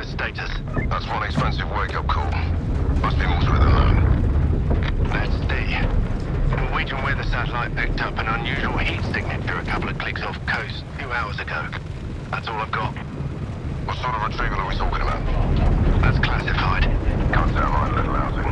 Alpha's status? That's one expensive wake-up call. Must be more to it than that. That's D. Norwegian weather satellite picked up an unusual heat signature a couple of clicks off coast 2 hours ago. That's all I've got. What sort of retrieval are we talking about? That's classified. Can't sound like little housing.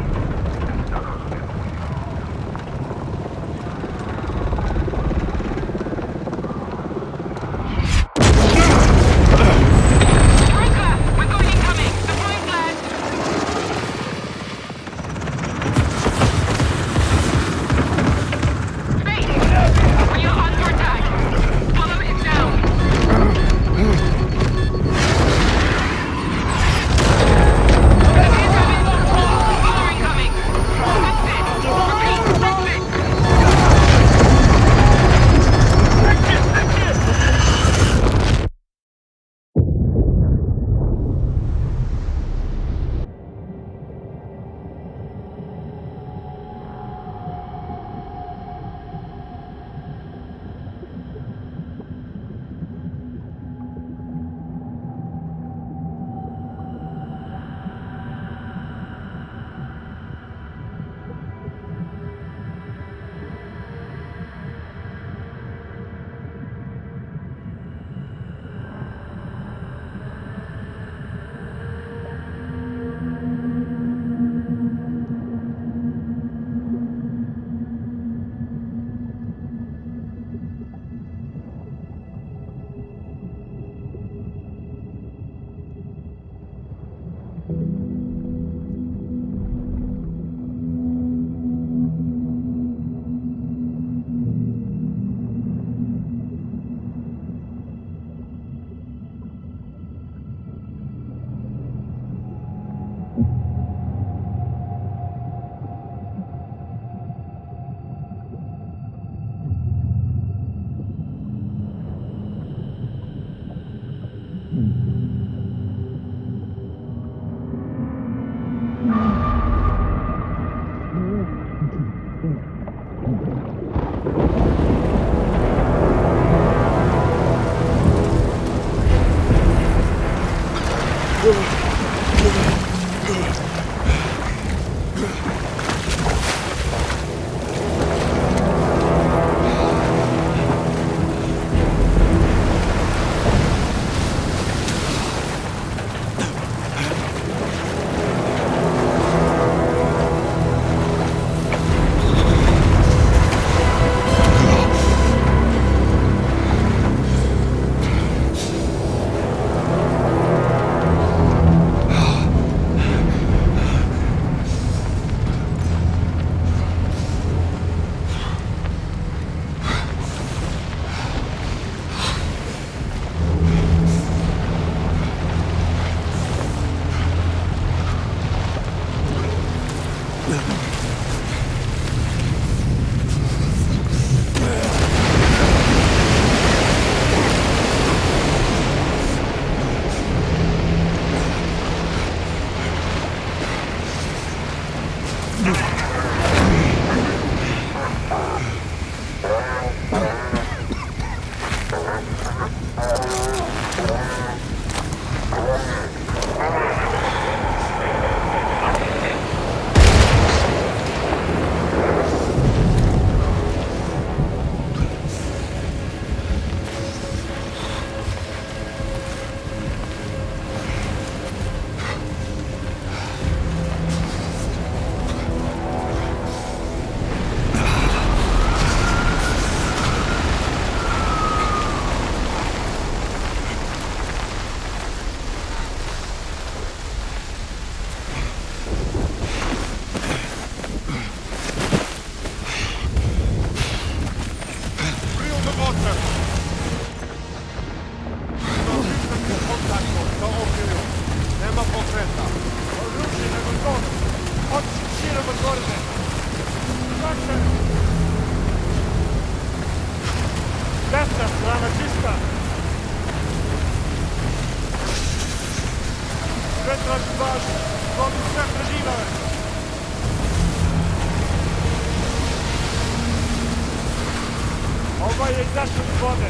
Obaj jej zaszły w wodę.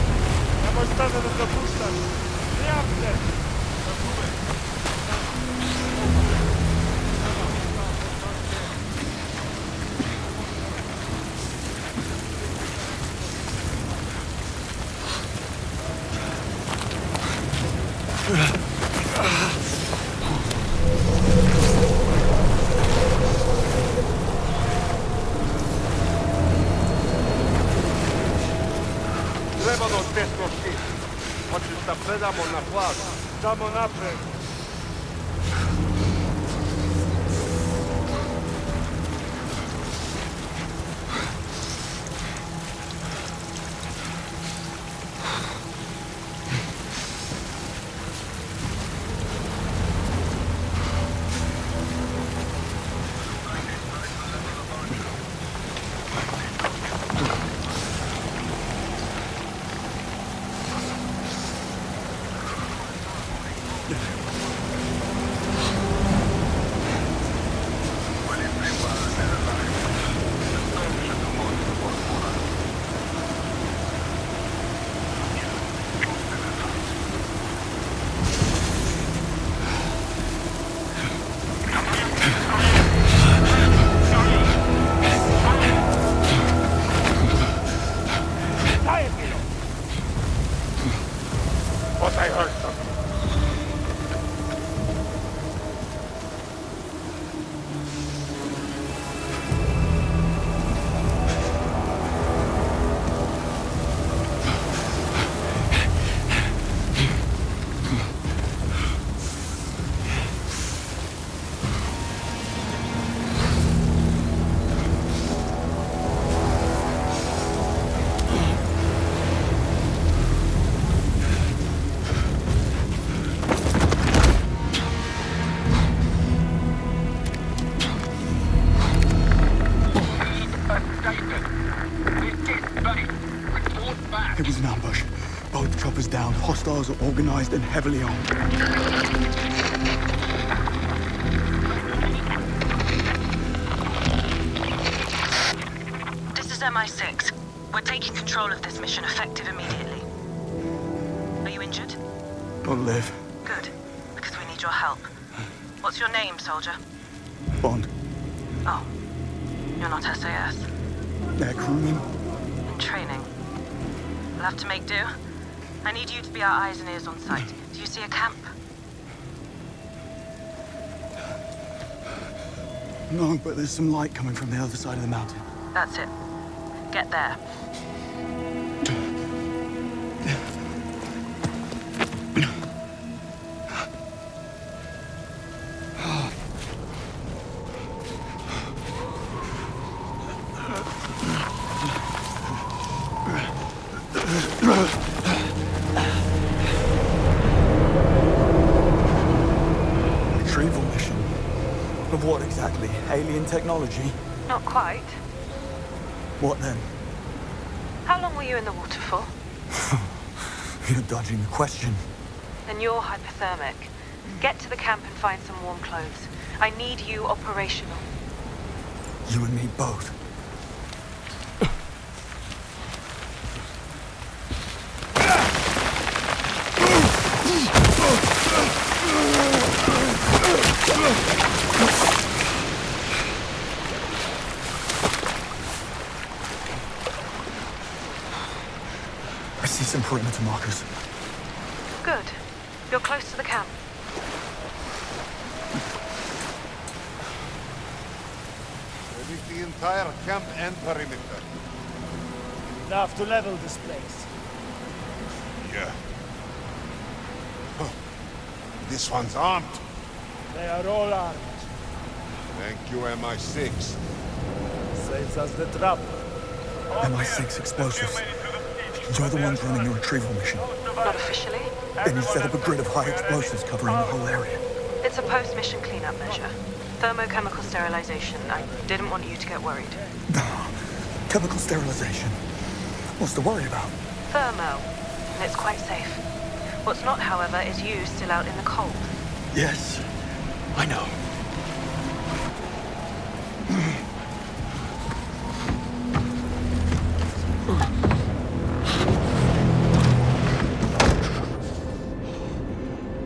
Na moją stronę nas dopuszczać. Nie chcę! Trebalo teškoški. Hoćeš da predamo na plaž. Samo napred. It was an ambush. Both choppers down. Hostiles are organized and heavily armed. This is MI6. We're taking control of this mission effective immediately. Are you injured? I'll live. Good, because we need your help. What's your name, soldier? Bond. Oh, you're not SAS. Air crewman. In training. We'll have to make do. I need you to be our eyes and ears on site. Do you see a camp? No, but there's some light coming from the other side of the mountain. That's it. Get there. Retrieval mission. Of what exactly? Alien technology? Not quite. What then? How long were you in the water for? You're dodging the question. Then you're hypothermic. Get to the camp and find some warm clothes. I need you operational. You and me both. I see some perimeter markers. Good. You're close to the camp. Ready the entire camp and perimeter. Enough to level this place. Yeah. Huh. This one's armed. They are all armed. Thank you, MI6. Saves us the trouble. MI6 explosives. You're the ones running the retrieval mission. Not officially. Then you set up a grid of high explosives covering the whole area. It's a post-mission cleanup measure. Thermochemical sterilization. I didn't want you to get worried. Chemical sterilization. What's to worry about? Thermo. And it's quite safe. What's not, however, is you still out in the cold. Yes, I know.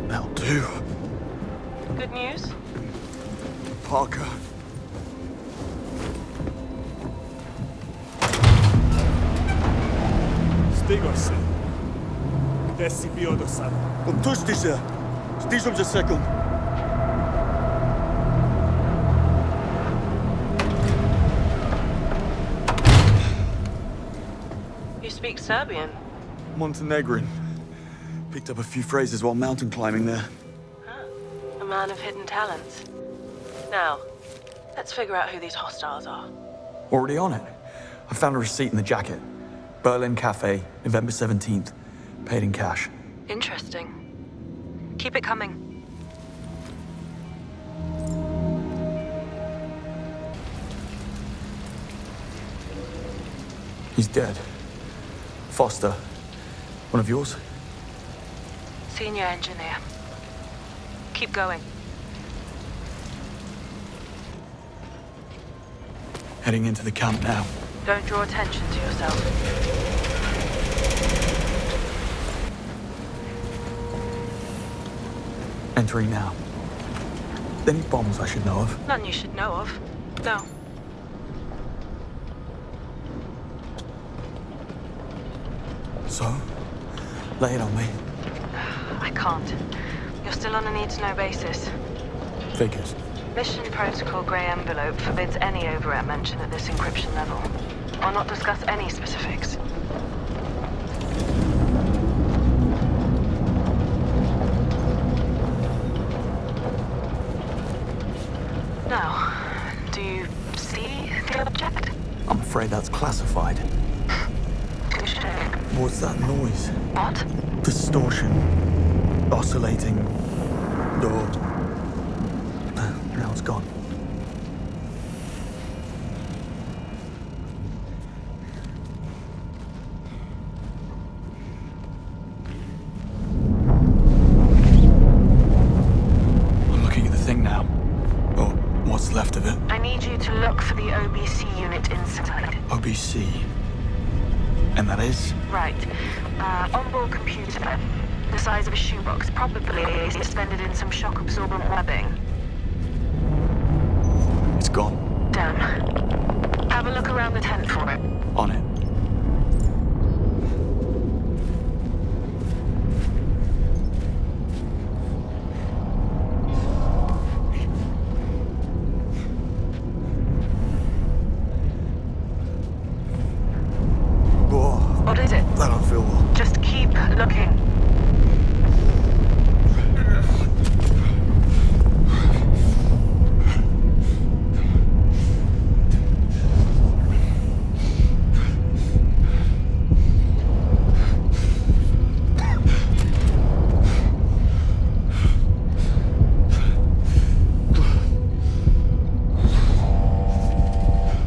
That'll do. Good news? Parker. Stigor se. Gde si bio do sada? Otušti se! Zbliżam się sekund. You speak Serbian? Montenegrin. Picked up a few phrases while mountain climbing there. A man of hidden talents. Now, let's figure out who these hostiles are. Already on it. I found a receipt in the jacket. Berlin Cafe, November 17th. Paid in cash. Interesting. Keep it coming. He's dead. Foster. One of yours? Senior engineer. Keep going. Heading into the camp now. Don't draw attention to yourself. Entering now. Any bombs I should know of? None you should know of. No. So? Lay it on me. I can't. You're still on a need-to-know basis. Figures. Mission Protocol Grey Envelope forbids any overwrite mention at this encryption level. I'll not discuss any specifics. Now, do you see the object? I'm afraid that's classified. What's that noise? What? Distortion. Oscillating. Door. Now it's gone. I'm looking at the thing now. Or what's left of it. I need you to look for the OBC unit inside. OBC. And that is? Right. Onboard computer. The size of a shoebox, probably suspended in some shock-absorbent webbing. It's gone. Damn. Have a look around the tent for it. On it. Whoa. What is it? That don't feel well. Just keep looking.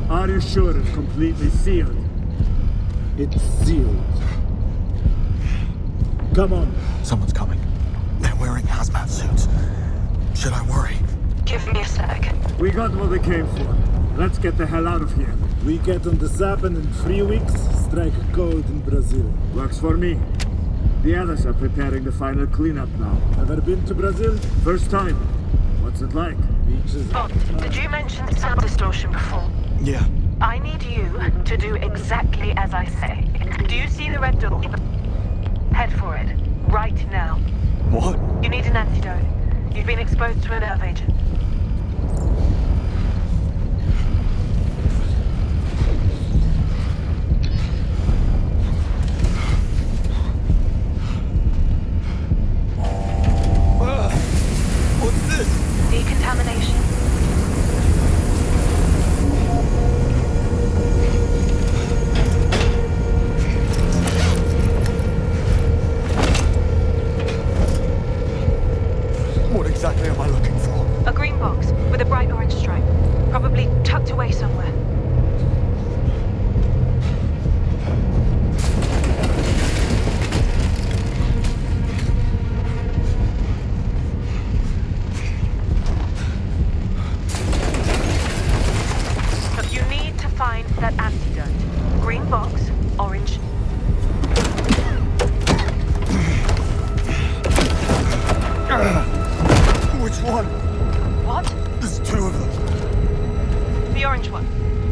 Are you sure it's completely sealed? It's sealed. Come on. Someone's coming. They're wearing hazmat suits. Should I worry? Give me a sec. We got what we came for. Let's get the hell out of here. We get on the Zap and in 3 weeks, strike gold in Brazil. Works for me. The others are preparing the final cleanup now. Ever been to Brazil? First time. What's it like? Beaches. Bond, did you mention sound distortion before? Yeah. I need you to do exactly as I say. Do you see the red door? Head for it. Right now. What? You need an antidote. You've been exposed to a nerve agent. What's this? Decontamination. What exactly am I looking for? A green box with a bright orange stripe. Probably tucked away somewhere. Look, you need to find that antidote. Green box, orange. Which one? What? There's two of them. The orange one.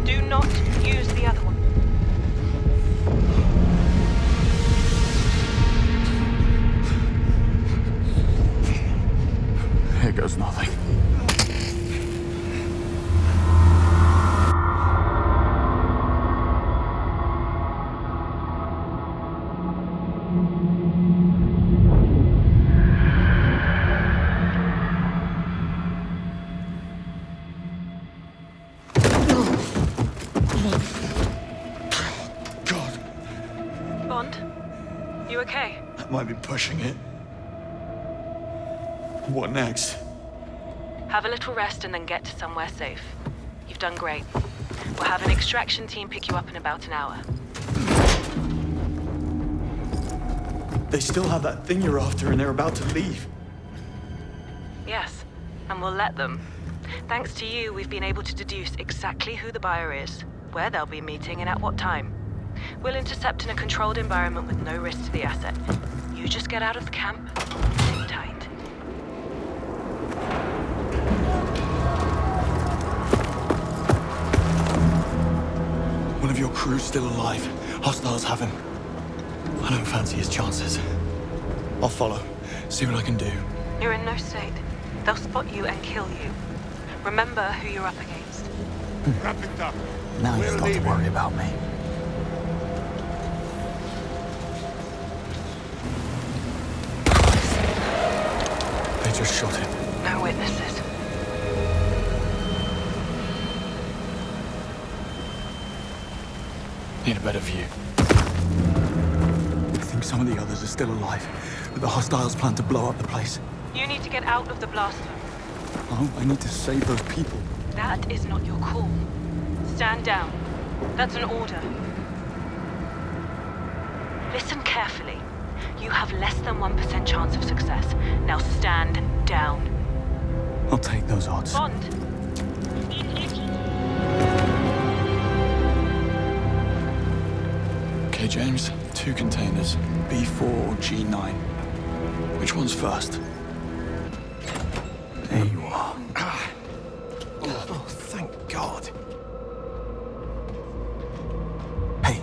Do not use the other one. You okay? That might be pushing it. What next? Have a little rest and then get to somewhere safe. You've done great. We'll have an extraction team pick you up in about an hour. They still have that thing you're after and they're about to leave. Yes, and we'll let them. Thanks to you, we've been able to deduce exactly who the buyer is, where they'll be meeting, and at what time. We'll intercept in a controlled environment with no risk to the asset. You just get out of the camp, sit tight. One of your crew's still alive. Hostiles have him. I don't fancy his chances. I'll follow, see what I can do. You're in no state. They'll spot you and kill you. Remember who you're up against. Wrap it up. Now We're you've got to leaving. worry about me. They just shot him. No witnesses. Need a better view. I think some of the others are still alive, but the hostiles plan to blow up the place. You need to get out of the blast zone. Oh, I need to save those people. That is not your call. Stand down. That's an order. Listen carefully. You have less than 1% chance of success. Now stand down. I'll take those odds. Bond. Okay, James. 2 containers. B4 or G9. Which one's first? There you are. Oh, thank God. Hey,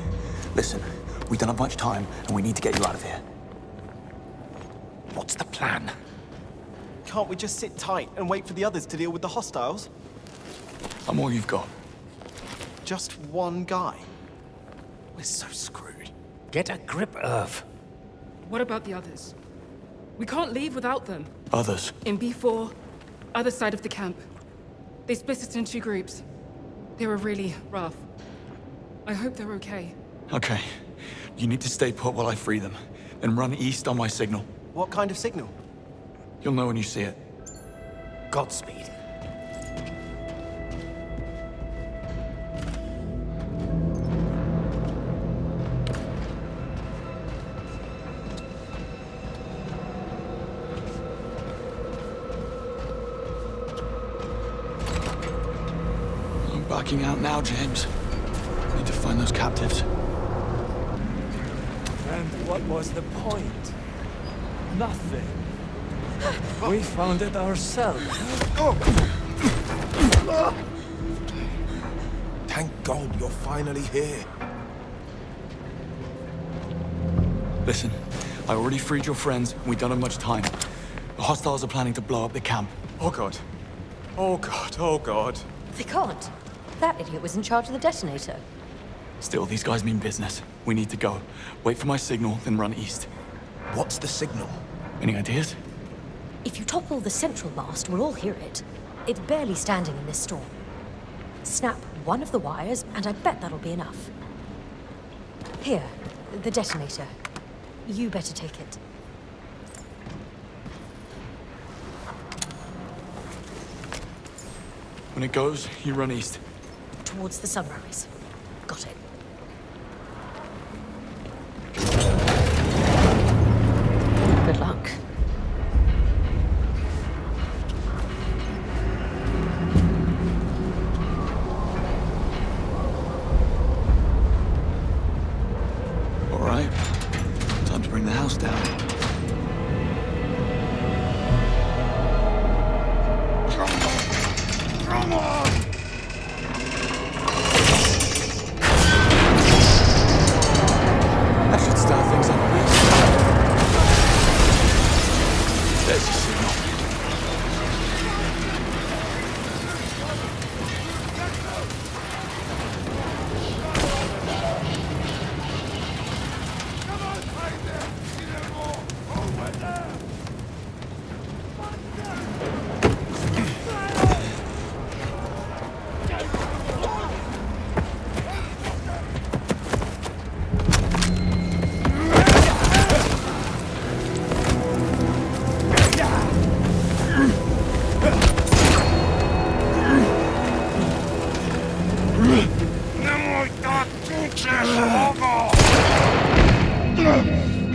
listen. We don't have much time, and we need to get you out of here. What's the plan? Can't we just sit tight and wait for the others to deal with the hostiles? I'm all you've got. Just one guy. We're so screwed. Get a grip, Irv. What about the others? We can't leave without them. Others? In B4, other side of the camp. They split us in 2 groups. They were really rough. I hope they're okay. Okay. You need to stay put while I free them. Then run east on my signal. What kind of signal? You'll know when you see it. Godspeed. I'm backing out now, James. Need to find those captives. And what was the point? Nothing. We found it ourselves. Thank God you're finally here. Listen, I already freed your friends, and we don't have much time. The hostiles are planning to blow up the camp. Oh God. Oh God, oh God. They can't. That idiot was in charge of the detonator. Still, these guys mean business. We need to go. Wait for my signal, then run east. What's the signal? Any ideas? If you topple the central mast, we'll all hear it. It's barely standing in this storm. Snap one of the wires, and I bet that'll be enough. Here, the detonator. You better take it. When it goes, you run east. Towards the sunrise. Got it. Good luck. All right. Time to bring the house down. Come on! That should start things up a bit. There's your signal. Come on, fight them! See them all! Hey,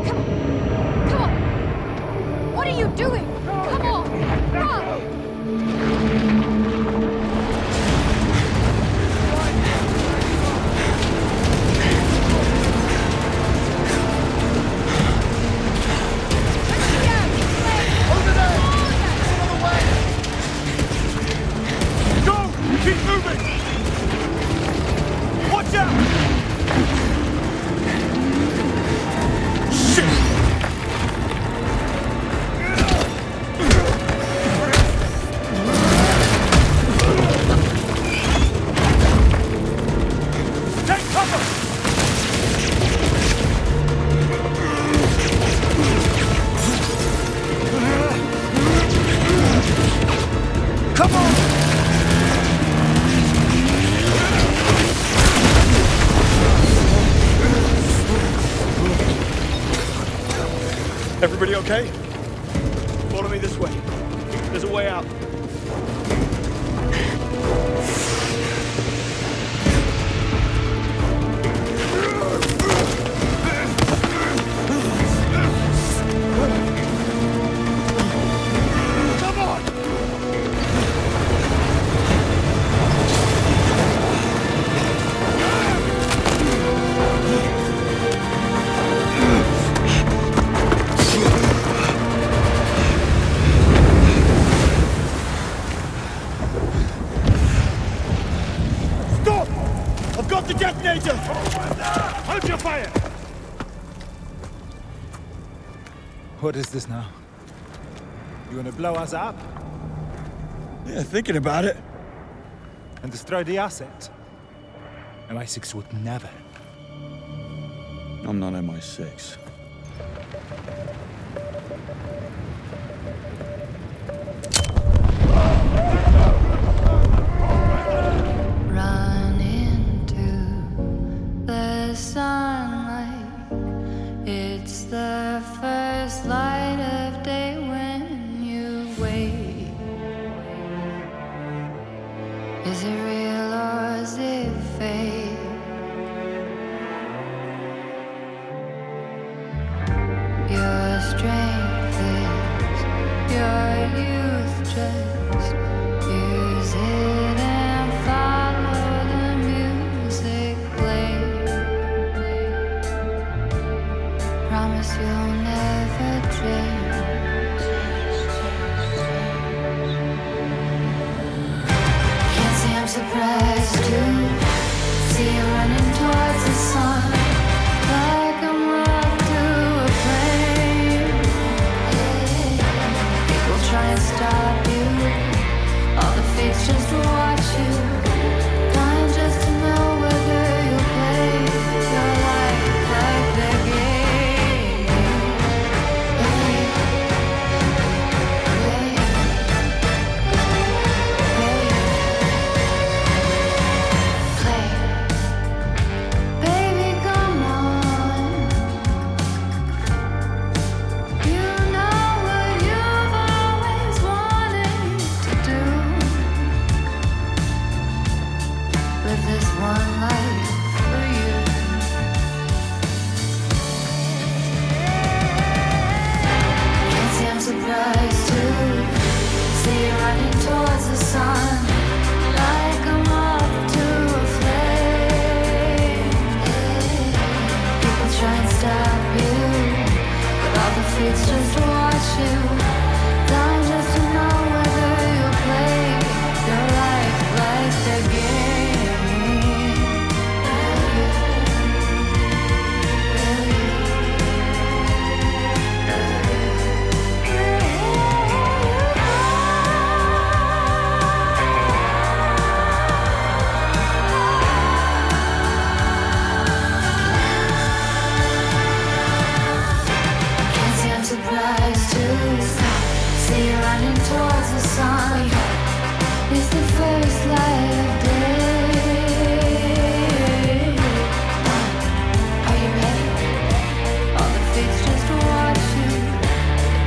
come on! Come on! What are you doing? Come on! Run! Go! Keep moving! Watch out! Shit! Take cover! Come on! Everybody okay? Follow me this way. There's a way out. Come on! Stop! I've got the detonator! Hold your fire! What is this now? You wanna blow us up Yeah, thinking about it. and destroy the asset? MI6 would never. I'm not MI6. Run into the sunlight. It's the first light of day when you wake. Is it real or is it fake? Your strength is your youth, just use it and follow the music play. Promise you'll never change. Can't say I'm surprised to see you running towards the sun, like I'm up to a flame. People try and stop you, all the fates just watch you, dying just to know whether you'll play your life like the game. Baby, come on. You know what you've always wanted to do. Live this one life for you. Can't say I'm surprised to see you running towards the sun, like I'm up to a flame. People try and stop you, but all the fates just watch you, dying just to know whether you'll play your life like the game. Can't say I'm surprised to see you running towards the sun, It's the first light of day. Are you ready? All the fates just watching,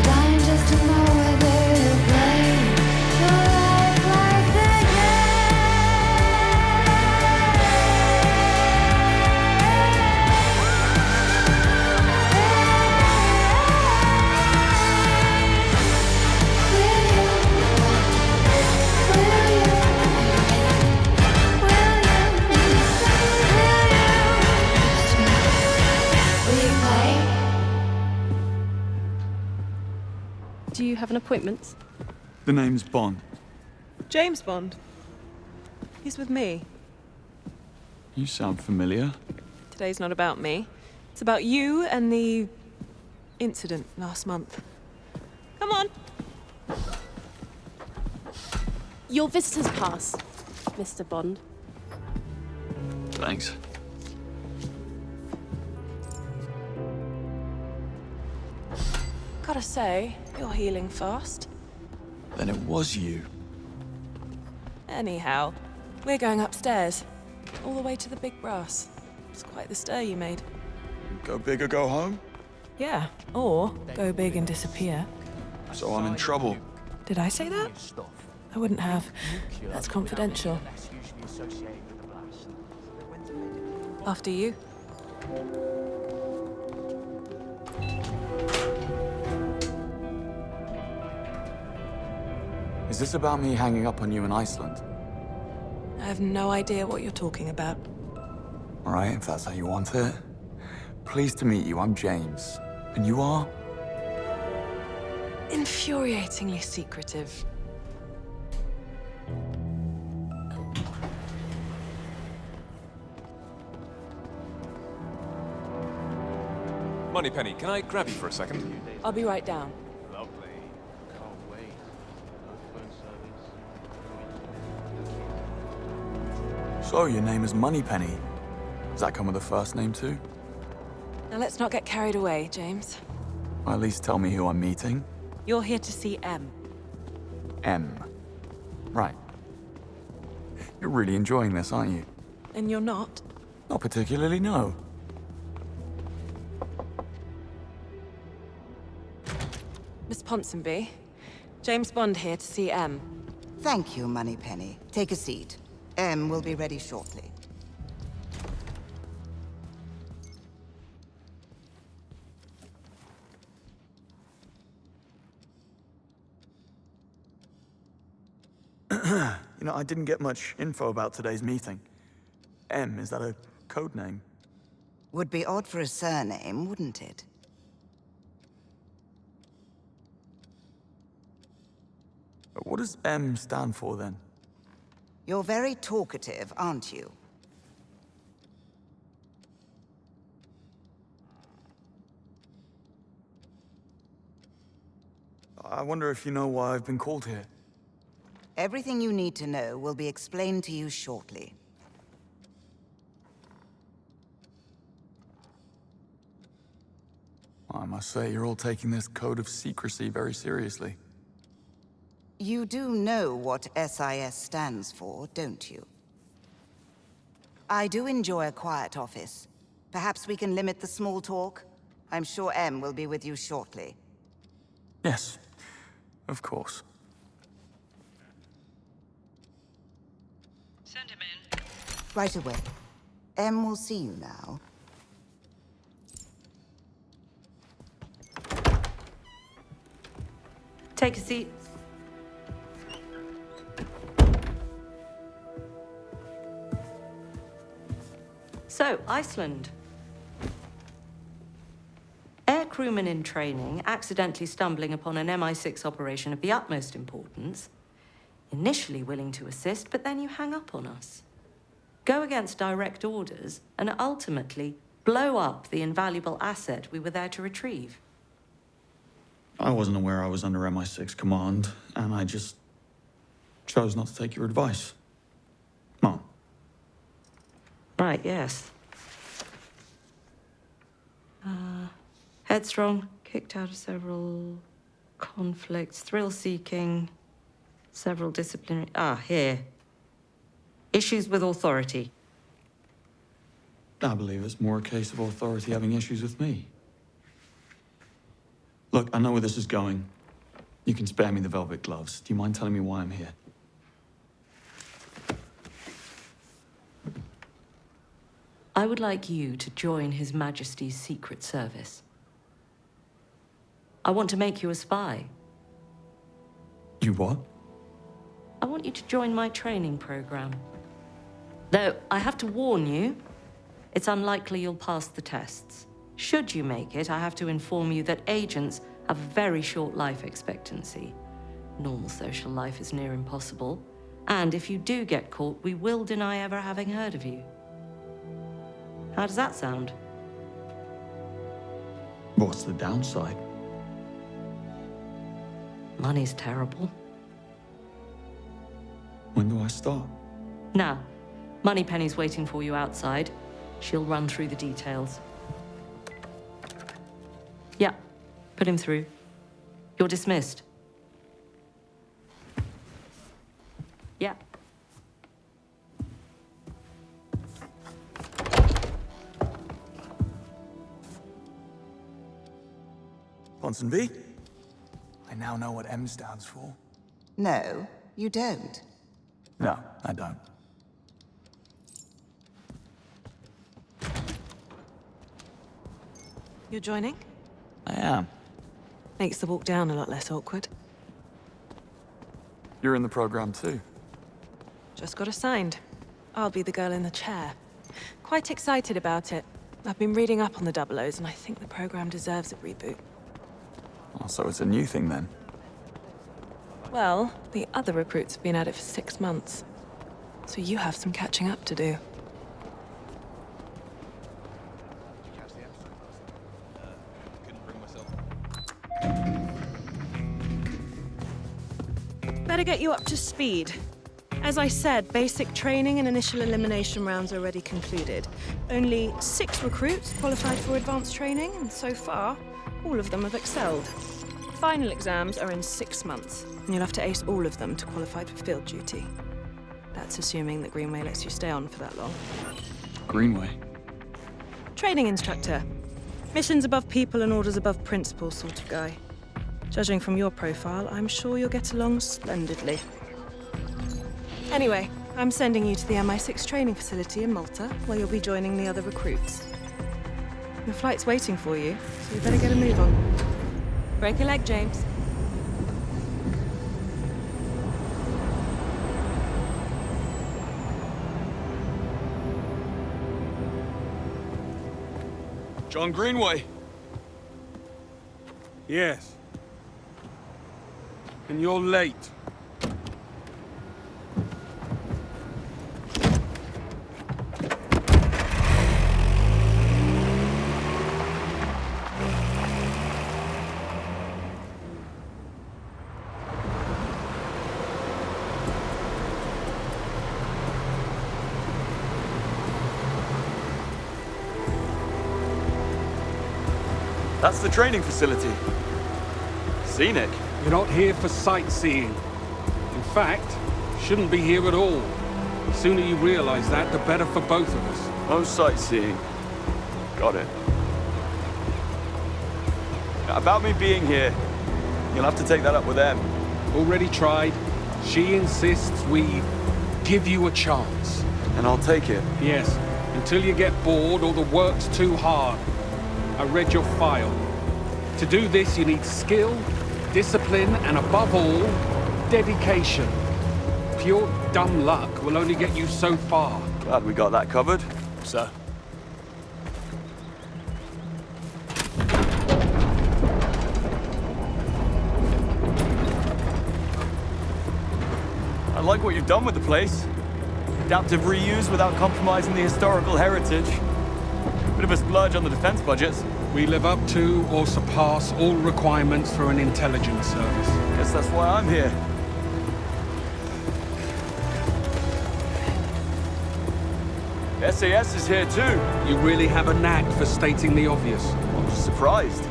dying just to know whether to play your life like the Do you have an appointment? The name's Bond. James Bond. He's with me. You sound familiar. Today's not about me. It's about you and the incident last month. Come on. Your visitor's pass, Mr. Bond. Thanks. Gotta say, you're healing fast. Then it was you. Anyhow, we're going upstairs. All the way to the big brass. It's quite the stir you made. Go big or go home? Yeah, or go big and disappear. So I'm in trouble. Did I say that? I wouldn't have. That's confidential. After you. Is this about me hanging up on you in Iceland? I have no idea what you're talking about. All right, if that's how you want it. Pleased to meet you, I'm James. And you are? Infuriatingly secretive. Moneypenny, can I grab you for a second? I'll be right down. Lovely. Can't wait. No phone service. So your name is Moneypenny. Does that come with a first name too? Now let's not get carried away, James. Or at least tell me who I'm meeting. You're here to see M. M. Right. You're really enjoying this, aren't you? And you're not? Not particularly, no. Miss Ponsonby. James Bond here to see M. Thank you, Moneypenny. Take a seat. M will be ready shortly. You know, I didn't get much info about today's meeting. M, is that a code name? Would be odd for a surname, wouldn't it? What does M stand for, then? You're very talkative, aren't you? I wonder if you know why I've been called here. Everything you need to know will be explained to you shortly. I must say, you're all taking this code of secrecy very seriously. You do know what SIS stands for, don't you? I do enjoy a quiet office. Perhaps we can limit the small talk? I'm sure M will be with you shortly. Yes, of course. Send him in. Right away. M will see you now. Take a seat. So, Iceland. Air crewman in training, accidentally stumbling upon an MI6 operation of the utmost importance. Initially willing to assist, but then you hang up on us. Go against direct orders, and ultimately blow up the invaluable asset we were there to retrieve. I wasn't aware I was under MI6 command, and I just chose not to take your advice. Mom. Right, yes. Headstrong, kicked out of several conflicts, thrill-seeking, Several disciplinary... here. Issues with authority. I believe it's more a case of authority having issues with me. Look, I know where this is going. You can spare me the velvet gloves. Do you mind telling me why I'm here? I would like you to join His Majesty's Secret Service. I want to make you a spy. You what? I want you to join my training program. Though, I have to warn you, it's unlikely you'll pass the tests. Should you make it, I have to inform you that agents have a very short life expectancy. Normal social life is near impossible. And if you do get caught, we will deny ever having heard of you. How does that sound? What's the downside? Money's terrible. When do I start? Now, Moneypenny's waiting for you outside. She'll run through the details. Yeah, put him through. You're dismissed. Yeah. Ponsonby? I now know what M stands for. No, you don't. No, I don't. You're joining? I am. Makes the walk down a lot less awkward. You're in the program too. Just got assigned. I'll be the girl in the chair. Quite excited about it. I've been reading up on the Double O's, and I think the program deserves a reboot. Oh, so it's a new thing then? Well, the other recruits have been at it for 6 months. So you have some catching up to do. Better get you up to speed. As I said, basic training and initial elimination rounds are already concluded. Only 6 recruits qualified for advanced training, and so far, all of them have excelled. Final exams are in 6 months, and you'll have to ace all of them to qualify for field duty. That's assuming that Greenway lets you stay on for that long. Greenway? Training instructor. Missions above people and orders above principle sort of guy. Judging from your profile, I'm sure you'll get along splendidly. Anyway, I'm sending you to the MI6 training facility in Malta, where you'll be joining the other recruits. Your flight's waiting for you, so you better get a move on. Break a leg, James. John Greenway. Yes. And you're late. That's the training facility. Scenic. You're not here for sightseeing. In fact, shouldn't be here at all. The sooner you realize that, the better for both of us. No sightseeing. Got it. Now, about me being here, you'll have to take that up with them. Already tried. She insists we give you a chance. And I'll take it. Yes, until you get bored or the work's too hard. I read your file. To do this, you need skill, discipline, and above all, dedication. Pure dumb luck will only get you so far. Glad we got that covered. Sir. I like what you've done with the place. Adaptive reuse without compromising the historical heritage. Bit of a splurge on the defense budgets. We live up to or surpass all requirements for an intelligence service. Guess that's why I'm here. SAS is here too. You really have a knack for stating the obvious. I'm just surprised.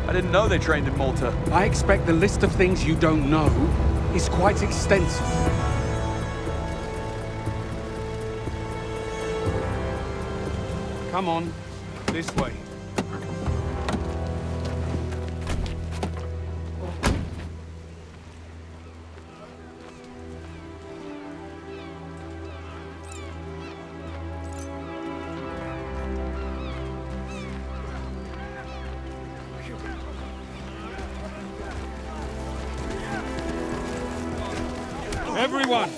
I didn't know they trained in Malta. I expect the list of things you don't know is quite extensive. Come on, this way. Everyone!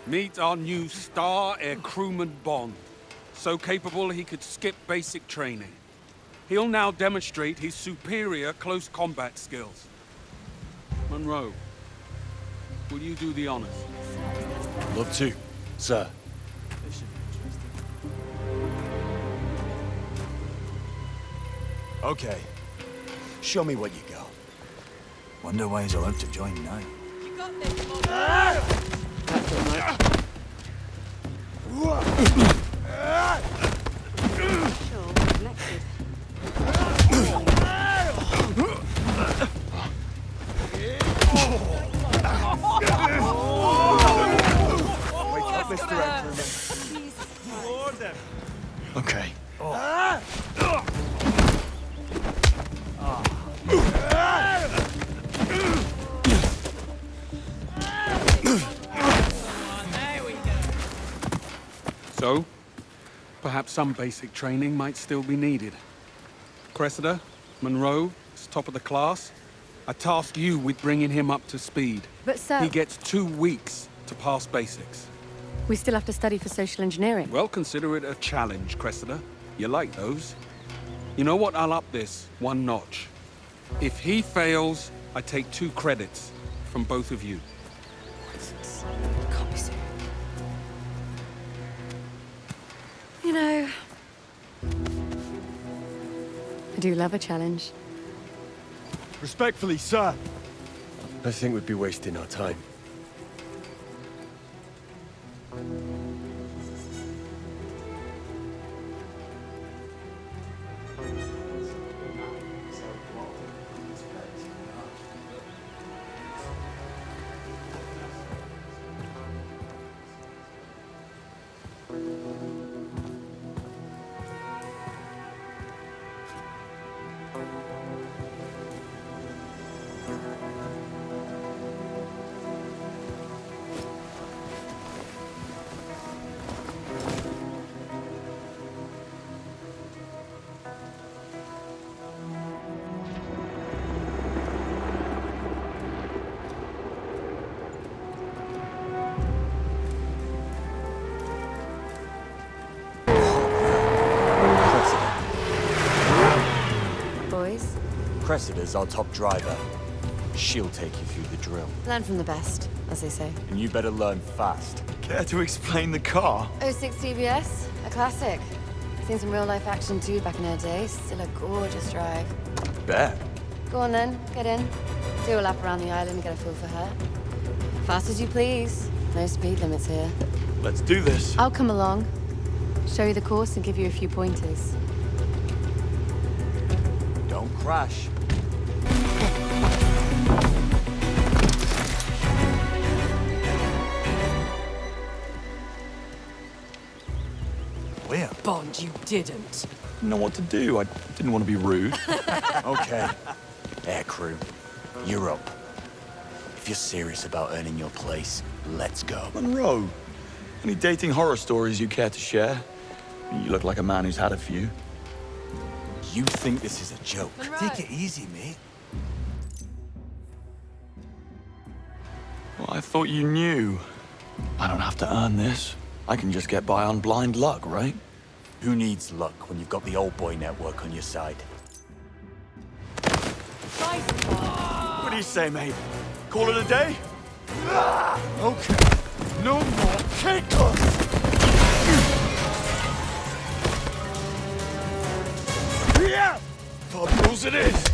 Meet our new star air crewman Bond. So capable he could skip basic training. He'll now demonstrate his superior close combat skills. Monroe, will you do the honors? Love to, sir. Okay. Show me what you got. Wonder why he's allowed to join now. You got this, Bond. Wake up, Mr. Ackerman. Okay. So, perhaps some basic training might still be needed. Cressida, Monroe, is top of the class. I task you with bringing him up to speed. But sir... He gets 2 weeks to pass basics. We still have to study for social engineering. Well, consider it a challenge, Cressida. You like those. You know what? I'll up this 1 notch. If he fails, I take 2 credits from both of you. Copy, sir. You know... I do love a challenge. Respectfully, sir. I think we'd be wasting our time. Cressida's our top driver. She'll take you through the drill. Learn from the best, as they say. And you better learn fast. Care to explain the car? 06 TBS, a classic. Seen some real-life action too back in her day. Still a gorgeous drive. Bet. Go on then, get in. Do a lap around the island and get a feel for her. Fast as you please. No speed limits here. Let's do this. I'll come along, show you the course and give you a few pointers. Don't crash. Where? Bond, you didn't. Didn't know what to do. I didn't want to be rude. Okay. Air crew, you're up. If you're serious about earning your place, let's go. Monroe, any dating horror stories you care to share? You look like a man who's had a few. You think this is a joke? Monroe. Take it easy, mate. Well, I thought you knew. I don't have to earn this. I can just get by on blind luck, right? Who needs luck when you've got the old boy network on your side? What do you say, mate? Call it a day? Okay. No more takers! Yeah! Pub rules it is!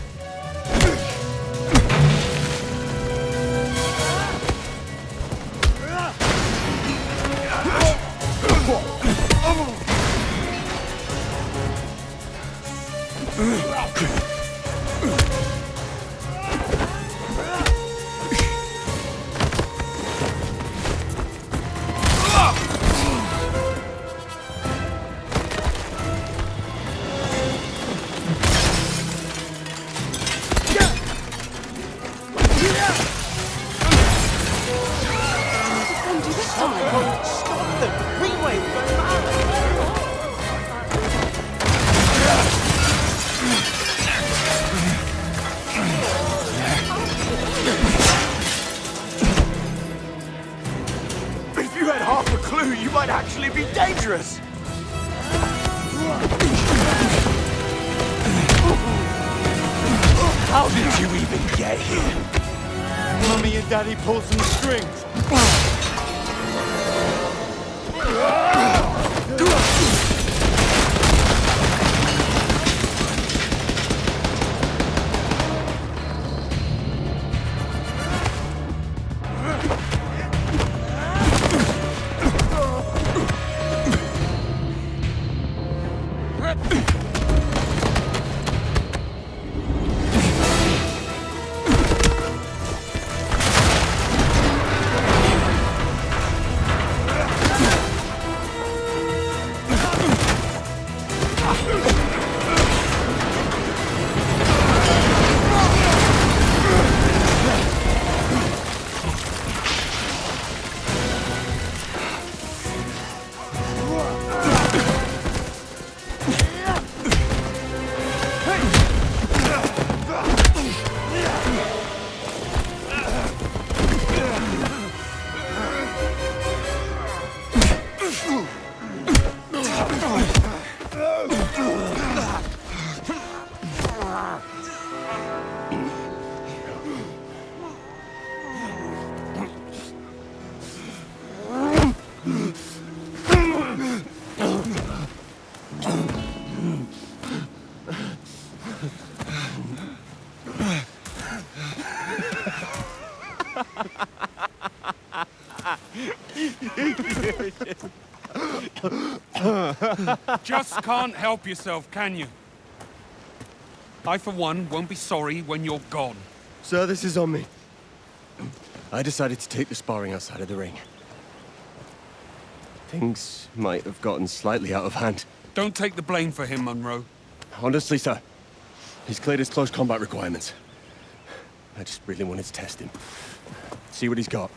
Stop them! Greenway will go mad! If you had half a clue, you might actually be dangerous! How did you even get here? Mommy and Daddy pulled some strings. Just can't help yourself, can you? I, for one, won't be sorry when you're gone. Sir, this is on me. I decided to take the sparring outside of the ring. Things might have gotten slightly out of hand. Don't take the blame for him, Monroe. Honestly, sir, he's cleared his close combat requirements. I just really wanted to test him. See what he's got.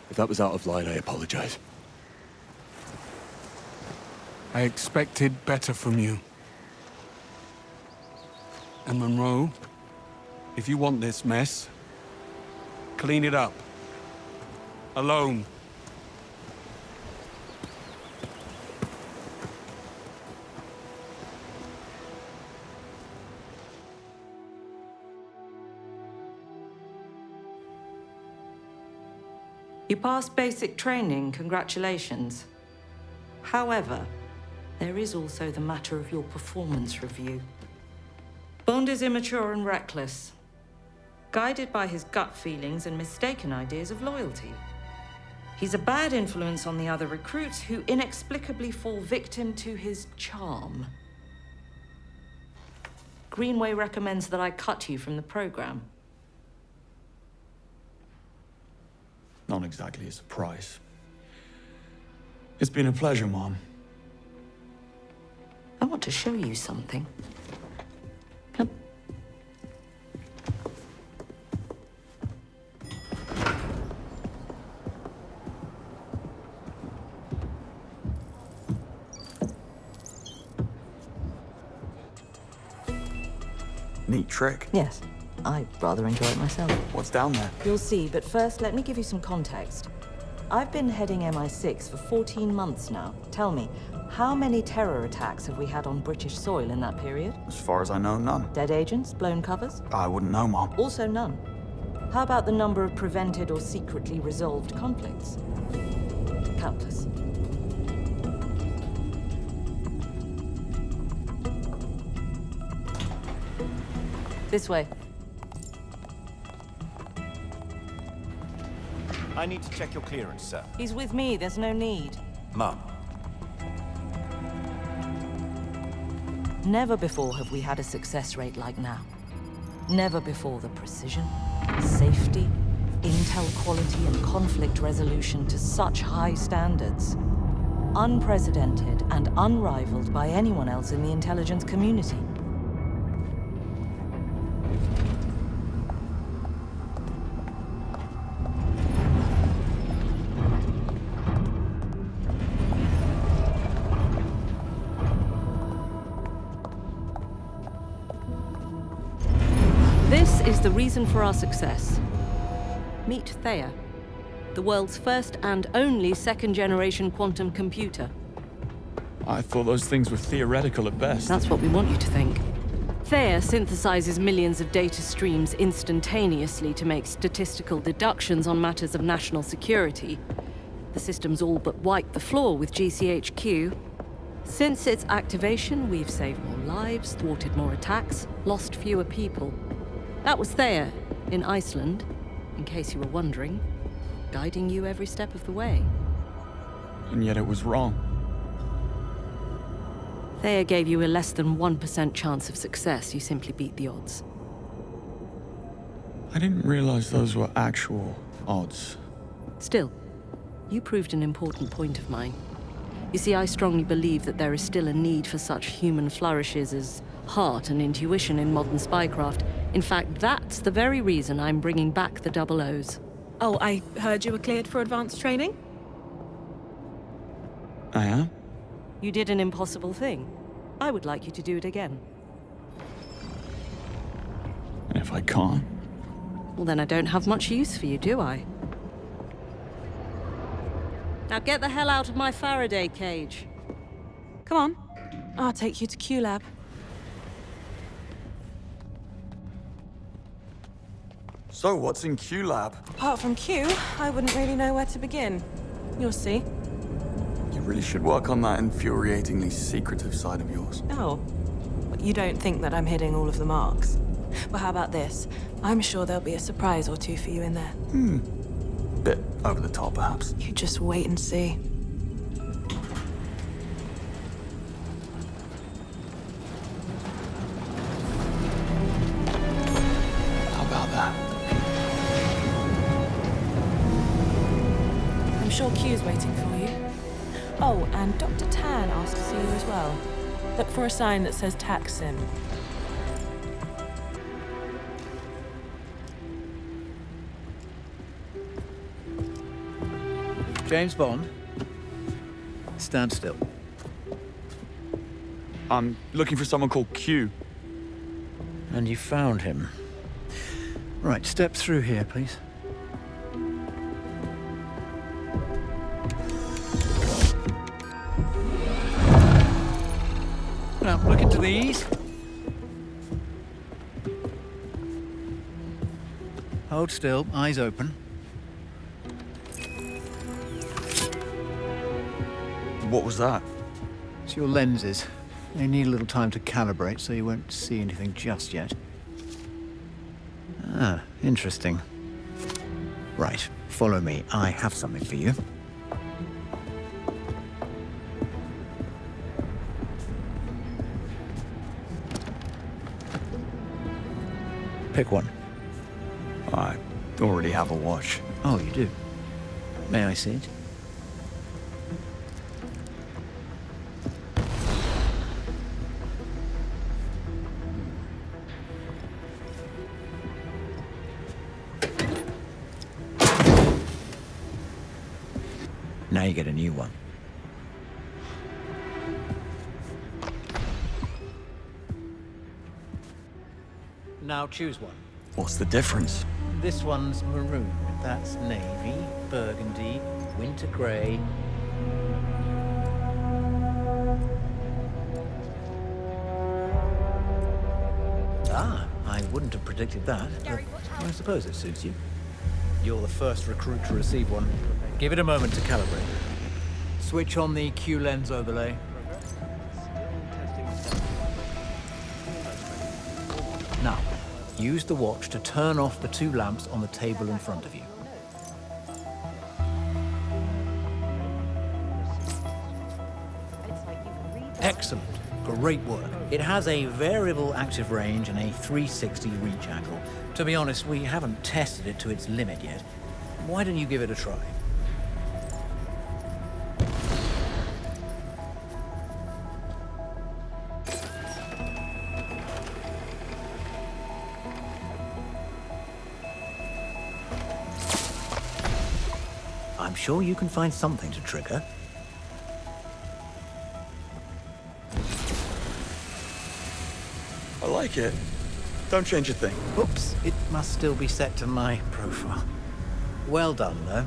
If that was out of line, I apologize. I expected better from you. And Monroe, if you want this mess, clean it up. Alone. You passed basic training, congratulations. However, there is also the matter of your performance review. Bond is immature and reckless, guided by his gut feelings and mistaken ideas of loyalty. He's a bad influence on the other recruits who inexplicably fall victim to his charm. Greenway recommends that I cut you from the program. Not exactly a surprise. It's been a pleasure, Mom. I want to show you something. Come. Neat trick. Yes, I rather enjoy it myself. What's down there? You'll see, but first, let me give you some context. I've been heading MI6 for 14 months now. Tell me, how many terror attacks have we had on British soil in that period? As far as I know, none. Dead agents, blown covers? I wouldn't know, Mom. Also none. How about the number of prevented or secretly resolved conflicts? Countless. This way. I need to check your clearance, sir. He's with me, there's no need. Mum. Never before have we had a success rate like now. Never before the precision, safety, intel quality, and conflict resolution to such high standards. Unprecedented and unrivaled by anyone else in the intelligence community. the reason for our success. Meet Thea, the world's first and only second-generation quantum computer. I thought those things were theoretical at best. That's what we want you to think. Thea synthesizes millions of data streams instantaneously to make statistical deductions on matters of national security. The system's all but wiped the floor with GCHQ. Since its activation, we've saved more lives, thwarted more attacks, lost fewer people. That was Thea, in Iceland, in case you were wondering, guiding you every step of the way. And yet it was wrong. Thea gave you a less than 1% chance of success. You simply beat the odds. I didn't realize those were actual odds. Still, you proved an important point of mine. You see, I strongly believe that there is still a need for such human flourishes as heart and intuition in modern spycraft. In fact, that's the very reason I'm bringing back the Double O's. Oh, I heard you were cleared for advanced training? I am? You did an impossible thing. I would like you to do it again. And if I can't? Well, then I don't have much use for you, do I? Now get the hell out of my Faraday cage. Come on. I'll take you to Q-Lab. So, what's in Q-Lab? Apart from Q, I wouldn't really know where to begin. You'll see. You really should work on that infuriatingly secretive side of yours. Oh. But you don't think that I'm hitting all of the marks? Well, how about this? I'm sure there'll be a surprise or two for you in there. Bit over the top, perhaps. You just wait and see. How about that? I'm sure Q's waiting for you. Oh, and Dr. Tan asked to see you as well. Look for a sign that says Taksim. James Bond, stand still. I'm looking for someone called Q. And you found him. Right, step through here, please. Now, look into these. Hold still, eyes open. What was that? It's your lenses. They need a little time to calibrate, so you won't see anything just yet. Ah, interesting. Right, follow me. I have something for you. Pick one. I already have a watch. Oh, you do? May I see it? Now you get a new one. Now choose one. What's the difference? This one's maroon. That's navy, burgundy, winter grey. Ah, I wouldn't have predicted that, but I suppose it suits you. You're the first recruit to receive one. Give it a moment to calibrate. Switch on the Q lens overlay. Now, use the watch to turn off the two lamps on the table in front of you. Excellent. Great work. It has a variable active range and a 360 reach angle. To be honest, we haven't tested it to its limit yet. Why don't you give it a try? I'm sure you can find something to trigger. I like it. Don't change a thing. Oops, it must still be set to my profile. Well done, though.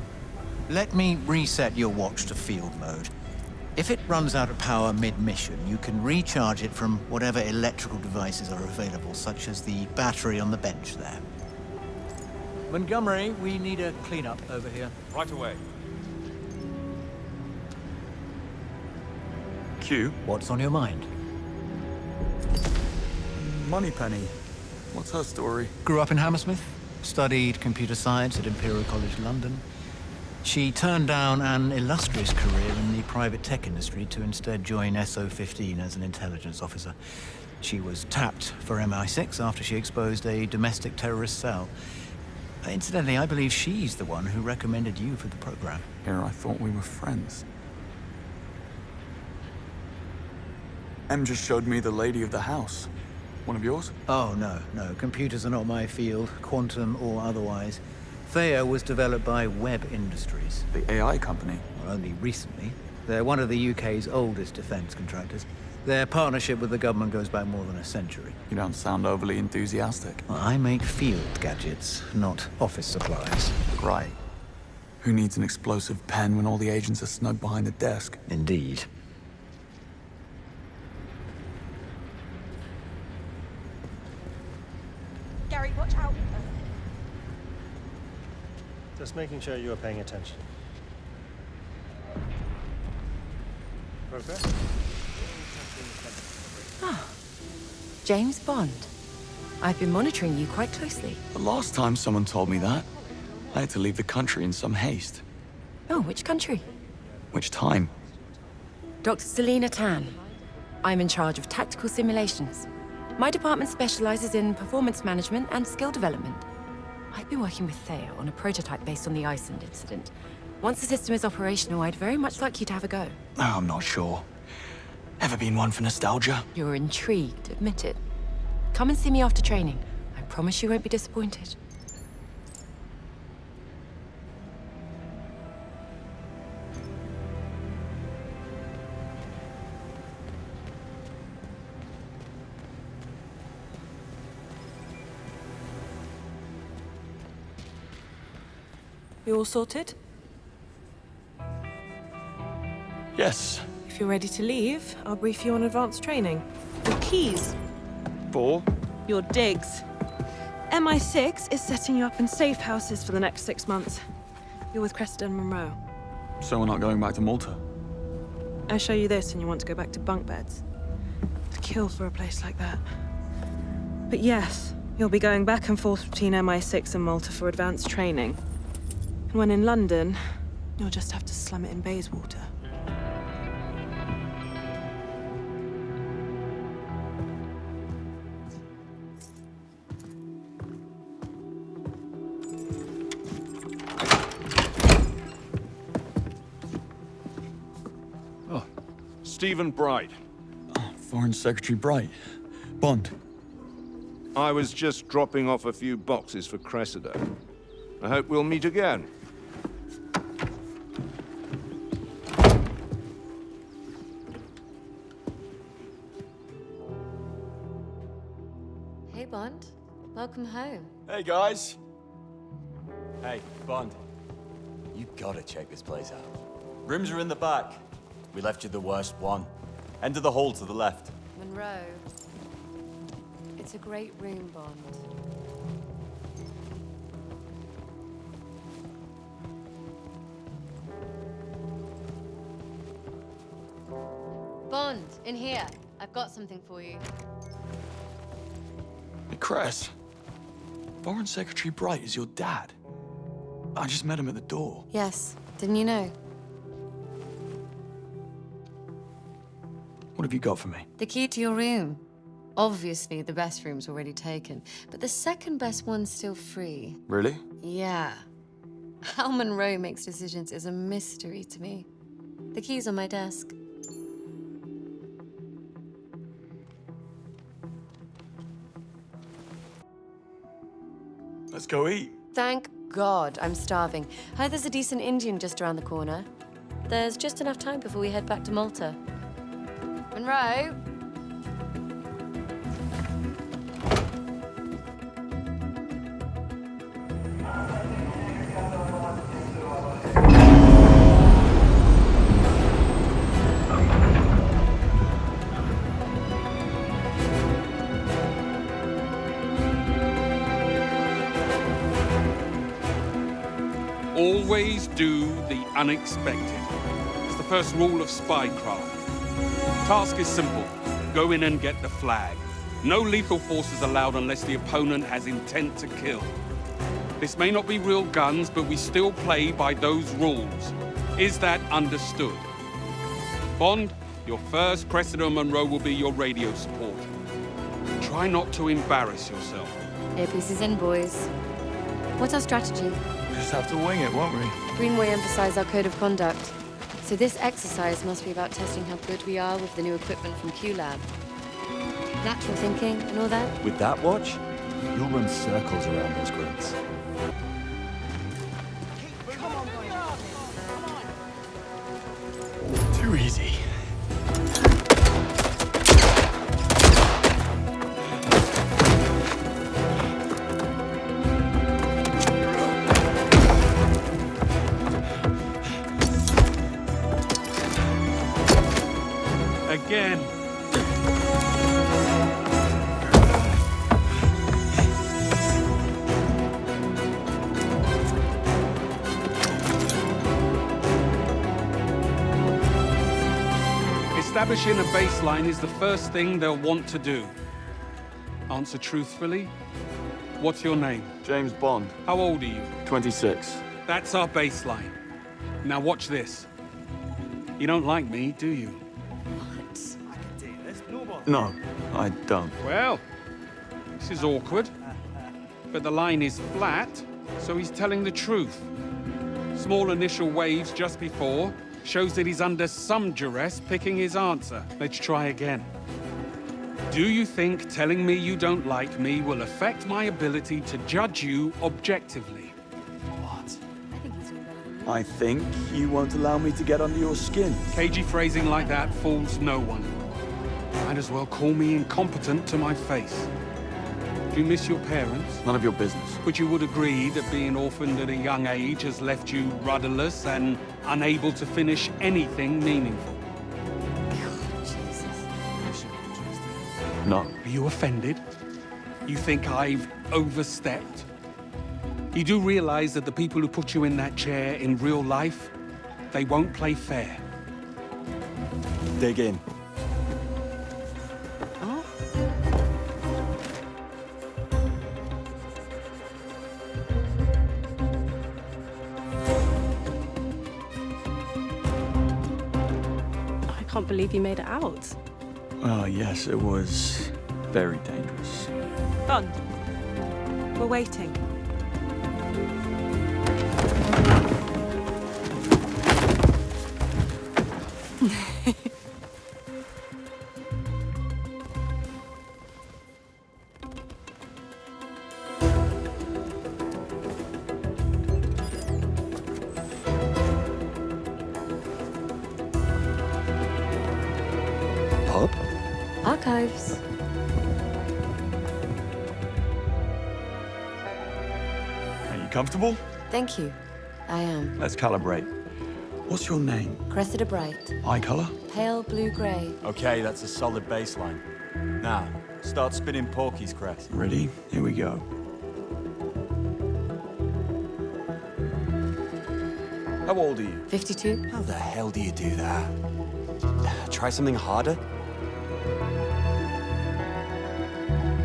Let me reset your watch to field mode. If it runs out of power mid-mission, you can recharge it from whatever electrical devices are available, such as the battery on the bench there. Montgomery, we need a cleanup over here. Right away. Q? What's on your mind? Moneypenny. What's her story? Grew up in Hammersmith, studied computer science at Imperial College London. She turned down an illustrious career in the private tech industry to instead join SO-15 as an intelligence officer. She was tapped for MI6 after she exposed a domestic terrorist cell. Incidentally, I believe she's the one who recommended you for the program. Here, I thought we were friends. Em just showed me the lady of the house. One of yours? Oh, no. Computers are not my field, quantum or otherwise. Thea was developed by Webb Industries. The AI company? Well, only recently. They're one of the UK's oldest defense contractors. Their partnership with the government goes back more than a century. You don't sound overly enthusiastic. Well, I make field gadgets, not office supplies. Right. Who needs an explosive pen when all the agents are snug behind the desk? Indeed. Gary, watch out! Just making sure you are paying attention. Progress? Ah, James Bond. I've been monitoring you quite closely. The last time someone told me that, I had to leave the country in some haste. Oh, which country? Which time? Dr. Selena Tan. I'm in charge of tactical simulations. My department specializes in performance management and skill development. I've been working with Thea on a prototype based on the Iceland incident. Once the system is operational, I'd very much like you to have a go. Oh, I'm not sure. Ever been one for nostalgia? You're intrigued, admit it. Come and see me after training. I promise you won't be disappointed. You all sorted? Yes. If you're ready to leave, I'll brief you on advanced training. Your keys. For? Your digs. MI6 is setting you up in safe houses for the next 6 months. You're with Cressida and Monroe. So we're not going back to Malta? I show you this and you want to go back to bunk beds. I'd kill for a place like that. But yes, you'll be going back and forth between MI6 and Malta for advanced training. And when in London, you'll just have to slum it in Bayswater. Stephen Bright. Oh, Foreign Secretary Bright. Bond. I was just dropping off a few boxes for Cressida. I hope we'll meet again. Hey, Bond. Welcome home. Hey, guys. Hey, Bond. You gotta check this place out. Rooms are in the back. We left you the worst one. End of the hall to the left. Monroe. It's a great room, Bond. Bond, in here. I've got something for you. Hey, Cress. Foreign Secretary Bright is your dad. I just met him at the door. Yes. Didn't you know? What have you got for me? The key to your room. Obviously, the best room's already taken, but the second best one's still free. Really? Yeah. How Monroe makes decisions is a mystery to me. The key's on my desk. Let's go eat. Thank God, I'm starving. Heard there's a decent Indian just around the corner. There's just enough time before we head back to Malta. Monroe? Always do the unexpected. It's the first rule of spycraft. Task is simple. Go in and get the flag. No lethal force is allowed unless the opponent has intent to kill. This may not be real guns, but we still play by those rules. Is that understood? Bond, your first Cressida Monroe will be your radio support. Try not to embarrass yourself. Earpieces in, boys. What's our strategy? Just have to wing it, won't we? Greenway emphasized our code of conduct. So this exercise must be about testing how good we are with the new equipment from Q-Lab. Lateral thinking and all that. With that watch, you'll run circles around those grids. Too easy. Again. Establishing a baseline is the first thing they'll want to do. Answer truthfully. What's your name? James Bond. How old are you? 26. That's our baseline. Now watch this. You don't like me, do you? No, I don't. Well, this is awkward. But the line is flat, so he's telling the truth. Small initial waves just before shows that he's under some duress picking his answer. Let's try again. Do you think telling me you don't like me will affect my ability to judge you objectively? What? I think you won't allow me to get under your skin. Cagey phrasing like that fools no one. Might as well call me incompetent to my face. Do you miss your parents? None of your business. But you would agree that being orphaned at a young age has left you rudderless and unable to finish anything meaningful. No. Are you offended? You think I've overstepped? You do realize that the people who put you in that chair in real life, they won't play fair. Dig in. I can't believe you made it out. Oh, yes, it was very dangerous. Bond, we're waiting. Pub? Archives. Are you comfortable? Thank you. I am. Let's calibrate. What's your name? Cressida Bright. Eye color? Pale blue-grey. Okay, that's a solid baseline. Now, start spinning Porky's crest. Ready? Here we go. How old are you? 52. How the hell do you do that? Try something harder?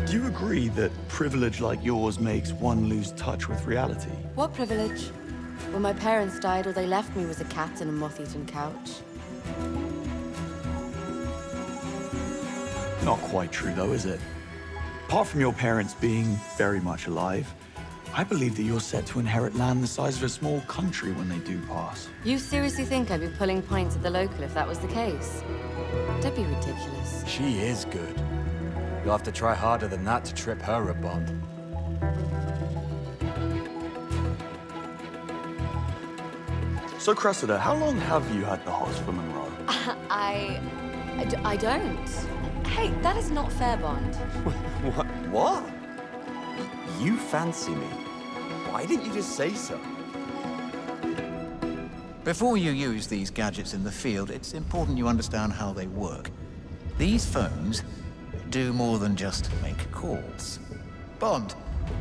Do you agree that privilege like yours makes one lose touch with reality? What privilege? When my parents died, all they left me was a cat and a moth-eaten couch. Not quite true, though, is it? Apart from your parents being very much alive, I believe that you're set to inherit land the size of a small country when they do pass. You seriously think I'd be pulling points at the local if that was the case? Don't be ridiculous. She is good. You'll have to try harder than that to trip her a Bond. So, Cressida, how long have you had the hots for Monroe? I don't. Hey, that is not fair, Bond. What? You fancy me? Why didn't you just say so? Before you use these gadgets in the field, it's important you understand how they work. These phones do more than just make calls. Bond,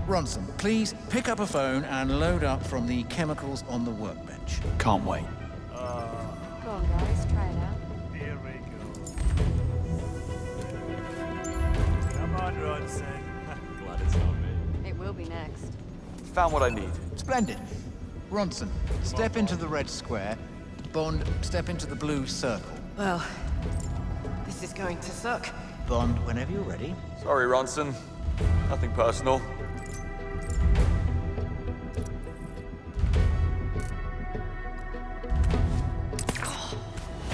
Ronson, please pick up a phone and load up from the chemicals on the workbench. Can't wait. Go on, guys, try it out. Here we go. Come on, Ronson. Glad it's not me. It will be next. Found what I need. Splendid. Ronson, step into the red square. Bond, step into the blue circle. Well, this is going to suck. Bond, whenever you're ready. Sorry, Ronson. Nothing personal.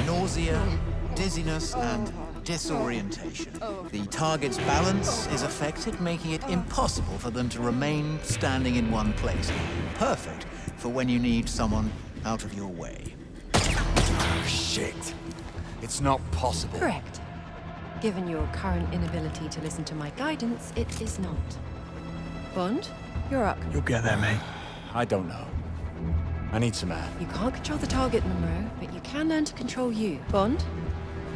Nausea, dizziness, and disorientation. The target's balance is affected, making it impossible for them to remain standing in one place. Perfect for when you need someone out of your way. Oh, shit. It's not possible. Correct. Given your current inability to listen to my guidance, it is not. Bond, you're up. You'll get there, mate. I don't know. I need some air. You can't control the target, Monroe, but you can learn to control you. Bond,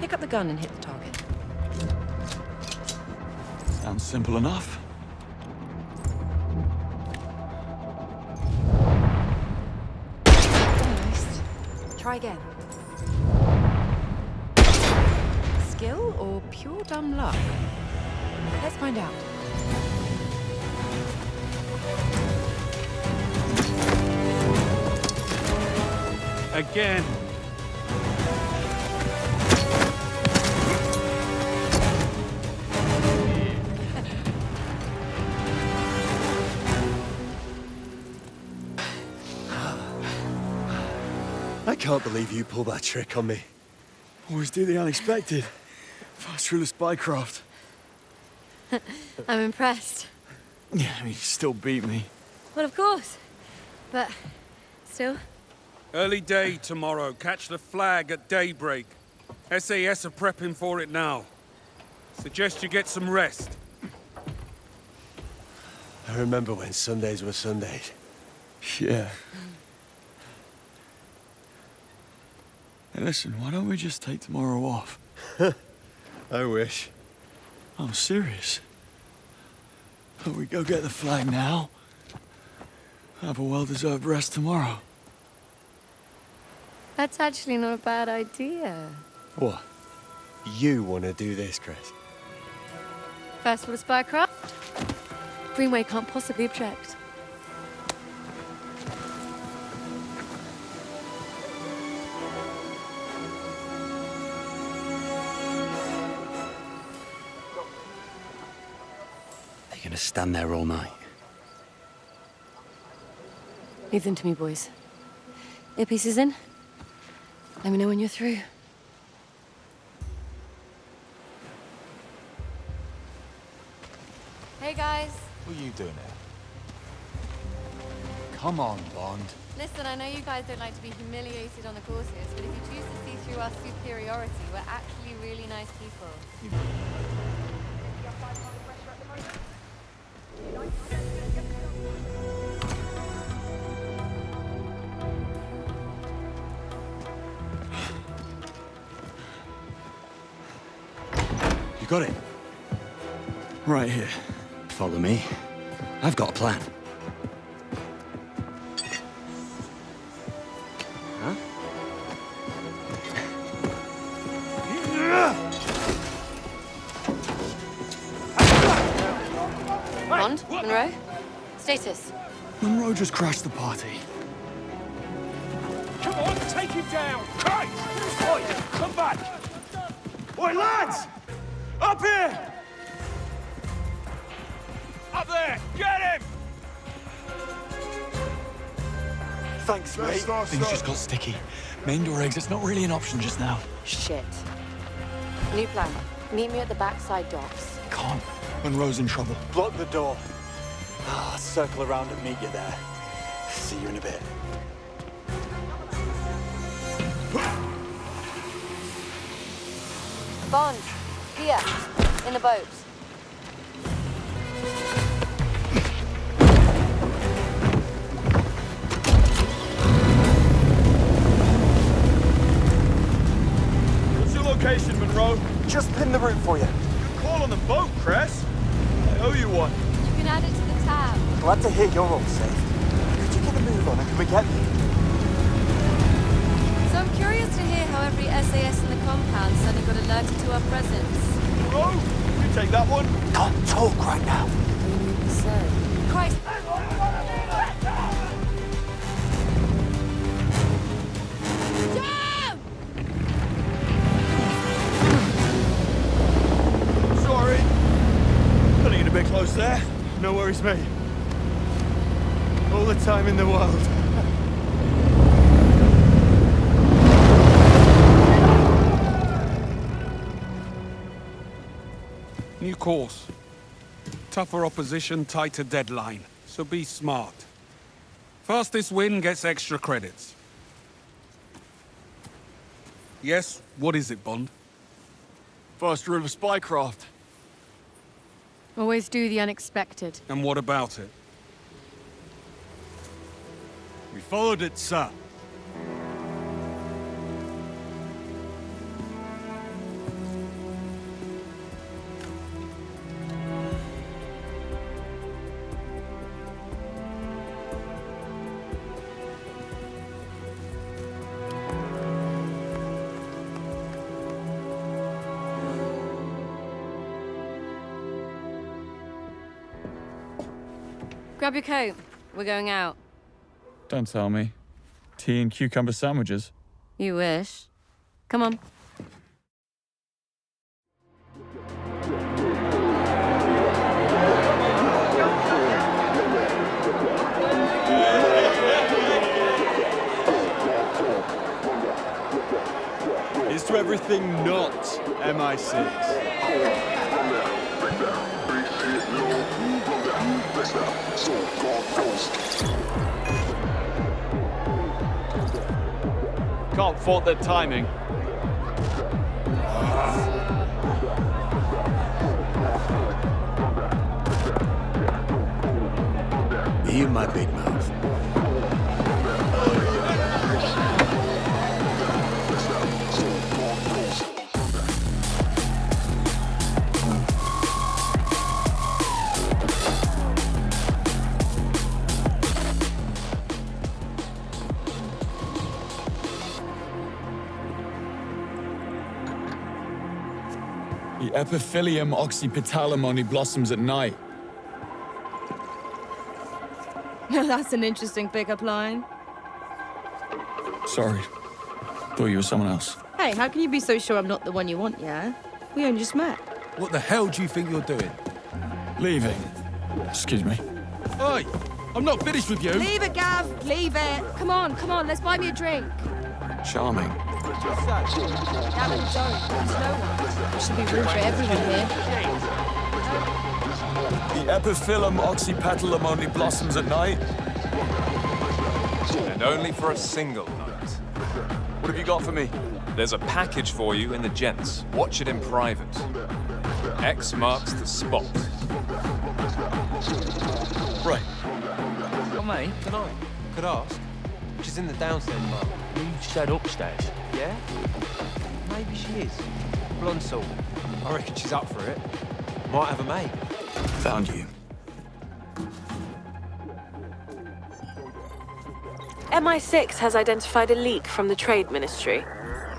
pick up the gun and hit the target. Sounds simple enough. Almost. Try again. Skill or pure dumb luck? Let's find out. Again. I can't believe you pulled that trick on me. Always do the unexpected. Fast rule of spycraft. I'm impressed. Yeah, I mean, you still beat me. Well, of course. But still. Early day tomorrow. Catch the flag at daybreak. SAS are prepping for it now. Suggest you get some rest. I remember when Sundays were Sundays. Yeah. Hey, listen, why don't we just take tomorrow off? I wish. I'm serious. But we go get the flag now. Have a well-deserved rest tomorrow. That's actually not a bad idea. What? You want to do this, Chris? First for the spycraft. Greenway can't possibly object. They're gonna stand there all night. Leave them to me, boys. Earpiece is in. Let me know when you're through. Hey, guys. What are you doing here? Come on, Bond. Listen, I know you guys don't like to be humiliated on the courses, but if you choose to see through our superiority, we're actually really nice people. You got it? Right here. Follow me. I've got a plan. Huh? Bond, Monroe, status. Monroe just crashed the party. Come on, take him down! Christ! Oi, come back! Oi, lads! Up here! Up there! Get him! Thanks, mate. Things just got sticky. Main door exit's not really an option just now. Shit. New plan. Meet me at the backside docks. Can't. Monroe's in trouble. Block the door. I'll circle around and meet you there. See you in a bit. Bond, here, in the boat. pin the route for you. Good call on the boat, Cress. I owe you one. You can add it to the tab. Glad to hear you're all safe. Could you get a move on and can we get there? So I'm curious to hear how every SAS in the compound suddenly got alerted to our presence. Oh, you take that one. Can't talk right now. Christ! Sorry. Putting it a bit close there. No worries, mate. All the time in the world. New course. Tougher opposition, tighter deadline. So be smart. Fastest win gets extra credits. Yes, what is it, Bond? First rule of spycraft. Always do the unexpected. And what about it? We followed it, sir. Grab your coat. We're going out. Don't tell me. Tea and cucumber sandwiches. You wish. Come on. Here's to everything not MI6. Can't fault their timing. You, my big mouth. The epiphylium oxypetalum only blossoms at night. That's an interesting pickup line. Sorry. Thought you were someone else. Hey, how can you be so sure I'm not the one you want, yeah? We only just met. What the hell do you think you're doing? Leaving. Excuse me. Oi! I'm not finished with you! Leave it, Gav! Leave it! Come on, let's buy me a drink. Charming. Gavin, don't. There's no one. There should be room for everyone here. The epiphyllum oxypetalum only blossoms at night. And only for a single night. What have you got for me? There's a package for you in the gents. Watch it in private. X marks the spot. Right. Oh, mate, tonight. Could ask. She's in the downstairs bar. You said upstairs. Yeah? Maybe she is. Blonde sort. I reckon she's up for it. Might have a mate. Found you. MI6 has identified a leak from the Trade Ministry.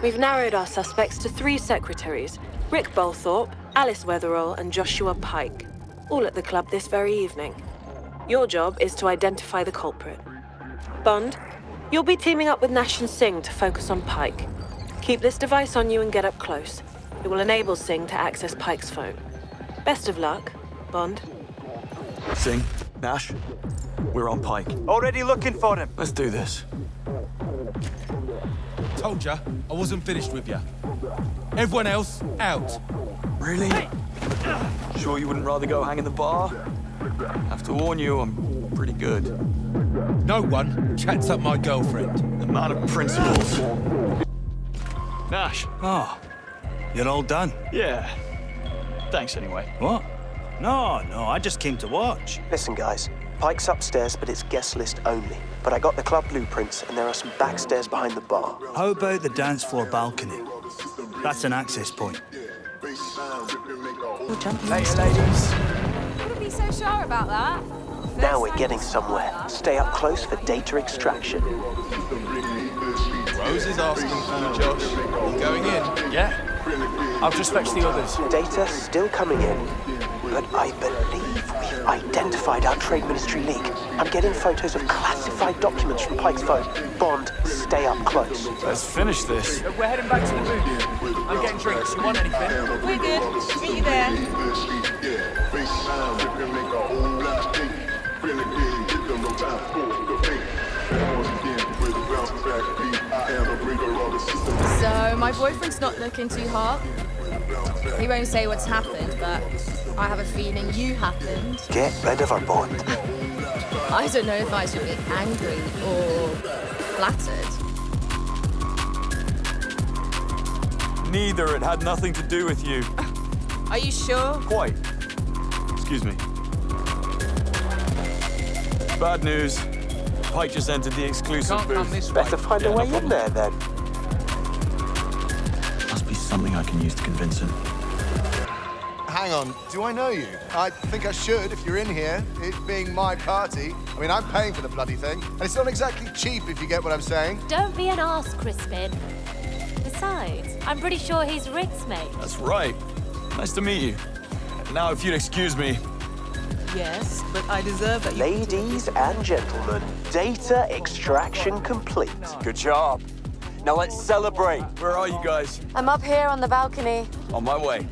We've narrowed our suspects to 3 secretaries, Rick Bolthorpe, Alice Weatherall, and Joshua Pike, all at the club this very evening. Your job is to identify the culprit. Bond, you'll be teaming up with Nash and Singh to focus on Pike. Keep this device on you and get up close. It will enable Singh to access Pike's phone. Best of luck, Bond. Singh, Nash, we're on Pike. Already looking for him. Let's do this. Told ya, I wasn't finished with ya. Everyone else, out. Really? Sure you wouldn't rather go hang in the bar? Have to warn you, I'm pretty good. No one chats up my girlfriend. The man of principles. Nash. Oh, you're all done? Yeah. Thanks anyway. What? No, I just came to watch. Listen, guys. Pike's upstairs, but it's guest list only. But I got the club blueprints, and there are some backstairs behind the bar. How about the dance floor balcony? That's an access point. Later, ladies. Wouldn't be so sure about that. Now we're getting somewhere. Stay up close for data extraction. Rose is asking for you, Josh. You going in? Yeah. I'll just fetch the others. Data still coming in, but I believe we've identified our Trade Ministry leak. I'm getting photos of classified documents from Pike's phone. Bond, stay up close. Let's finish this. We're heading back to the booth. I'm getting drinks. You want anything? We're good. Meet you there. So, my boyfriend's not looking too hot. He won't say what's happened, but I have a feeling you happened. Get rid of her, Bond. I don't know if I should be angry or flattered. Neither. It had nothing to do with you. Are you sure? Quite. Excuse me. Bad news. Pike just entered the exclusive booth. Better find a way in there, then. Must be something I can use to convince him. Hang on, do I know you? I think I should if you're in here, it being my party. I mean, I'm paying for the bloody thing, and it's not exactly cheap if you get what I'm saying. Don't be an arse, Crispin. Besides, I'm pretty sure he's Rick's mate. That's right. Nice to meet you. Now, if you'd excuse me. Yes, but I deserve it. Ladies and gentlemen, data extraction complete. Good job. Now let's celebrate. Where are you guys? I'm up here on the balcony. On my way.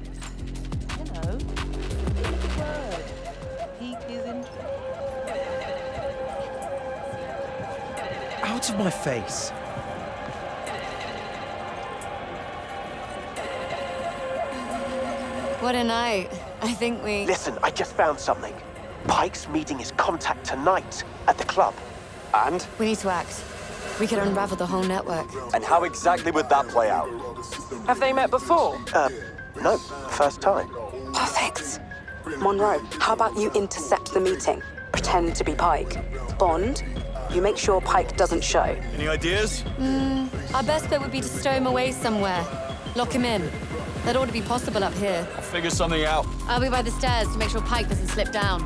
Out of my face. What a night. I think we... Listen, I just found something. Pike's meeting his contact tonight at the club. And? We need to act. We can unravel the whole network. And how exactly would that play out? Have they met before? No. First time. Perfect. Monroe, how about you intercept the meeting? Pretend to be Pike. Bond, you make sure Pike doesn't show. Any ideas? Our best bet would be to stow him away somewhere. Lock him in. That ought to be possible up here. I'll figure something out. I'll be by the stairs to make sure Pike doesn't slip down.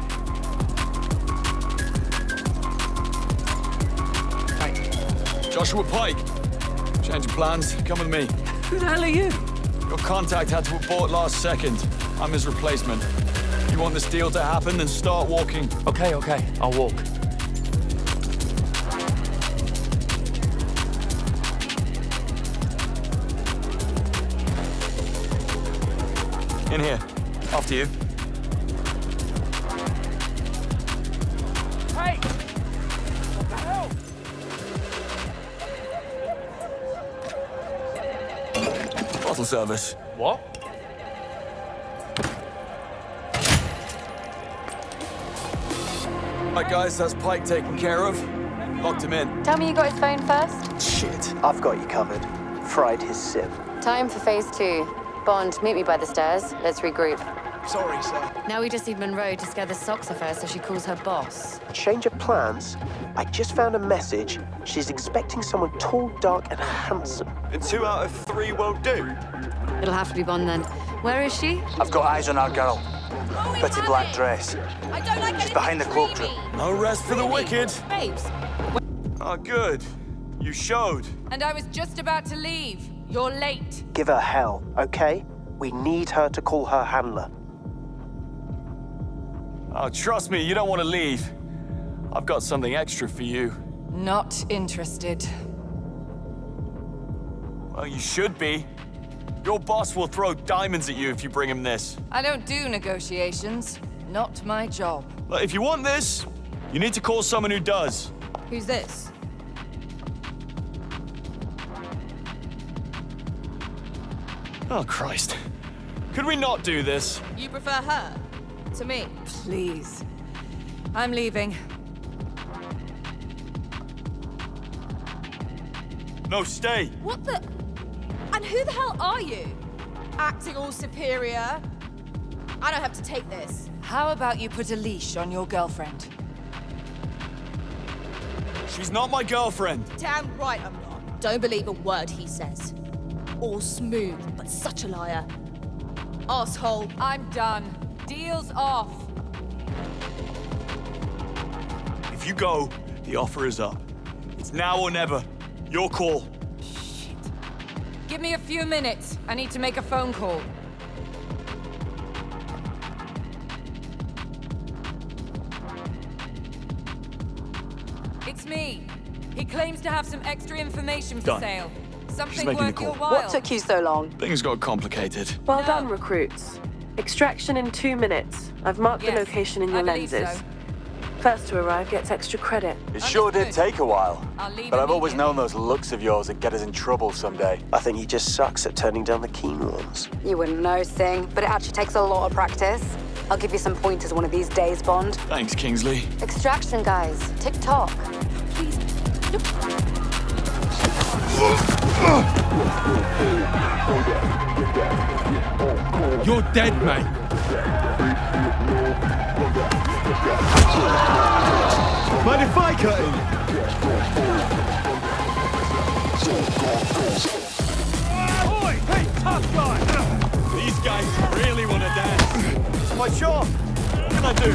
Joshua Pike. Change of plans. Come with me. Who the hell are you? Your contact had to abort last second. I'm his replacement. You want this deal to happen, then start walking. Okay. I'll walk. In here. After you. Hey! What the hell? Bottle service. What? Right, guys, that's Pike taken care of. Locked him in. Tell me you got his phone first? Shit. I've got you covered. Fried his SIM. Time for phase 2. Bond, meet me by the stairs. Let's regroup. Sorry, sir. Now we just need Monroe to scare the socks off her so she calls her boss. Change of plans? I just found a message. She's expecting someone tall, dark, and handsome. And 2 out of 3 won't do. It'll have to be Bond then. Where is she? I've got eyes on our girl. Pretty black dress. I don't like She's behind the cloakroom. No rest for the wicked. Babes. Oh, good. You showed. And I was just about to leave. You're late. Give her hell, okay? We need her to call her handler. Oh, trust me, you don't want to leave. I've got something extra for you. Not interested. Well, you should be. Your boss will throw diamonds at you if you bring him this. I don't do negotiations. Not my job. But if you want this, you need to call someone who does. Who's this? Oh, Christ. Could we not do this? You prefer her to me? Please. I'm leaving. No, stay. What the? And who the hell are you? Acting all superior? I don't have to take this. How about you put a leash on your girlfriend? She's not my girlfriend. Damn right I'm not. Don't believe a word he says. All smooth, but such a liar. asshole. I'm done. Deal's off. If you go, the offer is up. It's now or never. Your call. Give me a few minutes. I need to make a phone call. It's me. He claims to have some extra information for Done. sale. She's Something making the worth your call. while. What took you so long? Things got complicated. Well done, recruits. Extraction in 2 minutes. I've marked the Yes, location in your I believe lenses. so. First to arrive gets extra credit. It sure did take a while. I'll leave But I've always immediately. known those looks of yours would get us in trouble someday. I think he just sucks at turning down the keen ones. You wouldn't know, Singh, but it actually takes a lot of practice. I'll give you some pointers one of these days, Bond. Thanks, Kingsley. Extraction, guys. TikTok. Please. You're dead, mate. Mind if I cut in? Oi! Hey, tough guy! These guys really want to dance. It's my job. What can I do?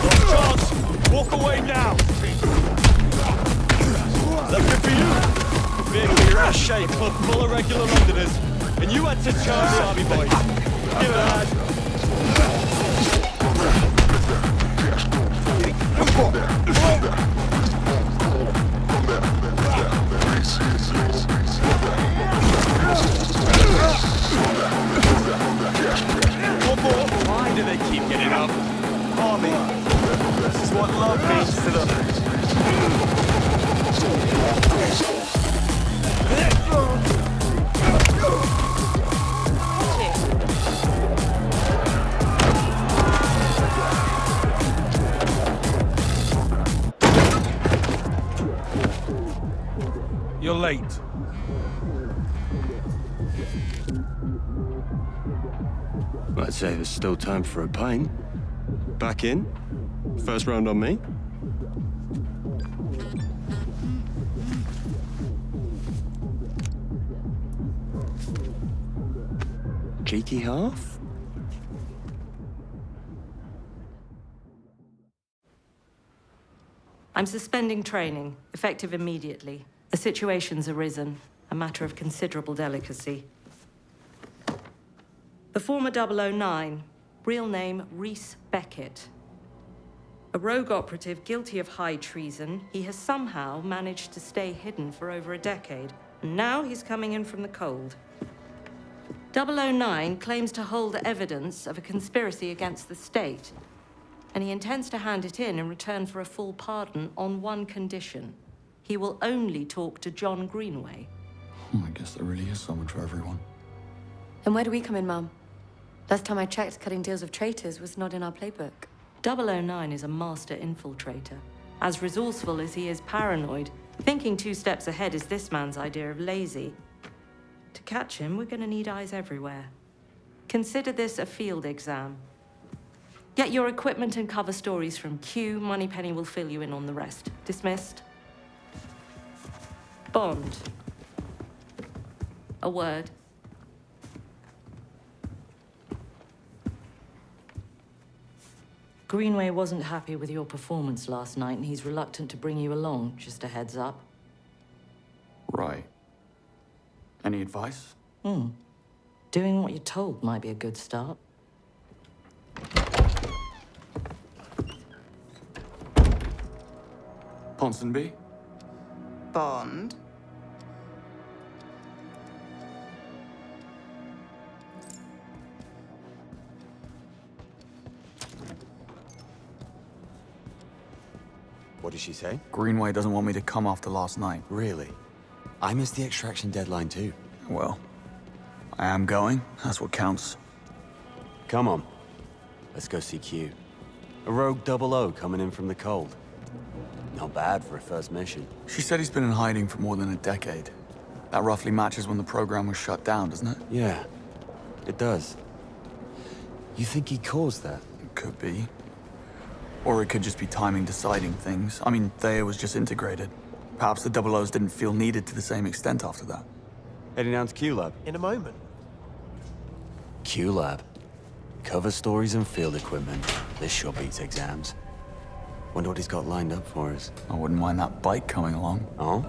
Got a chance. Walk away now. Is that good for you? Vic, you're out of shape. Club full of regular Londoners. And you had to charge the army boys. Give it a hand. One more. Why do they keep getting up? Army. This is what love means to them. You're late. I'd say there's still time for a pint. Back in. First round on me. Cheeky half? I'm suspending training, effective immediately. The situation's arisen, a matter of considerable delicacy. The former 009, real name Reese Beckett. A rogue operative guilty of high treason, he has somehow managed to stay hidden for over a decade. And now he's coming in from the cold. 009 claims to hold evidence of a conspiracy against the state, and he intends to hand it in return for a full pardon on one condition. He will only talk to John Greenway. I guess there really is so much for everyone. And where do we come in, Mum? Last time I checked, cutting deals with traitors was not in our playbook. 009 is a master infiltrator. As resourceful as he is paranoid, thinking 2 steps ahead is this man's idea of lazy. To catch him, we're gonna need eyes everywhere. Consider this a field exam. Get your equipment and cover stories from Q. Moneypenny will fill you in on the rest. Dismissed? Bond. A word. Greenway wasn't happy with your performance last night, and he's reluctant to bring you along. Just a heads up. Right. Any advice? Doing what you're told might be a good start. Ponsonby? Bond. What did she say? Greenway doesn't want me to come after last night. Really? I missed the extraction deadline too. Well, I am going. That's what counts. Come on. Let's go see Q. A rogue 00 coming in from the cold. Not bad for a first mission. She said he's been in hiding for more than a decade. That roughly matches when the program was shut down, doesn't it? Yeah, it does. You think he caused that? It could be. Or it could just be timing deciding things. I mean, Thea was just integrated. Perhaps the 00s didn't feel needed to the same extent after that. Heading down to Q Lab. In a moment. QLab. Cover stories and field equipment. This sure beats exams. Wonder what he's got lined up for us. I wouldn't mind that bike coming along. Oh?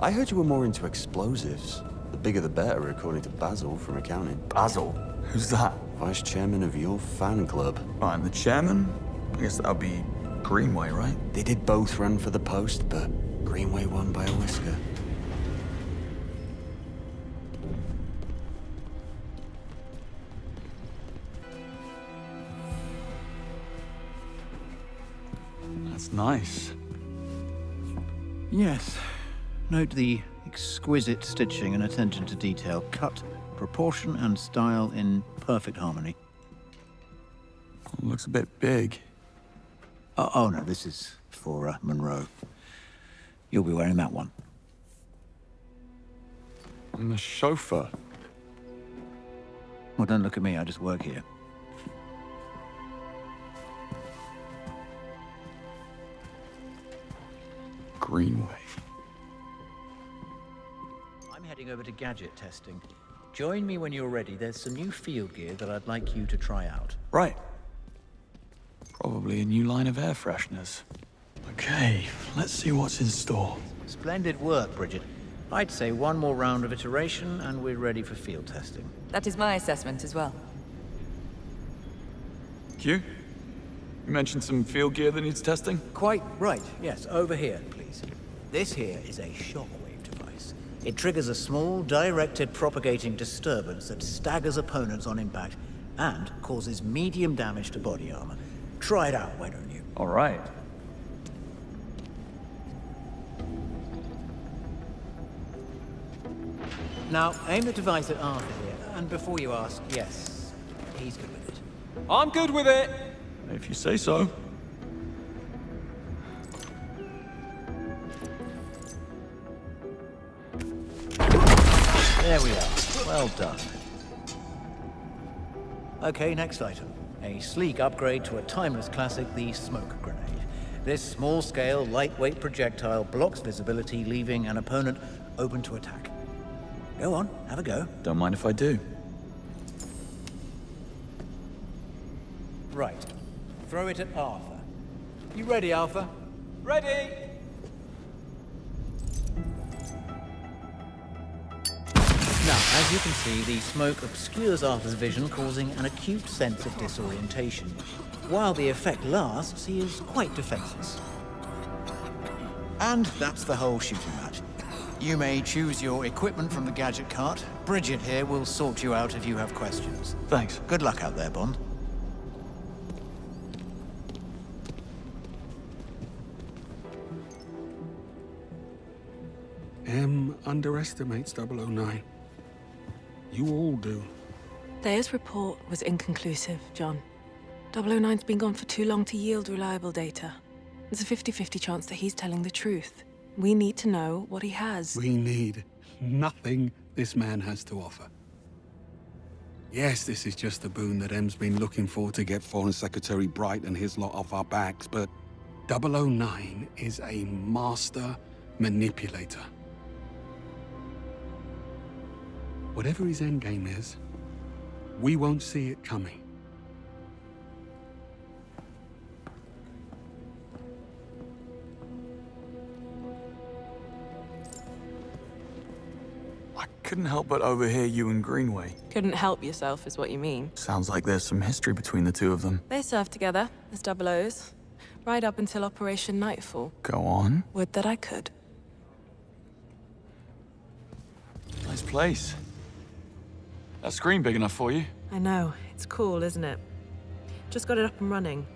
I heard you were more into explosives. The bigger the better, according to Basil from accounting. Basil? Who's that? Vice chairman of your fan club. I'm the chairman? I guess that'll be Greenway, right? They did both run for the post, but Greenway won by a whisker. That's nice. Yes. Note the exquisite stitching and attention to detail. Cut, proportion, and style in perfect harmony. Looks a bit big. Oh no, this is for Monroe. You'll be wearing that one. I'm the chauffeur. Well, don't look at me. I just work here. Greenway. I'm heading over to gadget testing. Join me when you're ready. There's some new field gear that I'd like you to try out. Right. Probably a new line of air fresheners. Okay, let's see what's in store. Splendid work, Bridget. I'd say one more round of iteration and we're ready for field testing. That is my assessment as well. Q? You mentioned some field gear that needs testing? Quite right, yes. Over here, please. This here is a shockwave device. It triggers a small, directed propagating disturbance that staggers opponents on impact and causes medium damage to body armor. Try it out, why don't you? All right. Now, aim the device at Arthur here, and before you ask, yes, he's good with it. I'm good with it! If you say so. There we are. Well done. Okay, next item. A sleek upgrade to a timeless classic, the smoke grenade. This small-scale, lightweight projectile blocks visibility, leaving an opponent open to attack. Go on, have a go. Don't mind if I do. Right. Throw it at Arthur. You ready, Arthur? Ready! Now, as you can see, the smoke obscures Arthur's vision, causing an acute sense of disorientation. While the effect lasts, he is quite defenseless. And that's the whole shooting match. You may choose your equipment from the gadget cart. Bridget here will sort you out if you have questions. Thanks. Good luck out there, Bond. M underestimates 009. You all do. Thea's report was inconclusive, John. 009's been gone for too long to yield reliable data. There's a 50-50 chance that he's telling the truth. We need to know what he has. We need nothing this man has to offer. Yes, this is just a boon that M's been looking for to get Foreign Secretary Bright and his lot off our backs, but 009 is a master manipulator. Whatever his endgame is, we won't see it coming. I couldn't help but overhear you and Greenway. Couldn't help yourself, is what you mean. Sounds like there's some history between the two of them. They served together as double O's, right up until Operation Nightfall. Go on. Would that I could. Nice place. That screen big enough for you? I know. It's cool, isn't it? Just got it up and running.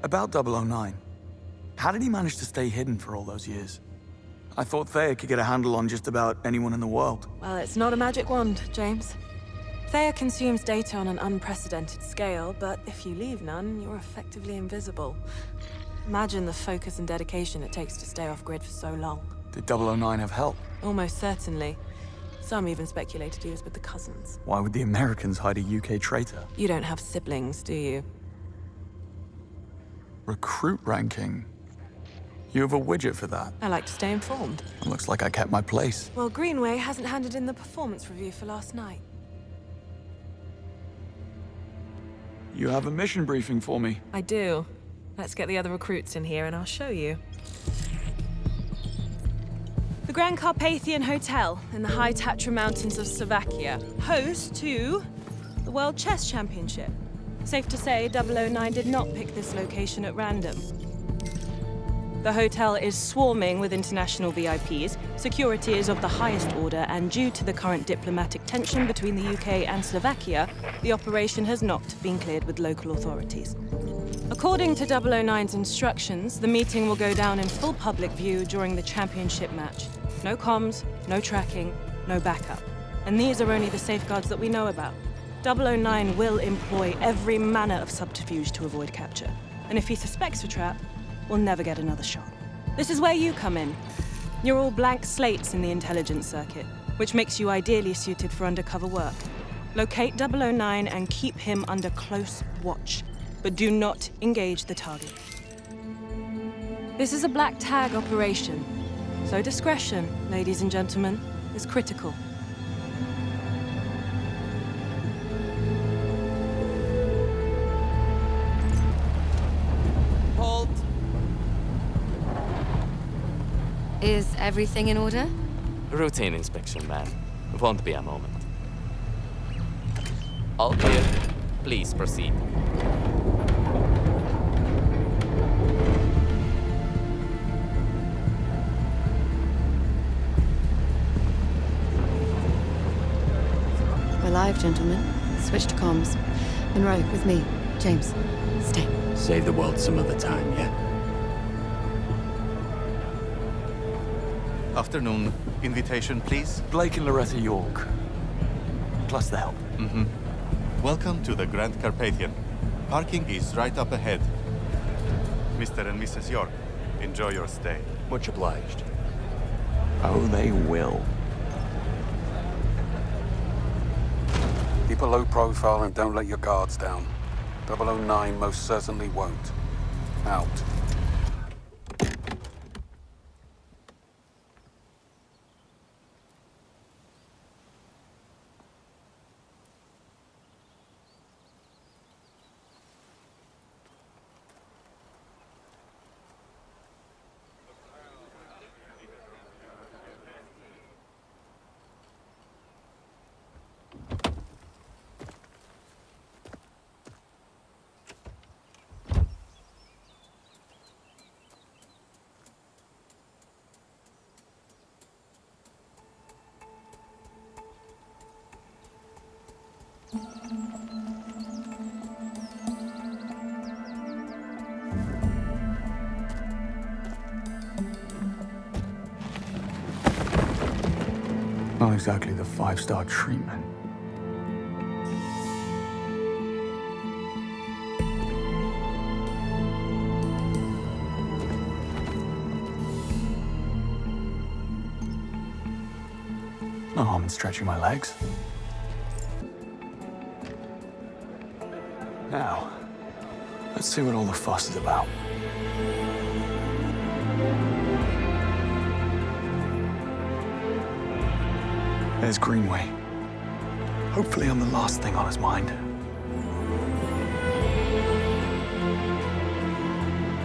About 009. How did he manage to stay hidden for all those years? I thought Thea could get a handle on just about anyone in the world. Well, it's not a magic wand, James. Thea consumes data on an unprecedented scale, but if you leave none, you're effectively invisible. Imagine the focus and dedication it takes to stay off-grid for so long. Did 009 have help? Almost certainly. Some even speculated he was with the cousins. Why would the Americans hide a UK traitor? You don't have siblings, do you? Recruit ranking. You have a widget for that. I like to stay informed. Looks like I kept my place. Well, Greenway hasn't handed in the performance review for last night. You have a mission briefing for me. I do. Let's get the other recruits in here and I'll show you. The Grand Carpathian Hotel in the high Tatra Mountains of Slovakia, host to the World Chess Championship. Safe to say, 009 did not pick this location at random. The hotel is swarming with international VIPs, security is of the highest order, and due to the current diplomatic tension between the UK and Slovakia, the operation has not been cleared with local authorities. According to 009's instructions, the meeting will go down in full public view during the championship match. No comms, no tracking, no backup. And these are only the safeguards that we know about. 009 will employ every manner of subterfuge to avoid capture. And if he suspects a trap, we'll never get another shot. This is where you come in. You're all blank slates in the intelligence circuit, which makes you ideally suited for undercover work. Locate 009 and keep him under close watch, but do not engage the target. This is a black tag operation, so discretion, ladies and gentlemen, is critical. Halt! Is everything in order? Routine inspection, ma'am. Won't be a moment. All clear. Please proceed. We're live, gentlemen. Switch to comms. Monroe, with me. James, stay. Save the world some other time, yeah? Afternoon. Invitation, please. Blake and Loretta York. Plus the help. Mm-hmm. Welcome to the Grand Carpathian. Parking is right up ahead. Mr. and Mrs. York, enjoy your stay. Much obliged. Oh, they will. Keep a low profile and don't let your guards down. 009 most certainly won't. Out. Not exactly the 5-star treatment. No harm in stretching my legs. Now, let's see what all the fuss is about. There's Greenway. Hopefully I'm the last thing on his mind.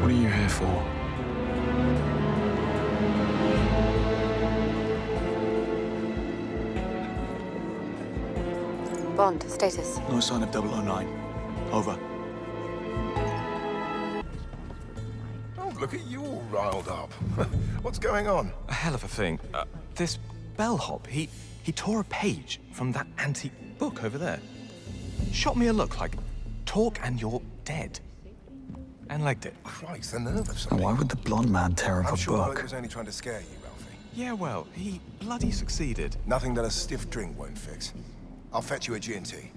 What are you here for? Bond, status. No sign of 009. Over. Oh, look at you all riled up. What's going on? A hell of a thing. This bellhop, he tore a page from that antique book over there. Shot me a look like, talk and you're dead. And legged it. Christ, the nerve of something. Why would the blonde man tear up I'm a sure book? Blake was only trying to scare you, Ralphie. Yeah, well, he bloody succeeded. Nothing that a stiff drink won't fix. I'll fetch you a G&T.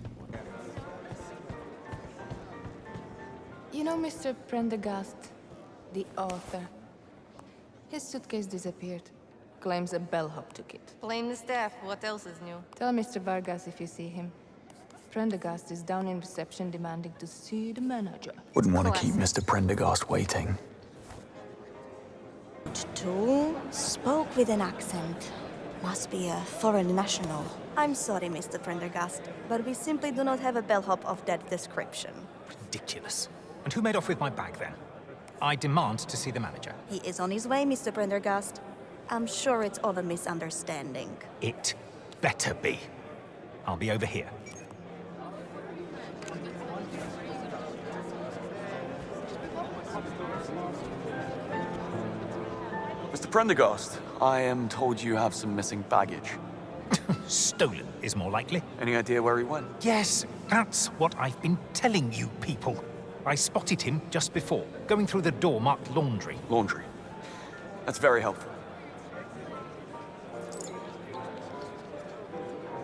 You know Mr. Prendergast, the author? His suitcase disappeared. Claims a bellhop took it. Blame the staff. What else is new? Tell Mr. Vargas if you see him. Prendergast is down in reception demanding to see the manager. Wouldn't want to keep Mr. Prendergast waiting. Two spoke with an accent. Must be a foreign national. I'm sorry, Mr. Prendergast, but we simply do not have a bellhop of that description. Ridiculous. And who made off with my bag then? I demand to see the manager. He is on his way, Mr. Prendergast. I'm sure it's all a misunderstanding. It better be. I'll be over here. Mr. Prendergast, I am told you have some missing baggage. Stolen is more likely. Any idea where he went? Yes, that's what I've been telling you people. I spotted him just before, going through the door marked laundry. Laundry. That's very helpful.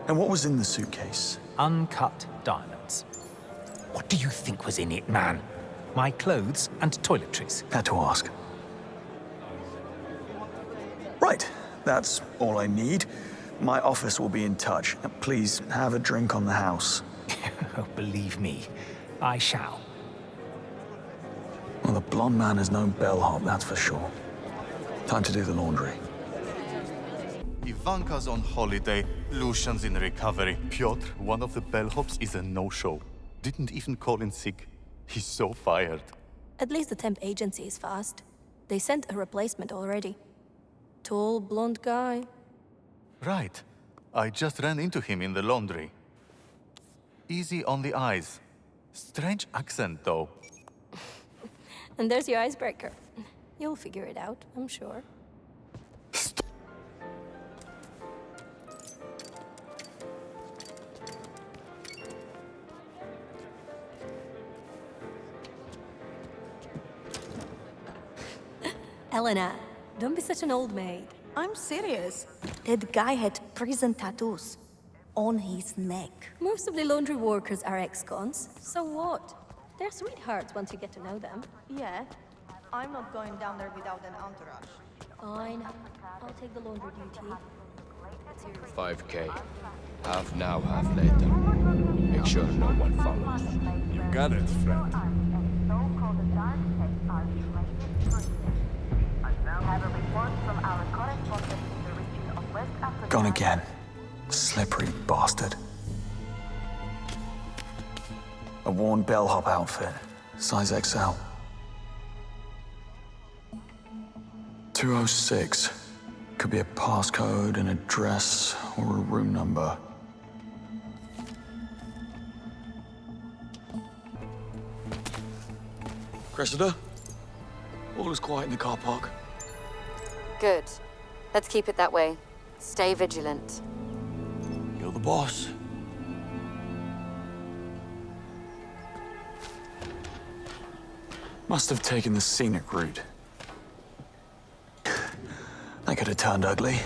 And what was in the suitcase? Uncut diamonds. What do you think was in it, man? My clothes and toiletries. Had to ask. Right, that's all I need. My office will be in touch. Please have a drink on the house. Oh, believe me, I shall. Well, the blonde man has no bellhop, that's for sure. Time to do the laundry. Ivanka's on holiday, Lucian's in recovery. Piotr, one of the bellhops, is a no-show. Didn't even call in sick. He's so fired. At least the temp agency is fast. They sent a replacement already. Tall, blonde guy. Right. I just ran into him in the laundry. Easy on the eyes. Strange accent, though. And there's your icebreaker. You'll figure it out, I'm sure. Elena, don't be such an old maid. I'm serious. That guy had prison tattoos on his neck. Most of the laundry workers are ex-cons. So what? They're sweethearts once you get to know them. Yeah. I'm not going down there without an entourage. Fine. I'll take the laundry duty. 5K. Half now, half later. Make sure no one follows. You got it, friend. Gone again. Slippery bastard. A worn bellhop outfit. Size XL. 206. Could be a passcode, an address, or a room number. Cressida? All is quiet in the car park. Good. Let's keep it that way. Stay vigilant. You're the boss. Must have taken the scenic route. That could have turned ugly.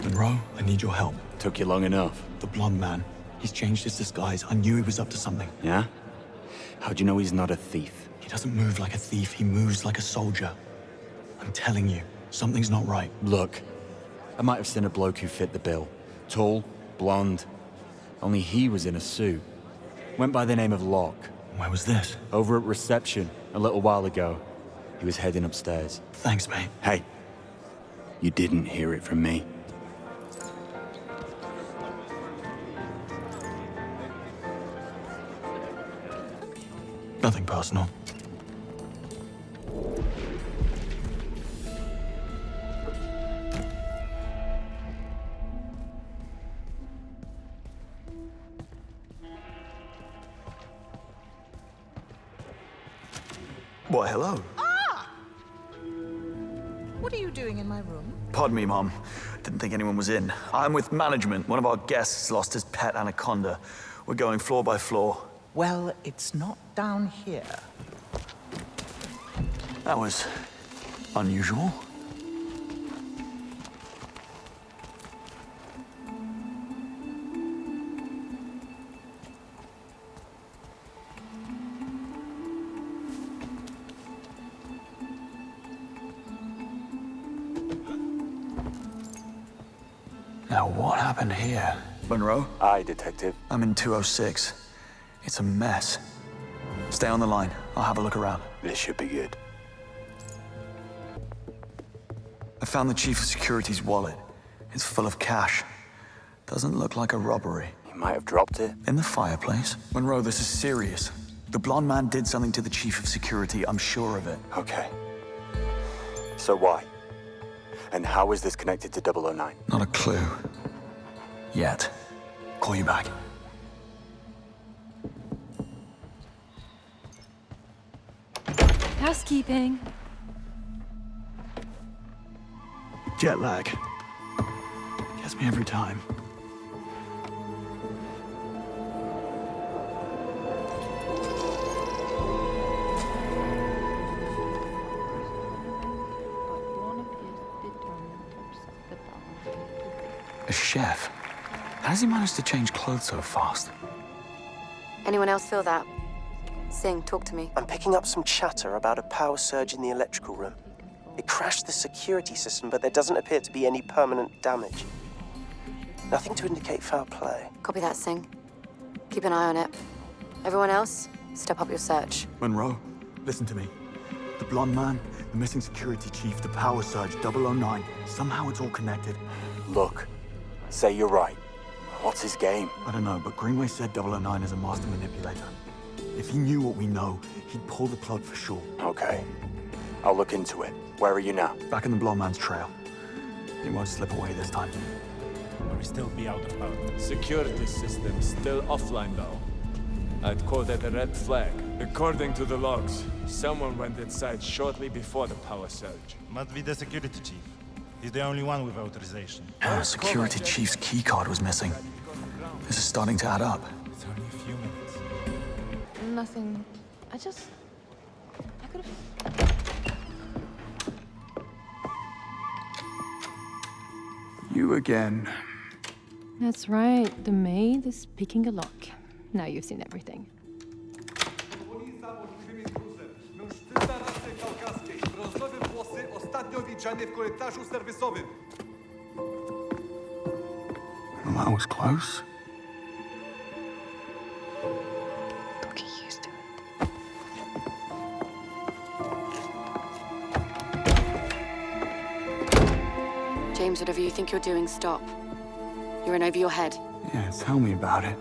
Monroe, I need your help. Took you long enough. The blonde man. He's changed his disguise. I knew he was up to something. Yeah? How'd you know he's not a thief? He doesn't move like a thief. He moves like a soldier. I'm telling you, something's not right. Look, I might have seen a bloke who fit the bill. Tall, blonde. Only he was in a suit. Went by the name of Locke. Where was this? Over at reception, a little while ago. He was heading upstairs. Thanks, mate. Hey, you didn't hear it from me. Nothing personal. Why, hello. Ah! What are you doing in my room? Pardon me, Mom. Didn't think anyone was in. I'm with management. One of our guests lost his pet anaconda. We're going floor by floor. Well, it's not down here. That was unusual. Now, what happened here? Monroe? Aye, Detective. I'm in 206. It's a mess. Stay on the line. I'll have a look around. This should be good. I found the Chief of Security's wallet. It's full of cash. Doesn't look like a robbery. He might have dropped it. In the fireplace? Monroe, this is serious. The blonde man did something to the chief of security, I'm sure of it. Okay. So why? And how is this connected to 009? Not a clue. Yet. Call you back. Housekeeping. Jet lag. Gets me every time. A chef? How does he manage to change clothes so fast? Anyone else feel that? Sing, talk to me. I'm picking up some chatter about a power surge in the electrical room. It crashed the security system, but there doesn't appear to be any permanent damage. Nothing to indicate foul play. Copy that, Sing. Keep an eye on it. Everyone else, step up your search. Monroe, listen to me. The blonde man, the missing security chief, the power surge, 009. Somehow it's all connected. Look, say you're right. What's his game? I don't know, but Greenway said 009 is a master manipulator. If he knew what we know, he'd pull the plug for sure. Okay. I'll look into it. Where are you now? Back in the blonde man's trail. He won't slip away this time. Or we still be out of power. Security system still offline though. I'd call that a red flag. According to the logs, someone went inside shortly before the power surge. Must be the security chief. He's the only one with authorization. The security chief's keycard was missing. This is starting to add up. It's only a few minutes. Nothing. I could have... You again. That's right. The maid is picking a lock. Now you've seen everything. Well, that was close. Don't get used to it. James, whatever you think you're doing, stop. You're in over your head. Yeah, tell me about it.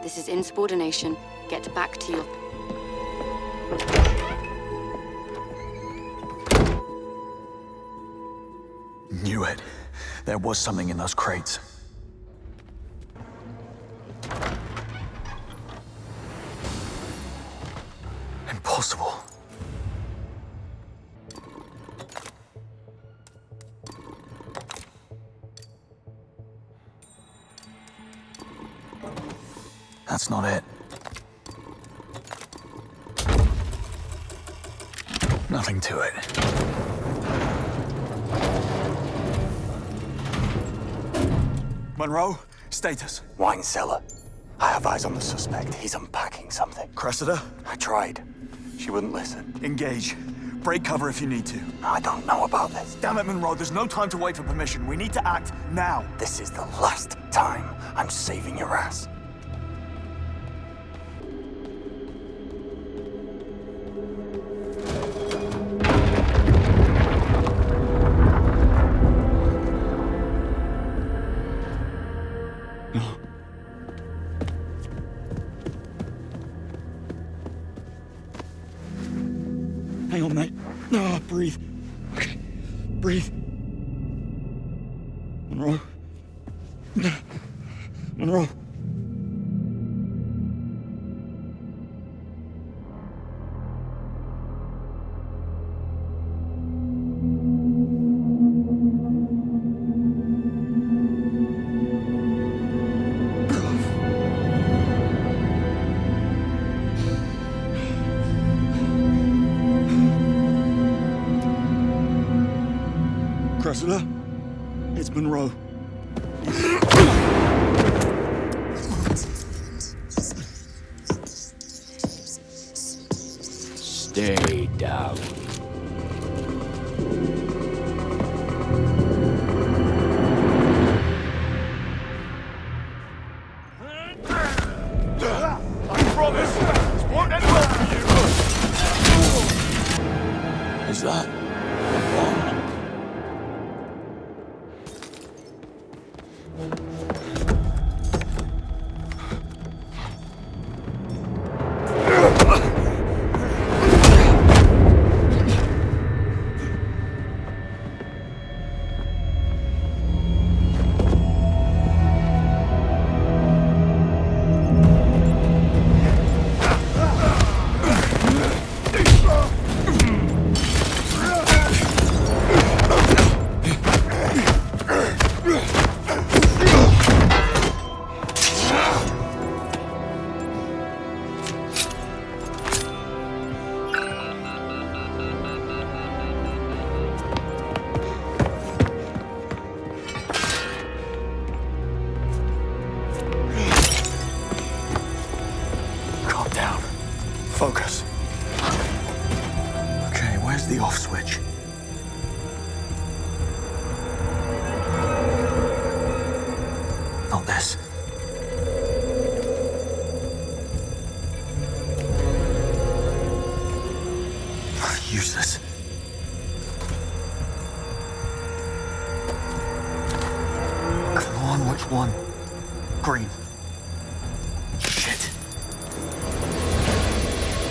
This is insubordination. Get back to your... Knew it. There was something in those crates. Impossible. That's not it. Nothing to it. Monroe, status. Wine cellar. I have eyes on the suspect. He's unpacking something. Cressida? I tried. She wouldn't listen. Engage. Break cover if you need to. I don't know about this. Damn it, Monroe, there's no time to wait for permission. We need to act now. This is the last time I'm saving your ass. Hang on, mate. No, breathe. Okay. Breathe. Monroe. Monroe. Cressida, it's Monroe. Stay down. I promise, this won't end well for you. Is that a bomb? the off switch. Not this. Useless. Come on, which one? Green. Shit.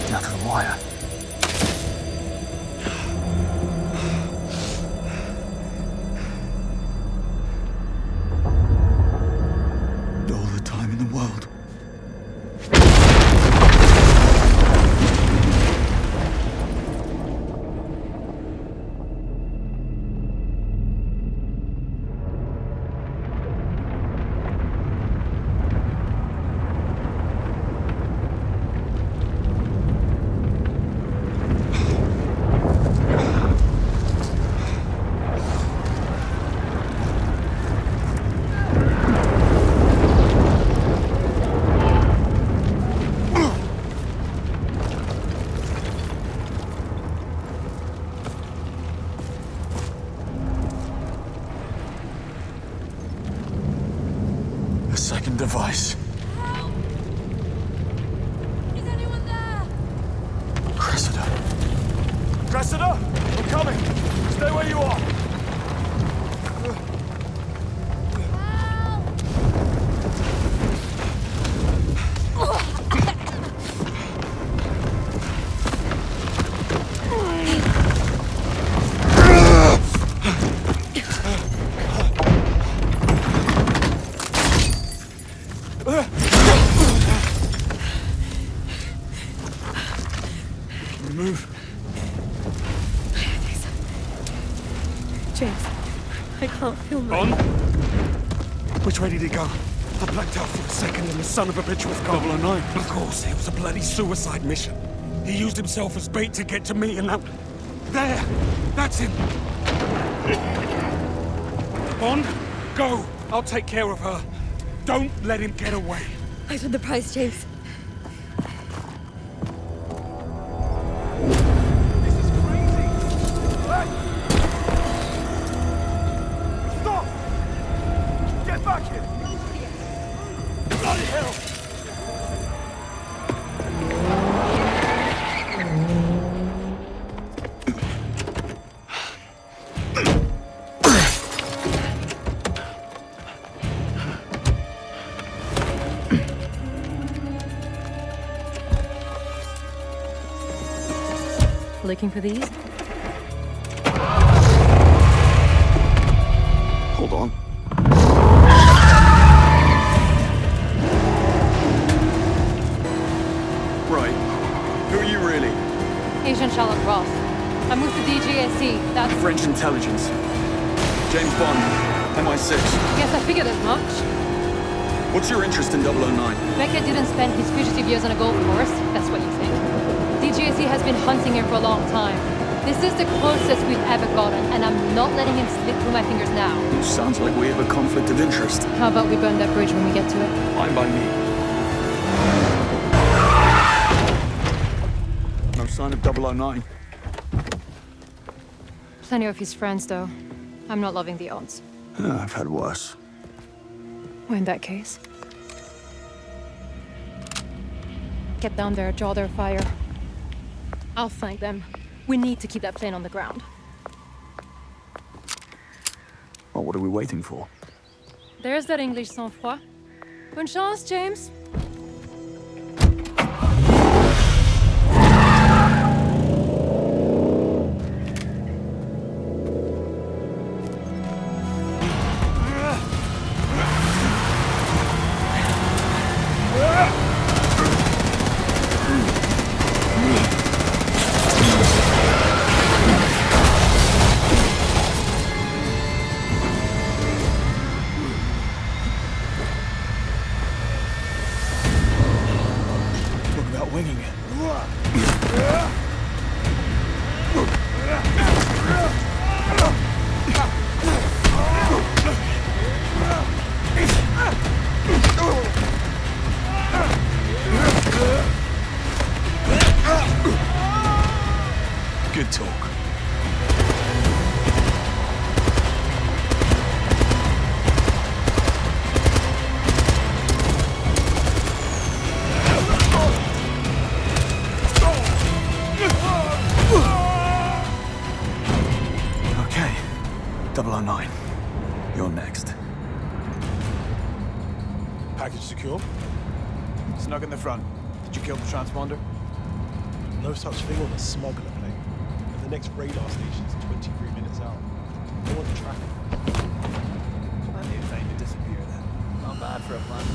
Another wire. All the time in the world. A second device. Is anyone there? Cressida. Cressida, we're coming. Stay where you are. Move. James, I can't feel my... On? Which way did he go? I blacked out for a second and the son of a bitch was gone. 009. Of course, it was a bloody suicide mission. He used himself as bait to get to me and that... There! That's him! Bond, go! I'll take care of her. Don't let him get away. I paid the price, James. Stop! Get back here! Bloody hell! Looking for these? Hold on. Right. Who are you really? Agent Charlotte Ross. I'm with the DGSE. That's... French intelligence. James Bond, MI6. Yes, I figured as much. What's your interest in 009? Beckett didn't spend his fugitive years on a golf course. That's what you think. DGSE has been hunting him for a long time. This is the closest we've ever gotten, and I'm not letting him slip through my fingers now. Sounds like we have a conflict of interest. How about we burn that bridge when we get to it? Fine by me. No sign of 009. Plenty of his friends, though. I'm not loving the odds. I've had worse. Well, in that case... Get down there, draw their fire. I'll flank them. We need to keep that plane on the ground. Well, what are we waiting for? There's that English sang-froid. Bonne chance, James. 009. You're next. Package secure? Snug in the front. Did you kill the transponder? No such thing on the smuggler plane. And the next radar station's 23 minutes out. They want the traffic. Plenty of time to disappear then. Not bad for a plan B.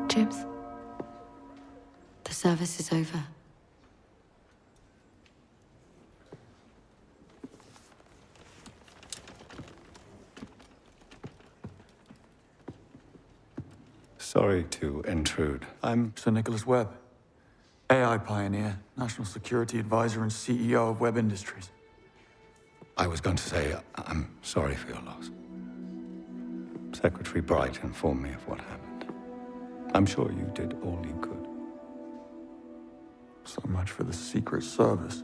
James, the service is over. Sorry to intrude. I'm Sir Nicholas Webb, AI pioneer, national security advisor, and CEO of Webb Industries. I was going to say, I'm sorry for your loss. Secretary Bright informed me of what happened. I'm sure you did all you could. So much for the Secret Service.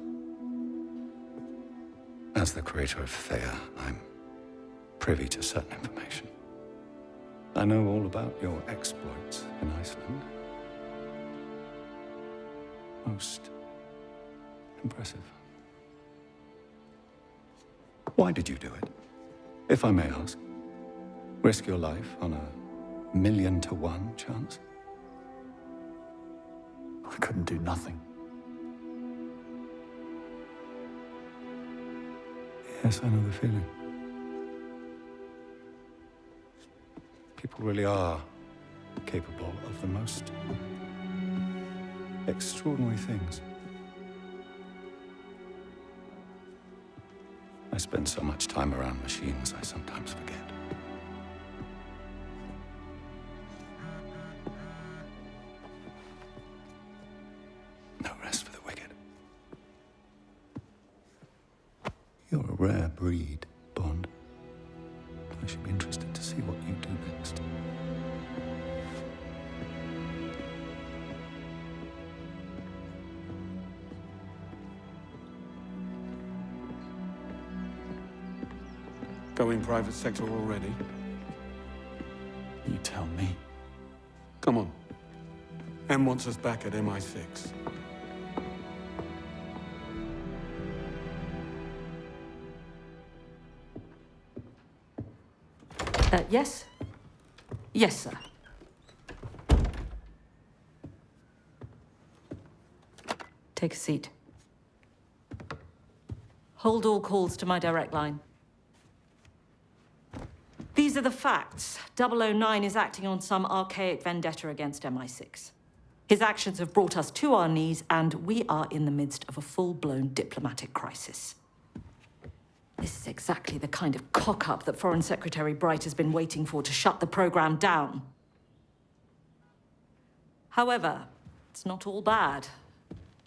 As the creator of Thea, I'm privy to certain information. I know all about your exploits in Iceland. Most impressive. Why did you do it? If I may ask. Risk your life on a 1,000,000 to 1 chance? I couldn't do nothing. Yes, I know the feeling. People really are capable of the most extraordinary things. I spend so much time around machines, I sometimes forget. No rest for the wicked. You're a rare breed, Bond. I should be interested to see what you do next. Going private sector already? You tell me. Come on. M wants us back at MI6. Yes? Yes, sir. Take a seat. Hold all calls to my direct line. These are the facts. 009 is acting on some archaic vendetta against MI6. His actions have brought us to our knees, and we are in the midst of a full-blown diplomatic crisis. This is exactly the kind of cock-up that Foreign Secretary Bright has been waiting for to shut the program down. However, it's not all bad.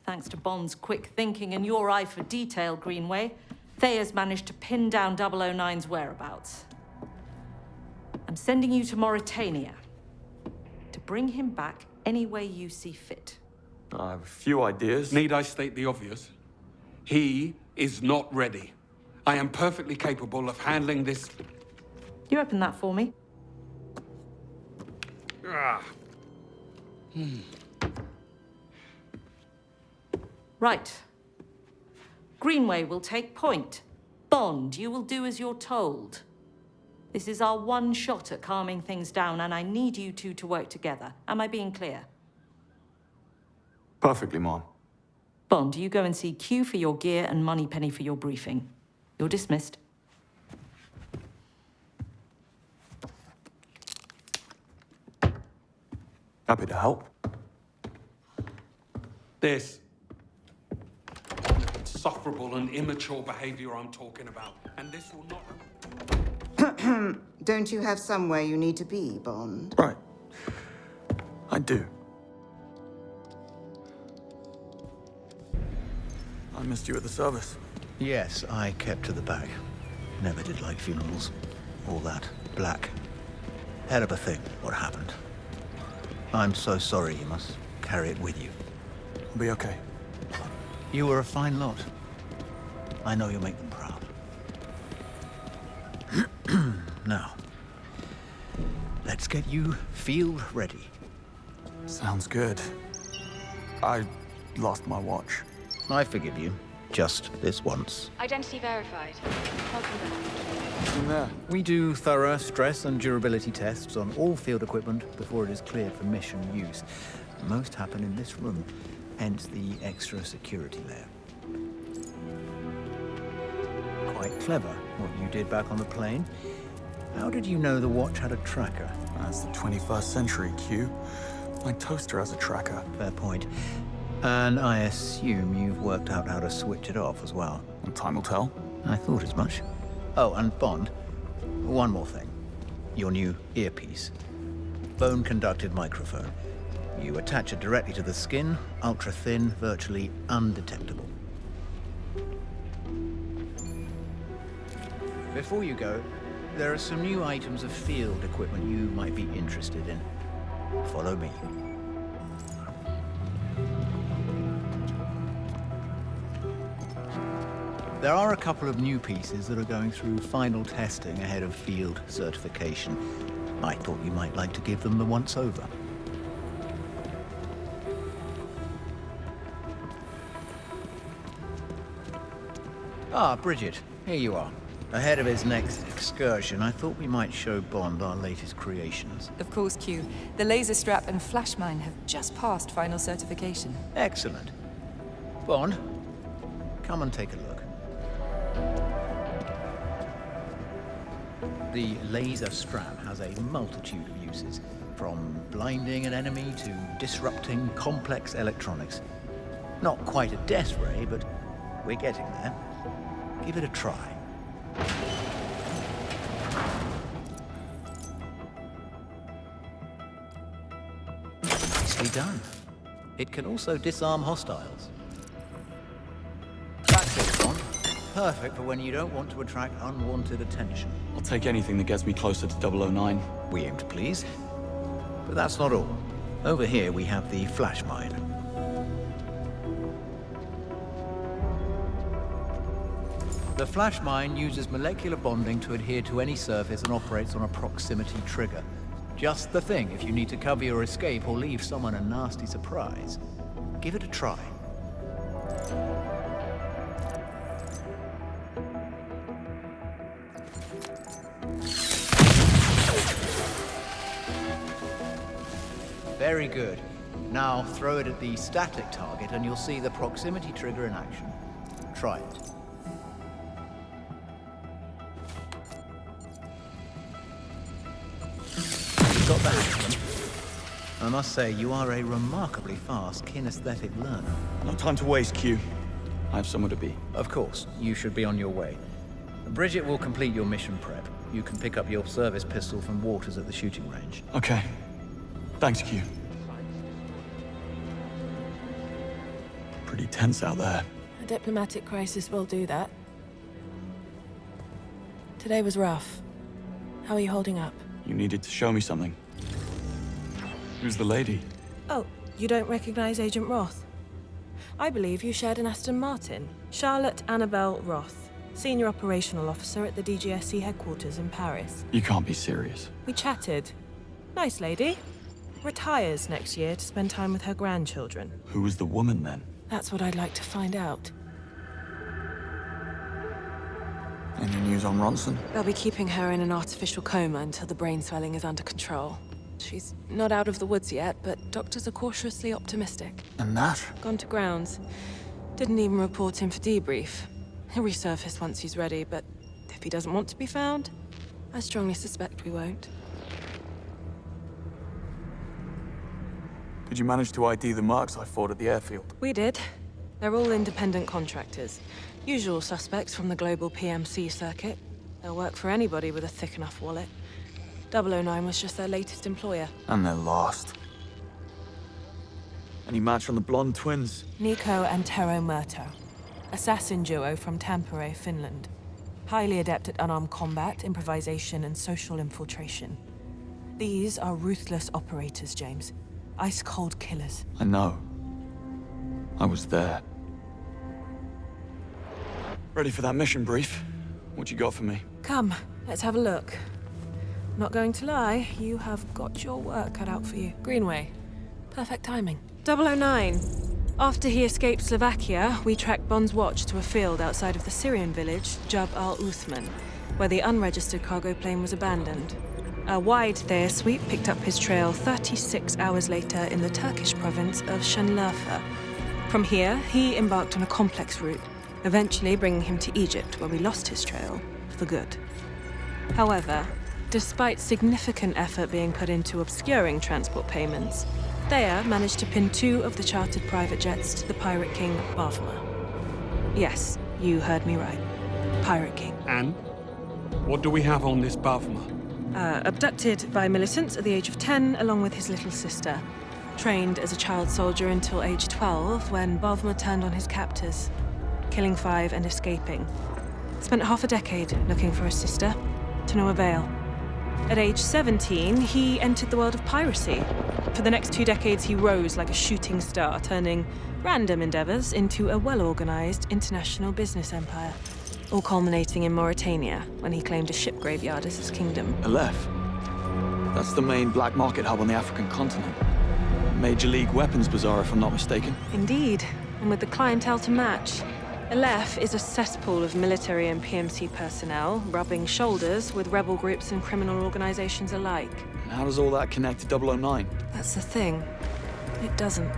Thanks to Bond's quick thinking and your eye for detail, Greenway, Thayer's managed to pin down 009's whereabouts. I'm sending you to Mauritania to bring him back any way you see fit. I have a few ideas. Need I state the obvious? He is not ready. I am perfectly capable of handling this. You open that for me? Right. Greenway will take point. Bond, you will do as you're told. This is our one shot at calming things down, and I need you two to work together. Am I being clear? Perfectly, Mom. Bond, you go and see Q for your gear and Moneypenny for your briefing. You're dismissed. Happy to help. This insufferable and immature behavior I'm talking about. And this will not... Don't you have somewhere you need to be, Bond? Right. I do. I missed you at the service. Yes, I kept to the back. Never did like funerals. All that black. Hell of a thing, what happened. I'm so sorry you must carry it with you. I'll be okay. You were a fine lot. I know you'll make them proud. Now, let's get you field ready. Sounds good. I lost my watch. I forgive you. Just this once. Identity verified. Welcome back. We do thorough stress and durability tests on all field equipment before it is cleared for mission use. Most happen in this room, hence the extra security layer. Quite clever, what you did back on the plane. How did you know the watch had a tracker? That's the 21st century, Q. My toaster has a tracker. Fair point. And I assume you've worked out how to switch it off as well. And time will tell. I thought as much. Oh, and Bond, one more thing. Your new earpiece. Bone-conducted microphone. You attach it directly to the skin, ultra-thin, virtually undetectable. Before you go, there are some new items of field equipment you might be interested in. Follow me. There are a couple of new pieces that are going through final testing ahead of field certification. I thought you might like to give them the once-over. Ah, Bridget, here you are. Ahead of his next excursion, I thought we might show Bond our latest creations. Of course, Q. The laser strap and flash mine have just passed final certification. Excellent. Bond, come and take a look. The laser strap has a multitude of uses, from blinding an enemy to disrupting complex electronics. Not quite a death ray, but we're getting there. Give it a try. Nicely done. It can also disarm hostiles. That's it, Bond. Perfect for when you don't want to attract unwanted attention. I'll take anything that gets me closer to 009. We aim to please. But that's not all. Over here we have the flash mine. The flash mine uses molecular bonding to adhere to any surface and operates on a proximity trigger. Just the thing if you need to cover your escape or leave someone a nasty surprise. Give it a try. Very good. Now throw it at the static target and you'll see the proximity trigger in action. Try it. Got that? I must say, you are a remarkably fast kinesthetic learner. No time to waste, Q. I have somewhere to be. Of course, you should be on your way. Bridget will complete your mission prep. You can pick up your service pistol from Waters at the shooting range. Okay. Thanks, Q. Pretty tense out there. A diplomatic crisis will do that. Today was rough. How are you holding up? You needed to show me something. Who's the lady? Oh, you don't recognize Agent Roth? I believe you shared an Aston Martin. Charlotte Annabelle Roth, Senior Operational Officer at the DGSE headquarters in Paris. You can't be serious. We chatted. Nice lady. Retires next year to spend time with her grandchildren. Who was the woman then? That's what I'd like to find out. Any news on Ronson? They'll be keeping her in an artificial coma until the brain swelling is under control. She's not out of the woods yet, but doctors are cautiously optimistic. And that? Gone to grounds. Didn't even report him for debrief. He'll resurface once he's ready, but if he doesn't want to be found, I strongly suspect we won't. Did you manage to ID the marks I fought at the airfield? We did. They're all independent contractors. Usual suspects from the global PMC circuit. They'll work for anybody with a thick enough wallet. 009 was just their latest employer. And they're lost. Any match on the blonde twins? Nico and Tero Murto. Assassin duo from Tampere, Finland. Highly adept at unarmed combat, improvisation, and social infiltration. These are ruthless operators, James. Ice-cold killers. I know. I was there. Ready for that mission brief? What you got for me? Come, let's have a look. Not going to lie, you have got your work cut out for you. Greenway. Perfect timing. 009. After he escaped Slovakia, we tracked Bond's watch to a field outside of the Syrian village, Jab al-Uthman, where the unregistered cargo plane was abandoned. A wide Thayer sweep picked up his trail 36 hours later in the Turkish province of Şanlıurfa. From here, he embarked on a complex route, eventually bringing him to Egypt, where we lost his trail for good. However, despite significant effort being put into obscuring transport payments, Thayer managed to pin 2 of the chartered private jets to the Pirate King, Bavma. Yes, you heard me right. Pirate King. And? What do we have on this Bavma? Abducted by militants at the age of 10, along with his little sister. Trained as a child soldier until age 12, when Bavma turned on his captors, killing 5 and escaping. Spent half a decade looking for his sister, to no avail. At age 17, he entered the world of piracy. For the next 2 decades, he rose like a shooting star, turning random endeavors into a well-organized international business empire. All culminating in Mauritania, when he claimed a ship graveyard as his kingdom. Aleph. That's the main black market hub on the African continent. Major League weapons bazaar, if I'm not mistaken. Indeed, and with the clientele to match. Aleph is a cesspool of military and PMC personnel, rubbing shoulders with rebel groups and criminal organizations alike. And how does all that connect to 009? That's the thing. It doesn't.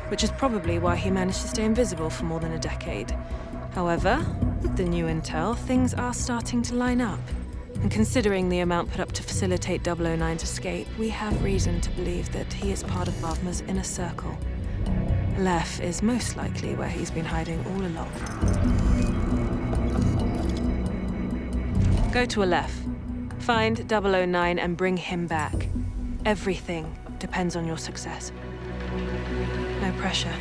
Which is probably why he managed to stay invisible for more than a decade. However, with the new intel, things are starting to line up. And considering the amount put up to facilitate 009's escape, we have reason to believe that he is part of Bavma's inner circle. Aleph is most likely where he's been hiding all along. Go to Aleph. Find 009 and bring him back. Everything depends on your success. No pressure.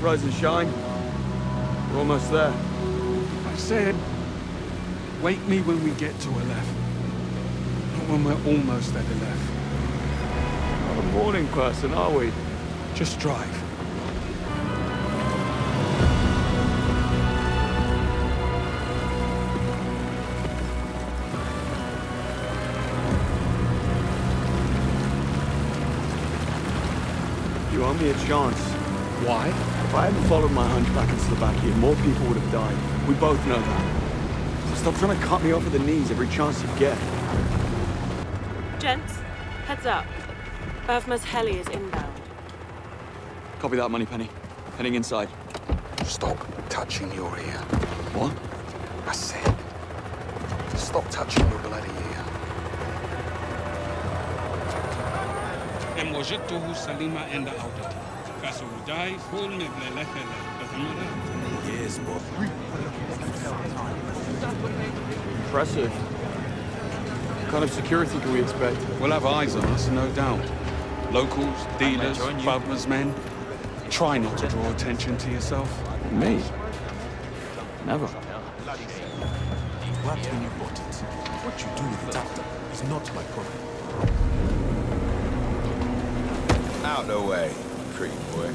Rise and shine. We're almost there. I said, wake me when we get to Aleph. Not when we're almost at Aleph. Not a morning person, are we? Just drive. You owe me a chance. Why? If I hadn't followed my hunch back in Slovakia, more people would have died. We both know that. So stop trying to cut me off at the knees every chance you get. Gents, heads up. Bavma's heli is inbound. Copy that, Moneypenny. Heading inside. Stop touching your ear. What? I said, stop touching your bloody ear. وجدته سليمة عند عودته. فسوداي فول مبللة Yes, boy. Impressive. What kind of security can we expect? We'll have eyes on us, no doubt. Locals, dealers, Bavma's men. Try not to draw attention to yourself. Me? Never. What when you bought it? What you do with it after is not my problem. Out the way, creep boy.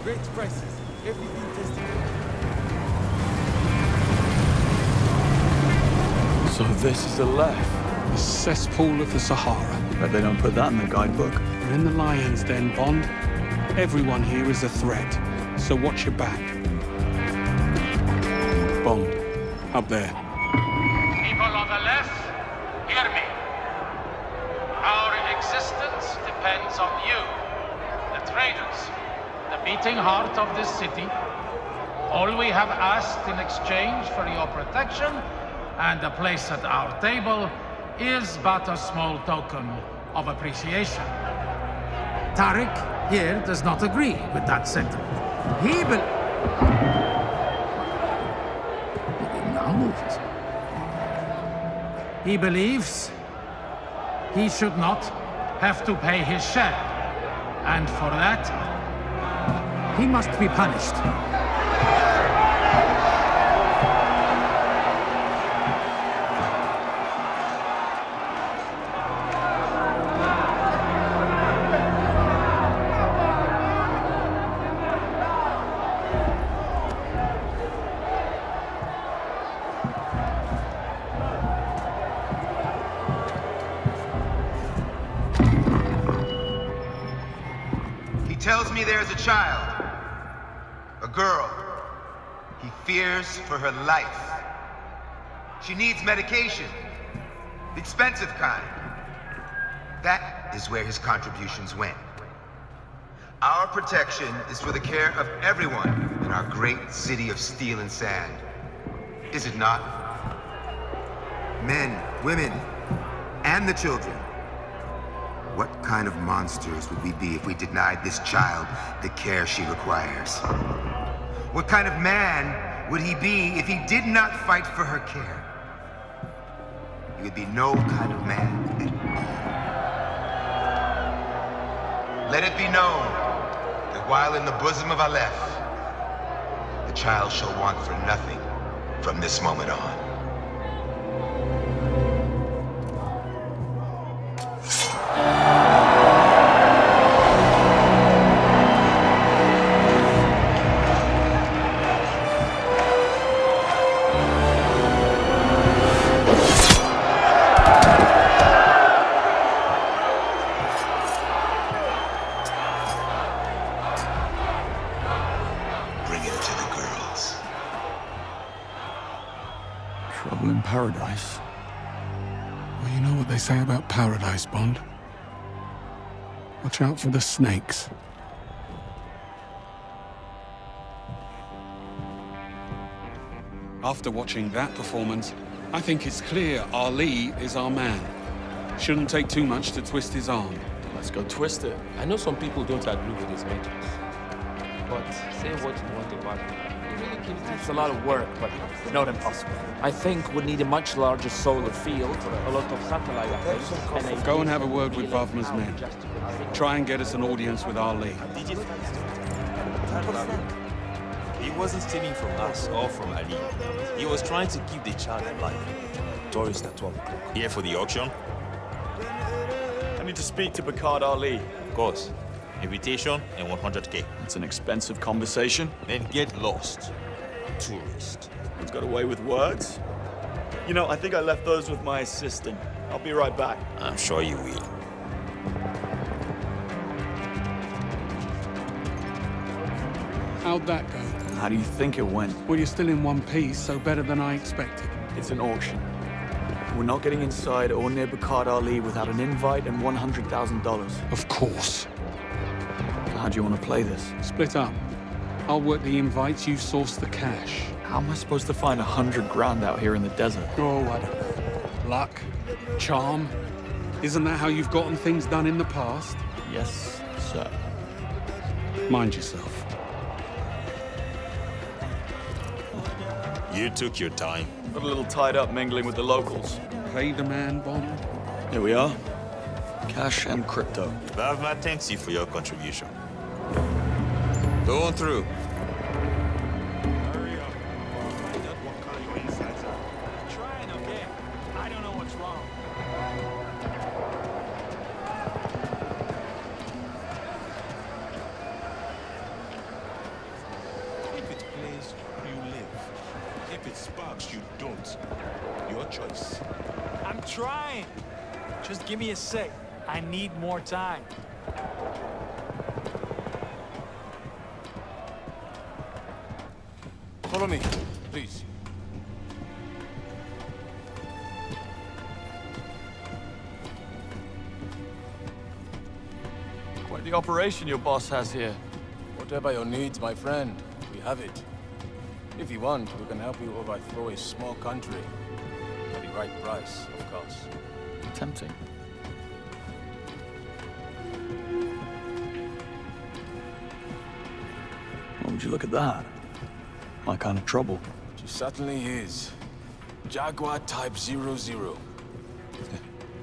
Great prices. Everything tested. So this is the left. The cesspool of the Sahara. Bet they don't put that in the guidebook. We're in the lion's den, Bond. Everyone here is a threat, so watch your back. Bond, up there. People on the left, hear me. Our existence depends on you, the traders, the beating heart of this city. All we have asked in exchange for your protection and a place at our table is but a small token of appreciation. Tariq here does not agree with that sentiment. He believes he should not have to pay his share, and for that, he must be punished. He tells me there's a child, a girl. He fears for her life. She needs medication, the expensive kind. That is where his contributions went. Our protection is for the care of everyone in our great city of steel and sand. Is it not? Men, women, and the children. What kind of monsters would we be if we denied this child the care she requires? What kind of man would he be if he did not fight for her care? He would be no kind of man. Let it be known that while in the bosom of Aleph, the child shall want for nothing from this moment on. Trouble in paradise. Well, you know what they say about paradise, Bond. Watch out for the snakes. After watching that performance, I think it's clear Ali is our man. Shouldn't take too much to twist his arm. Let's go twist it. I know some people don't agree with his methods. But say what you want about it. It's a lot of work, but not impossible. I think we'd need a much larger solar field, a lot of satellite arrays, and a... Go and have a word with Bavma's men. Try and get us an audience with Ali. He wasn't stealing from us or from Ali. He was trying to keep the child alive. Tourist at 12 o'clock. Here for the auction? I need to speak to Bakard Ali. Of course. Invitation and 100K. It's an expensive conversation. Then get lost. Tourist. He's got away with words. You know, I think I left those with my assistant. I'll be right back. I'm sure you will. How'd that go? How do you think it went? Well, you're still in one piece, so better than I expected. It's an auction. We're not getting inside or near Bakard Ali without an invite and $100,000. Of course. So how do you want to play this? Split up. I'll work the invites, you source the cash. How am I supposed to find 100 grand out here in the desert? Oh, I don't know. Luck? Charm? Isn't that how you've gotten things done in the past? Yes, sir. Mind yourself. You took your time. Got a little tied up mingling with the locals. Pay the man, Bond. Here we are. Cash and crypto. Bavmat thanks you for your contribution. Go on through. Hurry up. Find out what kind your insides are. Trying again. I don't know what's wrong. If it plays, you live. If it sparks, you don't. Your choice. I'm trying. Just give me a sec. I need more time. Follow me, please. Quite the operation your boss has here. Whatever your needs, my friend, we have it. If you want, we can help you overthrow a small country. At the right price, of course. Tempting. Well, would you look at that? My kind of trouble. She certainly is. Jaguar Type 00.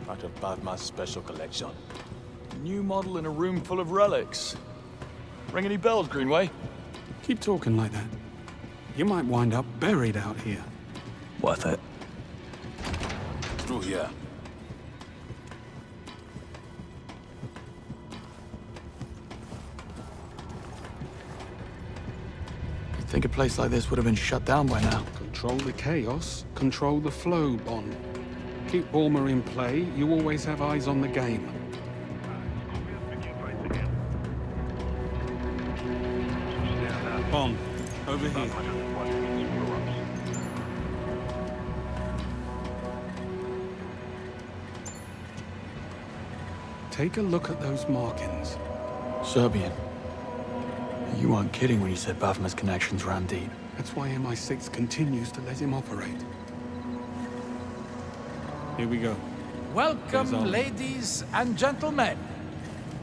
Part of Bavmat's special collection. New model in a room full of relics. Ring any bells, Greenway? Keep talking like that. You might wind up buried out here. Worth it. Through here. You'd think a place like this would have been shut down by now. Control the chaos, control the flow, Bond. Keep Bulmer in play, you always have eyes on the game. Bond, over here. Take a look at those markings. Serbian. You weren't kidding when you said Bavmat's connections ran deep. That's why MI6 continues to let him operate. Here we go. Welcome, ladies and gentlemen.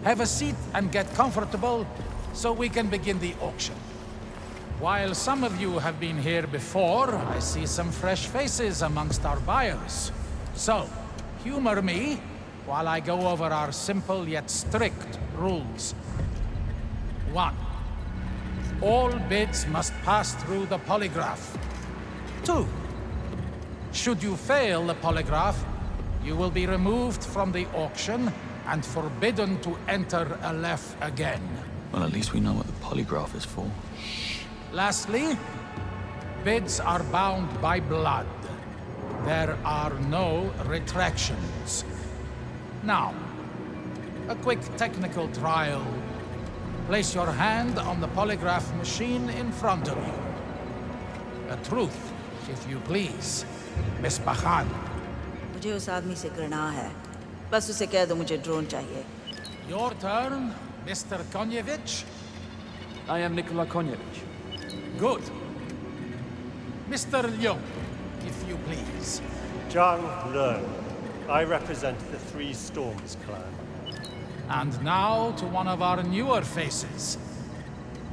Have a seat and get comfortable so we can begin the auction. While some of you have been here before, I see some fresh faces amongst our buyers. So, humor me while I go over our simple yet strict rules. 1. All bids must pass through the polygraph. 2. Should you fail the polygraph, you will be removed from the auction and forbidden to enter Aleph again. Well, at least we know what the polygraph is for. Lastly, bids are bound by blood. There are no retractions. Now, a quick technical trial. Place your hand on the polygraph machine in front of you. The truth, if you please, Miss Bakhan. मुझे उस आदमी से घृणा है बस उसे कह दो मुझे ड्रोन चाहिए Your turn, Mr. Konyevich. I am Nikola Konyevich. Good. Mr. Leung, if you please. Zhang Leung. I represent the Three Storms clan. And now to one of our newer faces.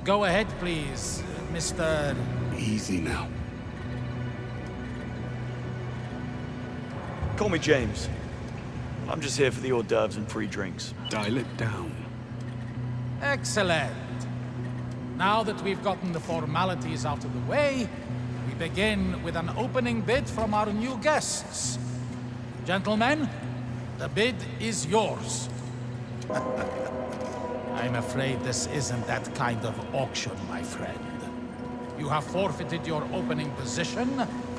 Go ahead, please, Mr. Easy now. Call me James. I'm just here for the hors d'oeuvres and free drinks. Dial it down. Excellent. Now that we've gotten the formalities out of the way, we begin with an opening bid from our new guests. Gentlemen, the bid is yours. I'm afraid this isn't that kind of auction, my friend. You have forfeited your opening position,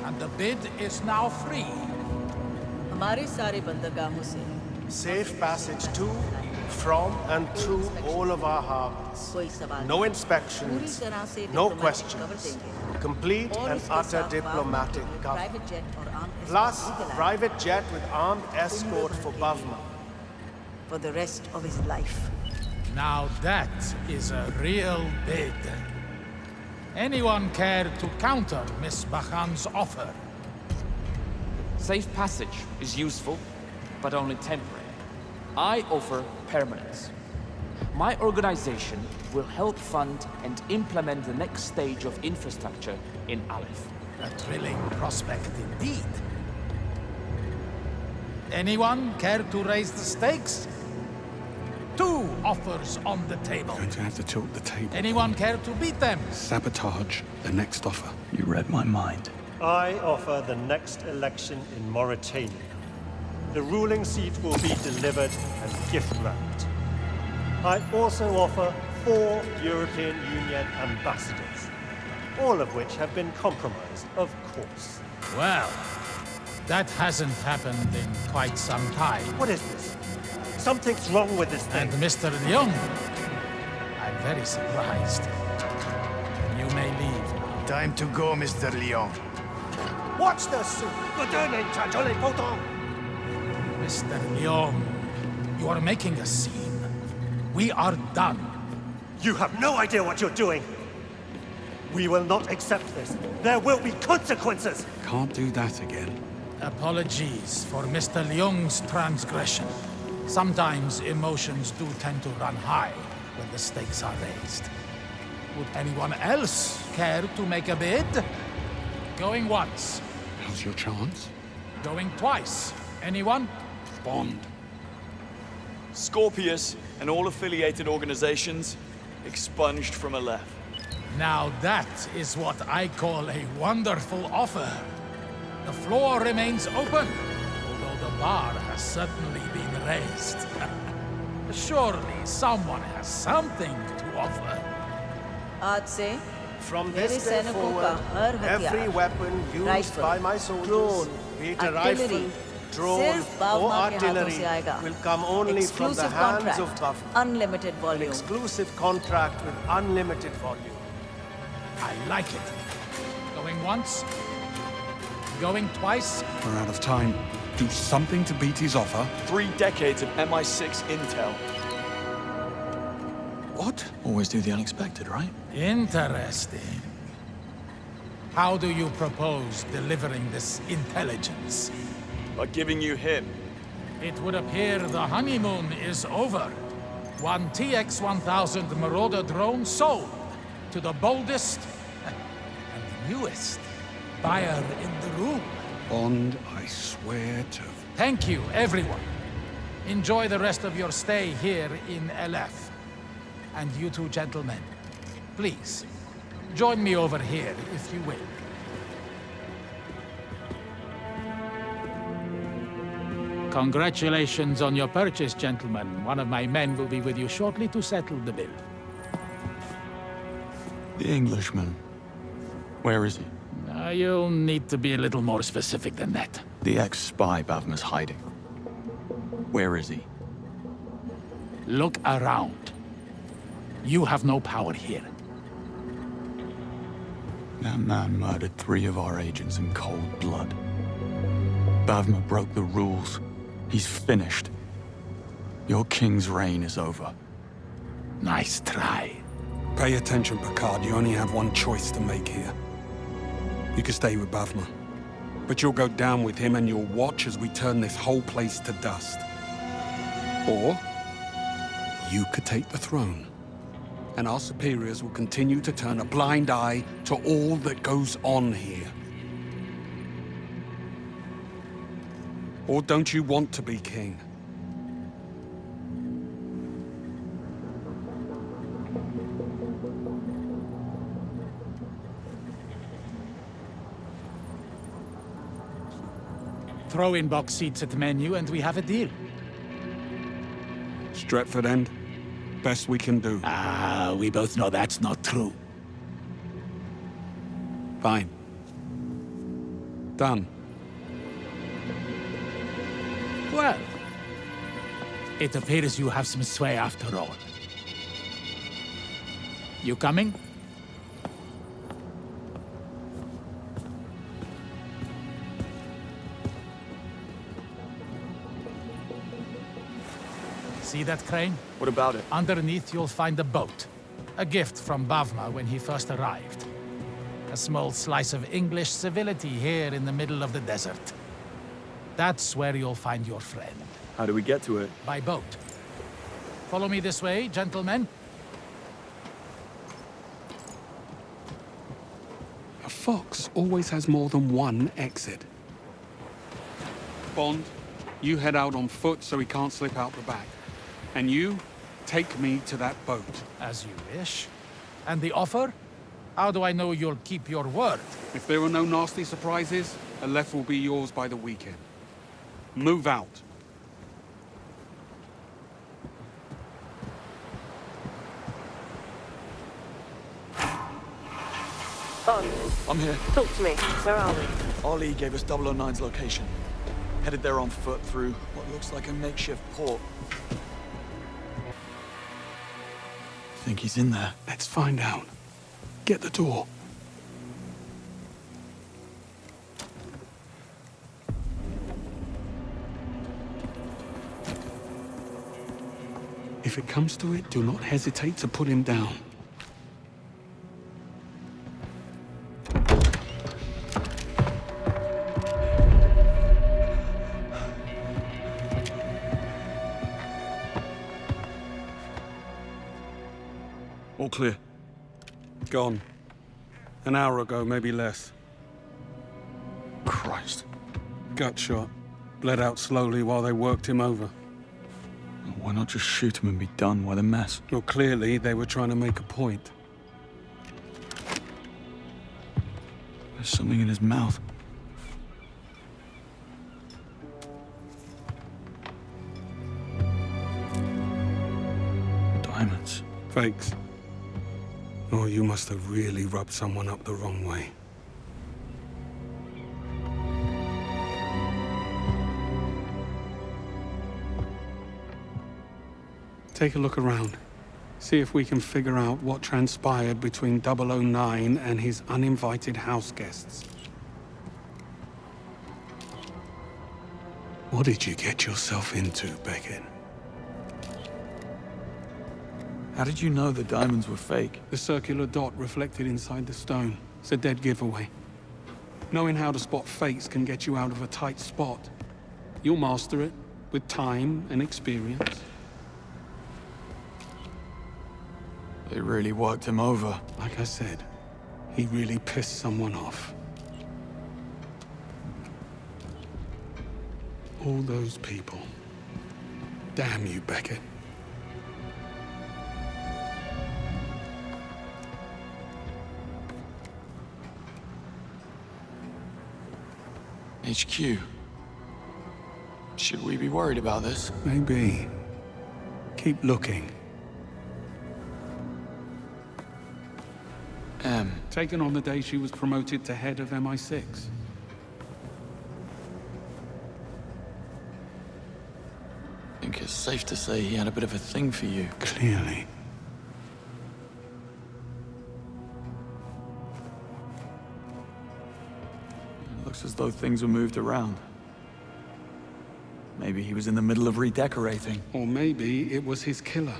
and the bid is now free. हमारे सारे बंदरगाहों से Safe passage to, from, and through all of our harbors. No inspections, no questions. Complete and utter diplomatic government. Plus, private jet with armed escort for Bavma. For the rest of his life. Now that is a real bid. Anyone care to counter Miss Bakhan's offer? Safe passage is useful, but only temporary. I offer permanence. My organization will help fund and implement the next stage of infrastructure in Aleph. A thrilling prospect indeed. Anyone care to raise the stakes? 2 offers on the table. Going to have to tilt the table. Anyone care to beat them? Sabotage the next offer. You read my mind. I offer the next election in Mauritania. The ruling seat will be delivered and gift-wrapped. I also offer 4 European Union ambassadors, all of which have been compromised, of course. Well, that hasn't happened in quite some time. What is this? Something's wrong with this thing. And Mr. Leung, I'm very surprised. You may leave. Time to go, Mr. Leung. Watch this! Mr. Leung, you are making a scene. We are done. You have no idea what you're doing. We will not accept this. There will be consequences. Can't do that again. Apologies for Mr. Leung's transgression. Sometimes emotions do tend to run high when the stakes are raised. Would anyone else care to make a bid? Going once. How's your chance? Going twice. Anyone? Bond. Scorpius and all affiliated organizations expunged from Aleph. Now that is what I call a wonderful offer. The floor remains open, although the bar has certainly been raised. Surely someone has something to offer. आज से From मेरे this day सैनिकों forward, का हर every हथियार, weapon used rifle, by my soldiers, drone, be it a artillery, rifle, drone, सिर्फ or बावमा के हाथों artillery, से आएगा. will come only from the Exclusive hands contract, of Buff. unlimited An volume. exclusive contract with unlimited volume. I like it. Going once? Going twice? We're out of time. Do something to beat his offer. 3 decades of MI6 intel. What? Always do the unexpected, right? Interesting. How do you propose delivering this intelligence? By giving you him. It would appear the honeymoon is over. One TX-1000 Marauder drone sold to the boldest and newest buyer in the room. Bond, I swear to... Thank you, everyone. Enjoy the rest of your stay here in Aleph. And you two gentlemen, please, join me over here if you will. Congratulations on your purchase, gentlemen. One of my men will be with you shortly to settle the bill. The Englishman. Where is he? You'll need to be a little more specific than that. The ex-spy Bavma's hiding. Where is he? Look around. You have no power here. That man murdered 3 of our agents in cold blood. Bavma broke the rules. He's finished. Your king's reign is over. Nice try. Pay attention, Picard. You only have one choice to make here. You can stay with Bavma, but you'll go down with him and you'll watch as we turn this whole place to dust. Or you could take the throne, and our superiors will continue to turn a blind eye to all that goes on here. Or don't you want to be king? Throw in box seats at the menu and we have a deal. Stretford End? Best we can do. We both know that's not true. Fine. Done. Well, it appears you have some sway after all. You coming? See that crane? What about it? Underneath you'll find a boat. A gift from Bavma when he first arrived. A small slice of English civility here in the middle of the desert. That's where you'll find your friend. How do we get to it? By boat. Follow me this way, gentlemen. A fox always has more than one exit. Bond, you head out on foot so he can't slip out the back. And you, take me to that boat. As you wish. And the offer? How do I know you'll keep your word? If there are no nasty surprises, Aleph will be yours by the weekend. Move out. Bond. I'm here. Talk to me. Where are we? Ali gave us 009's location. Headed there on foot through what looks like a makeshift port. Think he's in there? Let's find out. Get the door. If it comes to it, do not hesitate to put him down. All clear. Gone. An hour ago, maybe less. Christ. Gut shot. Bled out slowly while they worked him over. Why not just shoot him and be done? Why the mess? Well, clearly they were trying to make a point. There's something in his mouth. Diamonds. Fakes. Oh, you must have really rubbed someone up the wrong way. Take a look around. See if we can figure out what transpired between 009 and his uninvited house guests. What did you get yourself into, Beckett? How did you know the diamonds were fake? The circular dot reflected inside the stone. It's a dead giveaway. Knowing how to spot fakes can get you out of a tight spot. You'll master it with time and experience. They really worked him over. Like I said, he really pissed someone off. All those people. Damn you, Beckett. HQ. Should we be worried about this? Maybe. Keep looking. M. Taken on the day she was promoted to head of MI6. I think it's safe to say he had a bit of a thing for you. Clearly. It looks as though things were moved around. Maybe he was in the middle of redecorating. Or maybe it was his killer.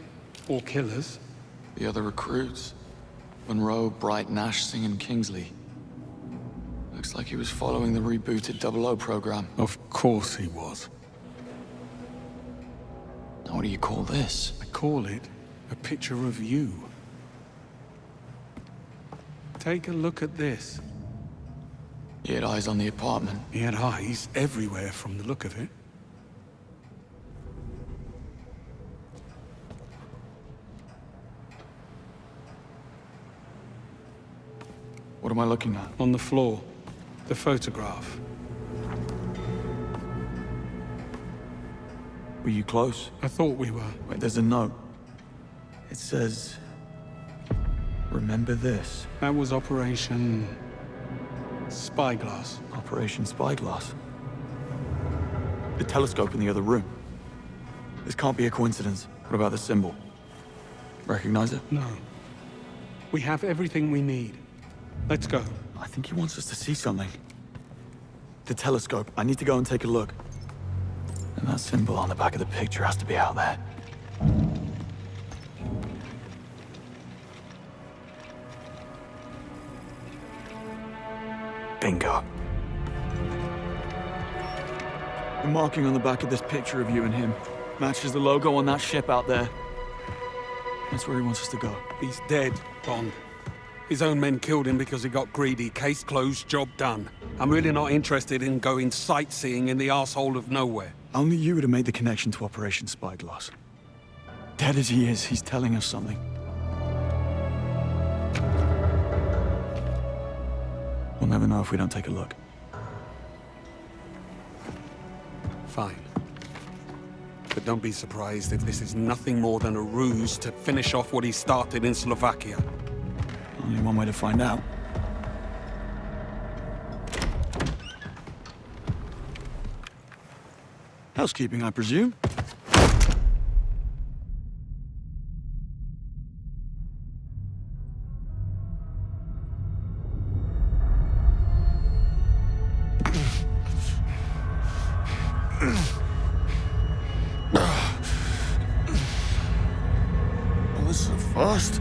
Or killers. The other recruits. Monroe, Bright, Nash, Singh, Kingsley. Looks like he was following the rebooted 00 program. Of course he was. Now what do you call this? I call it a picture of you. Take a look at this. He had eyes on the apartment. He had eyes everywhere from the look of it. What am I looking at? On the floor. The photograph. Were you close? I thought we were. Wait, there's a note. It says... Remember this. That was Operation... Spyglass. Operation Spyglass? The telescope in the other room. This can't be a coincidence. What about the symbol? Recognize it? No. We have everything we need. Let's go. I think he wants us to see something. The telescope. I need to go and take a look. And that symbol on the back of the picture has to be out there. Bingo. The marking on the back of this picture of you and him matches the logo on that ship out there. That's where he wants us to go. He's dead, Bond. His own men killed him because he got greedy. Case closed, job done. I'm really not interested in going sightseeing in the arsehole of nowhere. Only you would have made the connection to Operation Spyglass. Dead as he is, he's telling us something. We'll never know if we don't take a look. Fine. But don't be surprised if this is nothing more than a ruse to finish off what he started in Slovakia. Only one way to find out. Housekeeping, I presume? Well, this is a first.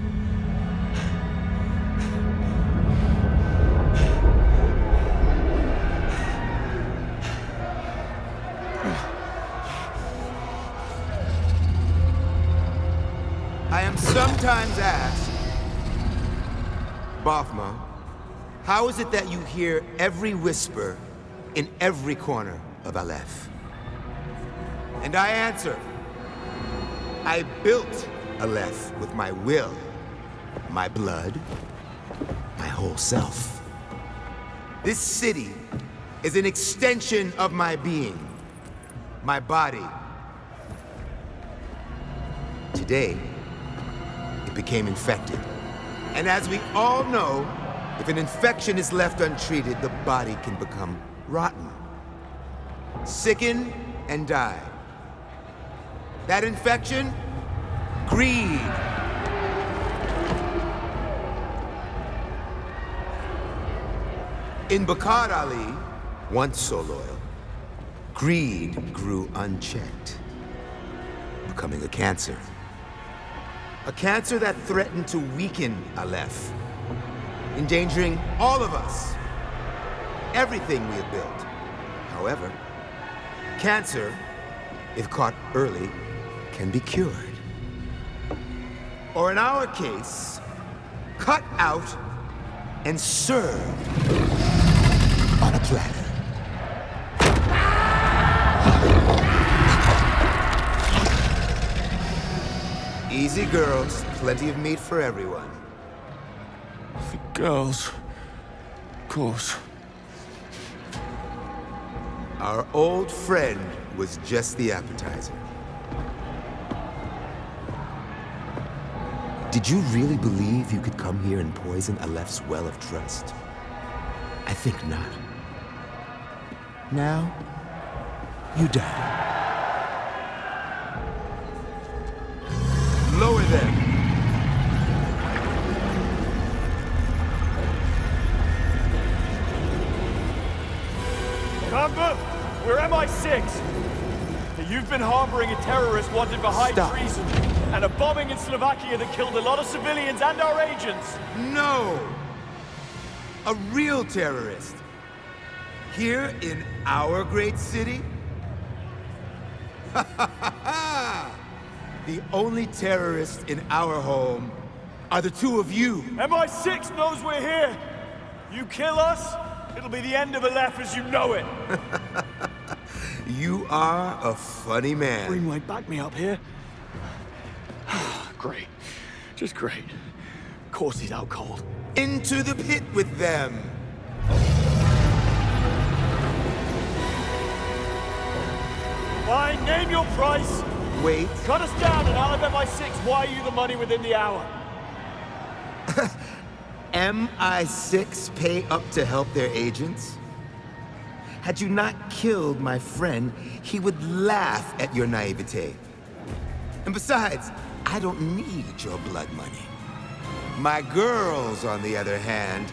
I am sometimes asked, Bothma, how is it that you hear every whisper in every corner of Aleph? And I answer, I built Aleph with my will, my blood, my whole self. This city is an extension of my being, my body. Today, it became infected. And as we all know, if an infection is left untreated, the body can become rotten, sicken, and die. That infection? Greed. In Bakar Ali, once so loyal, greed grew unchecked, becoming a cancer. A cancer that threatened to weaken Aleph, endangering all of us, everything we have built. However, cancer, if caught early, can be cured. Or in our case, cut out and served on a platter. Easy, girls. Plenty of meat for everyone. For girls, of course. Our old friend was just the appetizer. Did you really believe you could come here and poison Aleph's well of trust? I think not. Now, you die. Lower them. Combo, we're MI6. You've been harboring a terrorist wanted for high treason and a bombing in Slovakia that killed a lot of civilians and our agents. No! A real terrorist. Here in our great city? The only terrorists in our home are the two of you. MI6 knows we're here. You kill us, it'll be the end of Aleph as you know it. You are a funny man. Greenway, back me up here. Great. Just great. Of course he's out cold. Into the pit with them. Fine, name your price. Wait. Cut us down and I'll have MI6 wire you the money within the hour. MI6 pay up to help their agents? Had you not killed my friend, he would laugh at your naivete. And besides, I don't need your blood money. My girls, on the other hand,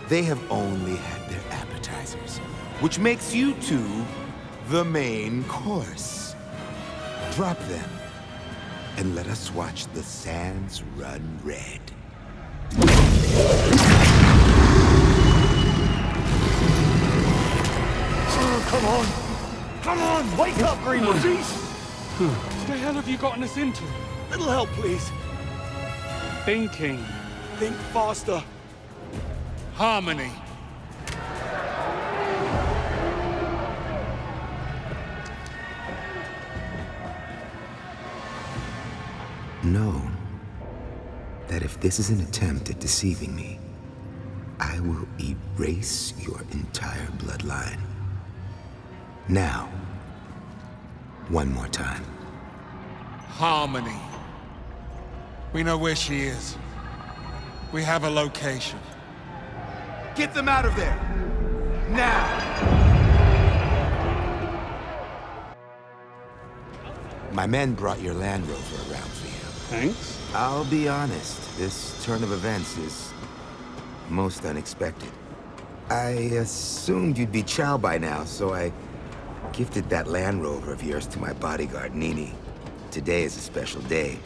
they have only had their appetizers, which makes you two the main course. Drop them, and let us watch the sands run red. Oh, come on! Come on! Wake up, Greenwood! What the hell have you gotten us into? Little help, please. Thinking. Think faster. Harmony. Know that if this is an attempt at deceiving me, I will erase your entire bloodline. Now, one more time. Harmony. We know where she is. We have a location. Get them out of there! Now! My men brought your Land Rover around for you. Thanks. I'll be honest, this turn of events is most unexpected. I assumed you'd be Chow by now, so I gifted that Land Rover of yours to my bodyguard, Nini. Today is a special day.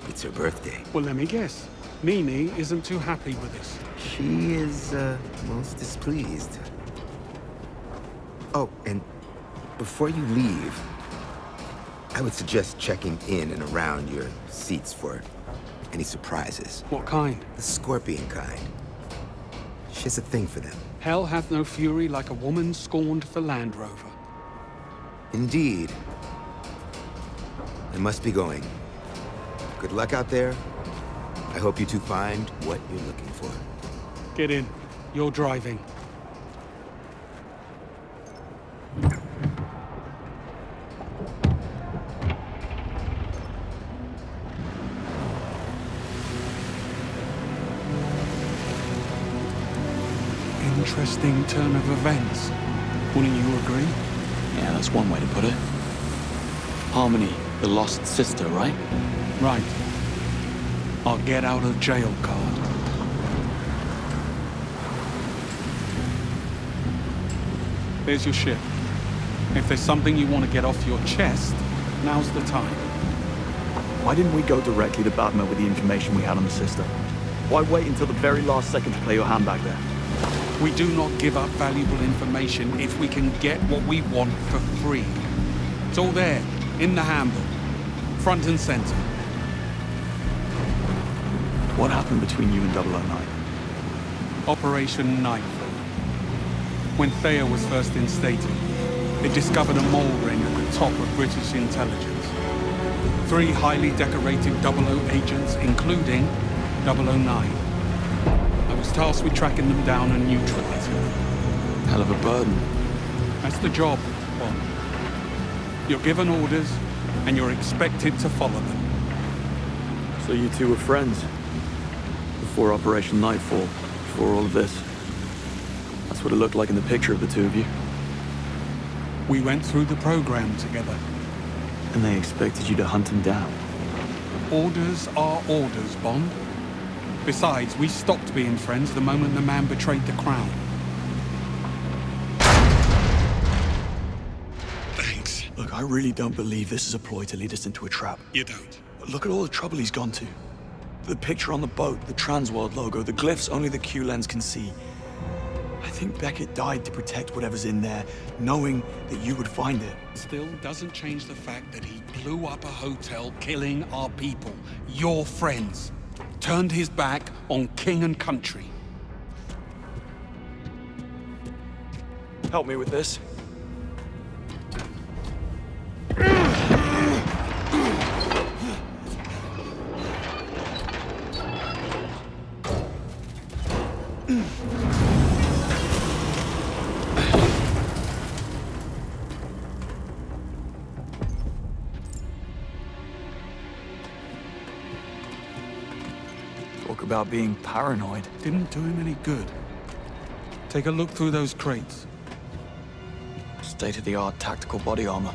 It's her birthday. Well, let me guess. Nini isn't too happy with this. She is, most displeased. Oh, and before you leave, I would suggest checking in and around your seats for any surprises. What kind? The scorpion kind. She has a thing for them. Hell hath no fury like a woman scorned for Land Rover. Indeed. I must be going. Good luck out there. I hope you two find what you're looking for. Get in. You're driving. Interesting turn of events. Wouldn't you agree? Yeah, that's one way to put it. Harmony, the lost sister, right? Right. Our get out of jail card. There's your ship. If there's something you want to get off your chest, now's the time. Why didn't we go directly to Bavma with the information we had on the sister? Why wait until the very last second to play your hand back there? We do not give up valuable information if we can get what we want for free. It's all there, in the handbook, front and center. What happened between you and 009? Operation Nightfall. When Thea was first instated, it discovered a mole ring at the top of British intelligence. 3 highly decorated 00 agents, including 009. I was tasked with tracking them down and neutralizing them. Hell of a burden. That's the job, Bond. You're given orders, and you're expected to follow them. So you two were friends? Before Operation Nightfall, before all of this? That's what it looked like in the picture of the two of you. We went through the program together. And they expected you to hunt him down? Orders are orders, Bond. Besides, we stopped being friends the moment the man betrayed the Crown. Thanks. Look, I really don't believe this is a ploy to lead us into a trap. You don't? But look at all the trouble he's gone to. The picture on the boat, the Transworld logo, the glyphs only the Q-Lens can see. I think Beckett died to protect whatever's in there, knowing that you would find it. Still doesn't change the fact that he blew up a hotel, killing our people, your friends. Turned his back on king and country. Help me with this. Talk about being paranoid. Didn't do him any good. Take a look through those crates. State-of-the-art tactical body armor.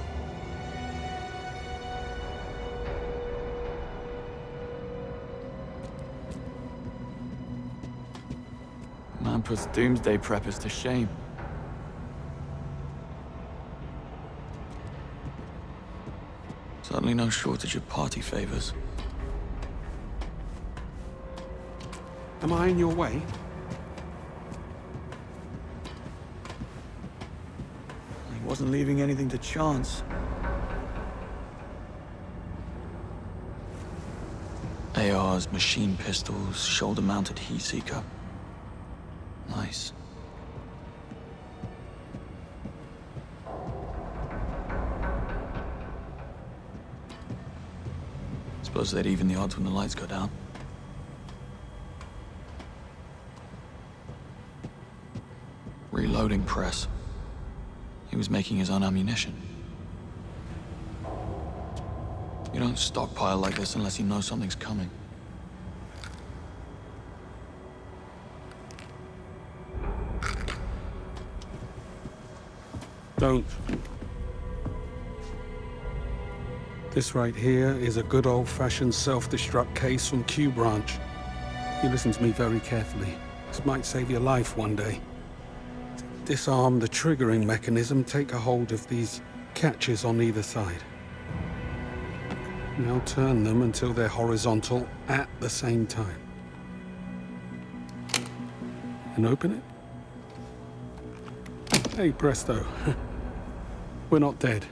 Man puts doomsday preppers to shame. Certainly no shortage of party favors. Am I in your way? He wasn't leaving anything to chance. Hey, ARs, machine pistols, shoulder-mounted heat seeker. Nice. Suppose they'd even the odds when the lights go down. Reloading press. He was making his own ammunition. You don't stockpile like this unless you know something's coming. Don't. This right here is a good old-fashioned self-destruct case from Q Branch. You listen to me very carefully. This might save your life one day. Disarm the triggering mechanism, take a hold of these catches on either side. Now turn them until they're horizontal at the same time. And open it. Hey, presto. We're not dead.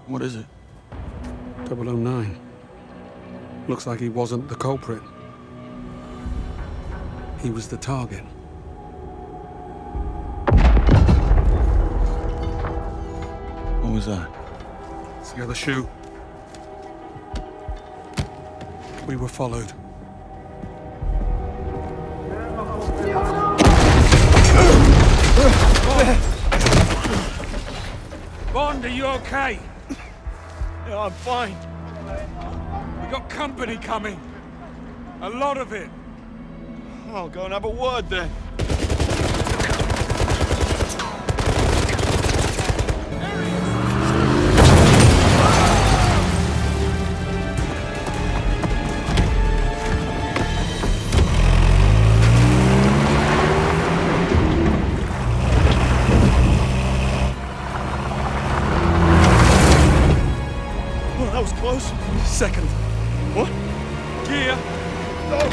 What is it? 009. Looks like he wasn't the culprit. He was the target. What was that? It's the other shoe. We were followed. Bond, are you okay? Yeah, I'm fine. We got company coming. A lot of it. I'll go and have a word then. Well, that was close. Second. What? Gear. Oh.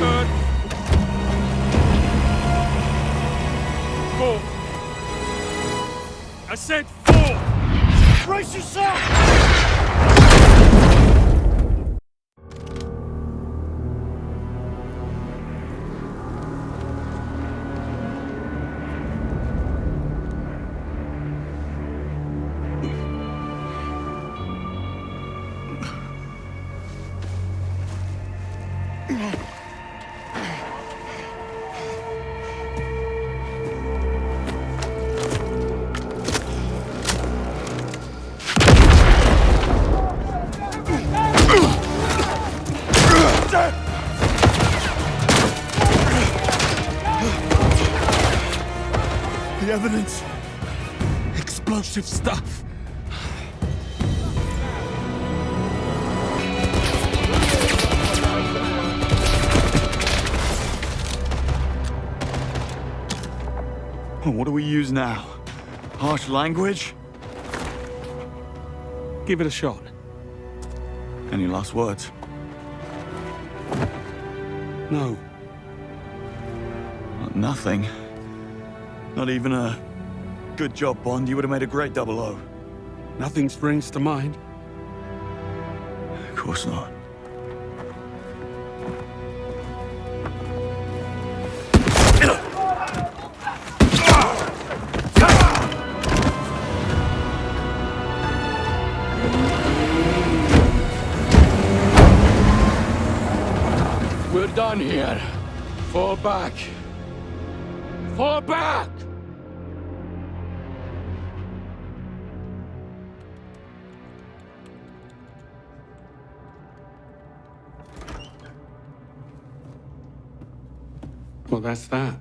Third. Fourth. I said 4. Brace yourself! The evidence. Explosive stuff. What do we use now? Harsh language? Give it a shot. Any last words? No. Nothing. Not even a good job, Bond. You would have made a great 00. Nothing springs to mind. Of course not. We're done here. Fall back. Fall back! Well, that's that.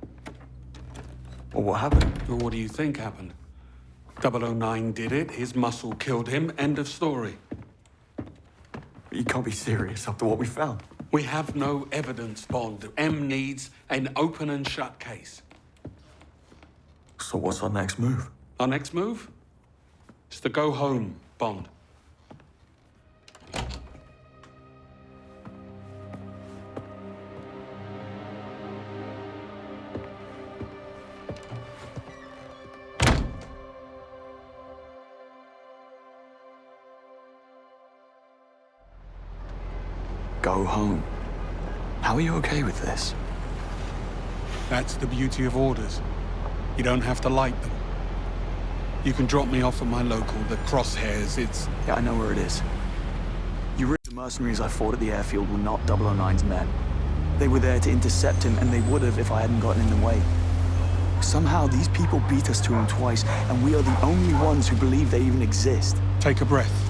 Well, what happened? Well, what do you think happened? 009 did it, his muscle killed him, end of story. You can't be serious after what we found. We have no evidence, Bond. M needs an open and shut case. So what's our next move? Our next move? Is to go home, Bond. go home. How are you okay with this? That's the beauty of orders. You don't have to like them. You can drop me off at my local, the Crosshairs. It's... Yeah, I know where it is. The mercenaries I fought at the airfield were not 009's men. They were there to intercept him, and they would have if I hadn't gotten in the way. Somehow, these people beat us to him twice, and we are the only ones who believe they even exist. Take a breath.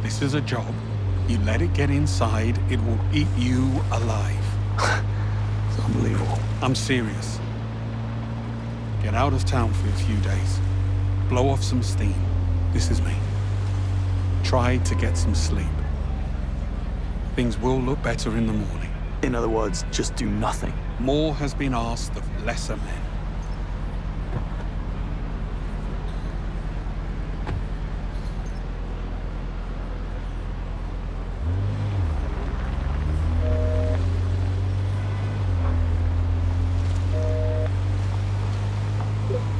This is a job. You let it get inside, it will eat you alive. It's unbelievable. I'm serious. Get out of town for a few days. Blow off some steam. This is me. Try to get some sleep. Things will look better in the morning. In other words, just do nothing. More has been asked of lesser men.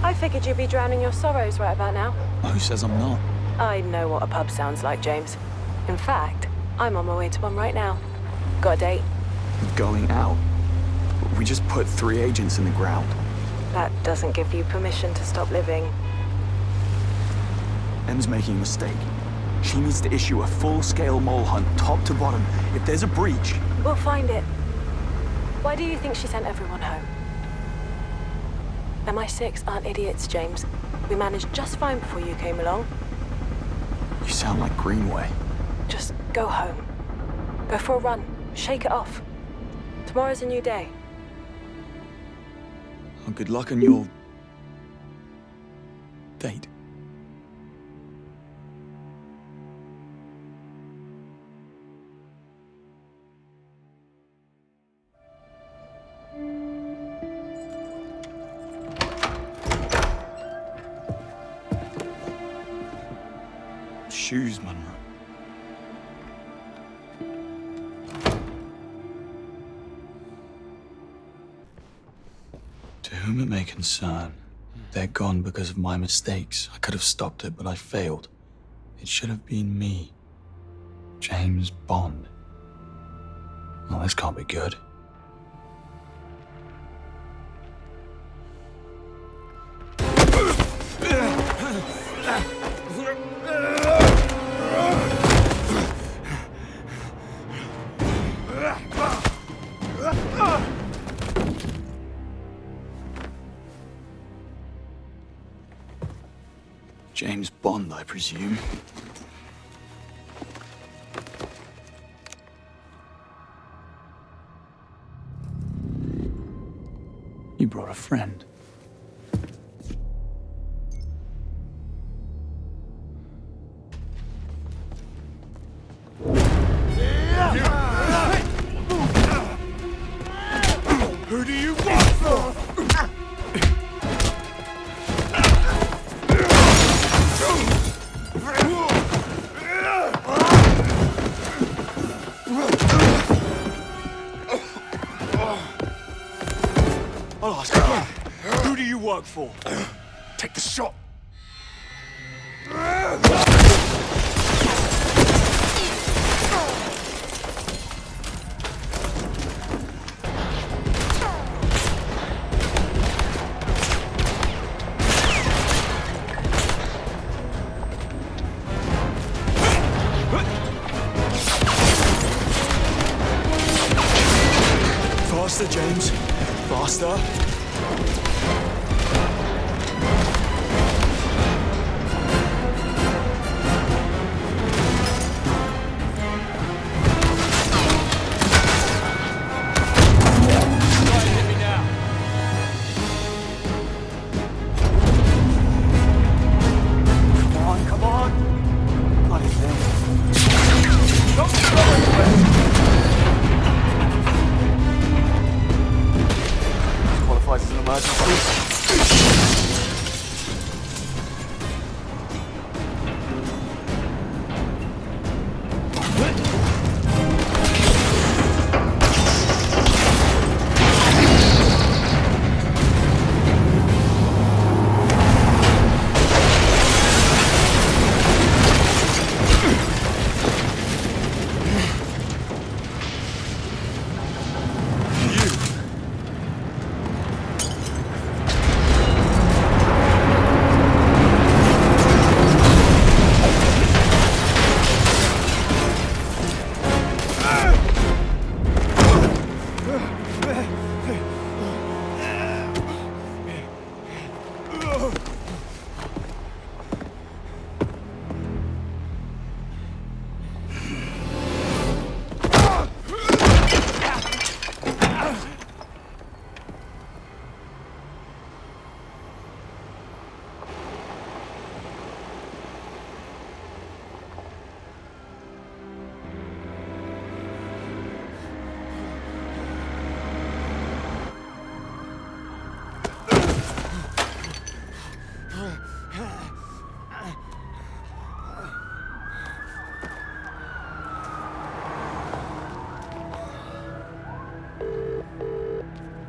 I figured you'd be drowning your sorrows right about now. Who says I'm not? I know what a pub sounds like, James. In fact, I'm on my way to one right now. Got a date? Going out? We just put 3 agents in the ground. That doesn't give you permission to stop living. Em's making a mistake. She needs to issue a full-scale mole hunt, top to bottom. If there's a breach... We'll find it. Why do you think she sent everyone home? MI6 aren't idiots, James. We managed just fine before you came along. You sound like Greenway. Just go home. Go for a run. Shake it off. Tomorrow's a new day. Oh, good luck on your... date. Shoes, Munro. To whom it may concern, they're gone because of my mistakes. I could have stopped it, but I failed. It should have been me. James Bond. Well, this can't be good. James Bond, I presume. You brought a friend. Who do you work for? I'll ask again. Who do you work for? Take the shot. Faster, James. Faster. Come on. Bloody thing. Don't throw it away. Qualifies as an emergency.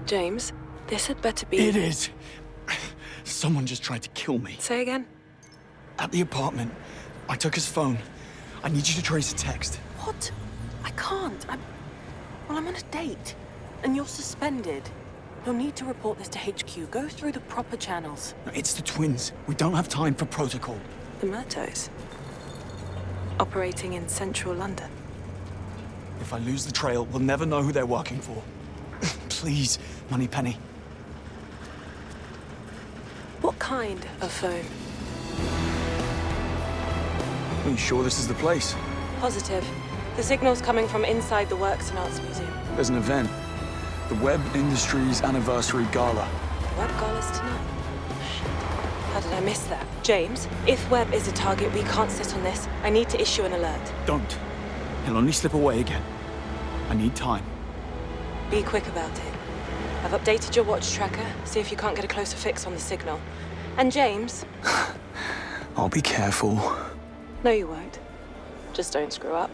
James, this had better be... It is. Someone just tried to kill me. Say again? At the apartment, I took his phone. I need you to trace a text. What? I can't. Well, I'm on a date. And you're suspended. You'll need to report this to HQ. Go through the proper channels. It's the twins. We don't have time for protocol. The Murtos. Operating in central London. If I lose the trail, we'll never know who they're working for. Please, Moneypenny. What kind of phone? Are you sure this is the place? Positive. The signal's coming from inside the Works and Arts Museum. There's an event. The Webb Industries Anniversary Gala. Webb Gala's tonight. Shit. How did I miss that? James, if Webb is a target, we can't sit on this. I need to issue an alert. Don't. He'll only slip away again. I need time. Be quick about it. I've updated your watch tracker. See if you can't get a closer fix on the signal. And James... I'll be careful. No, you won't. Just don't screw up.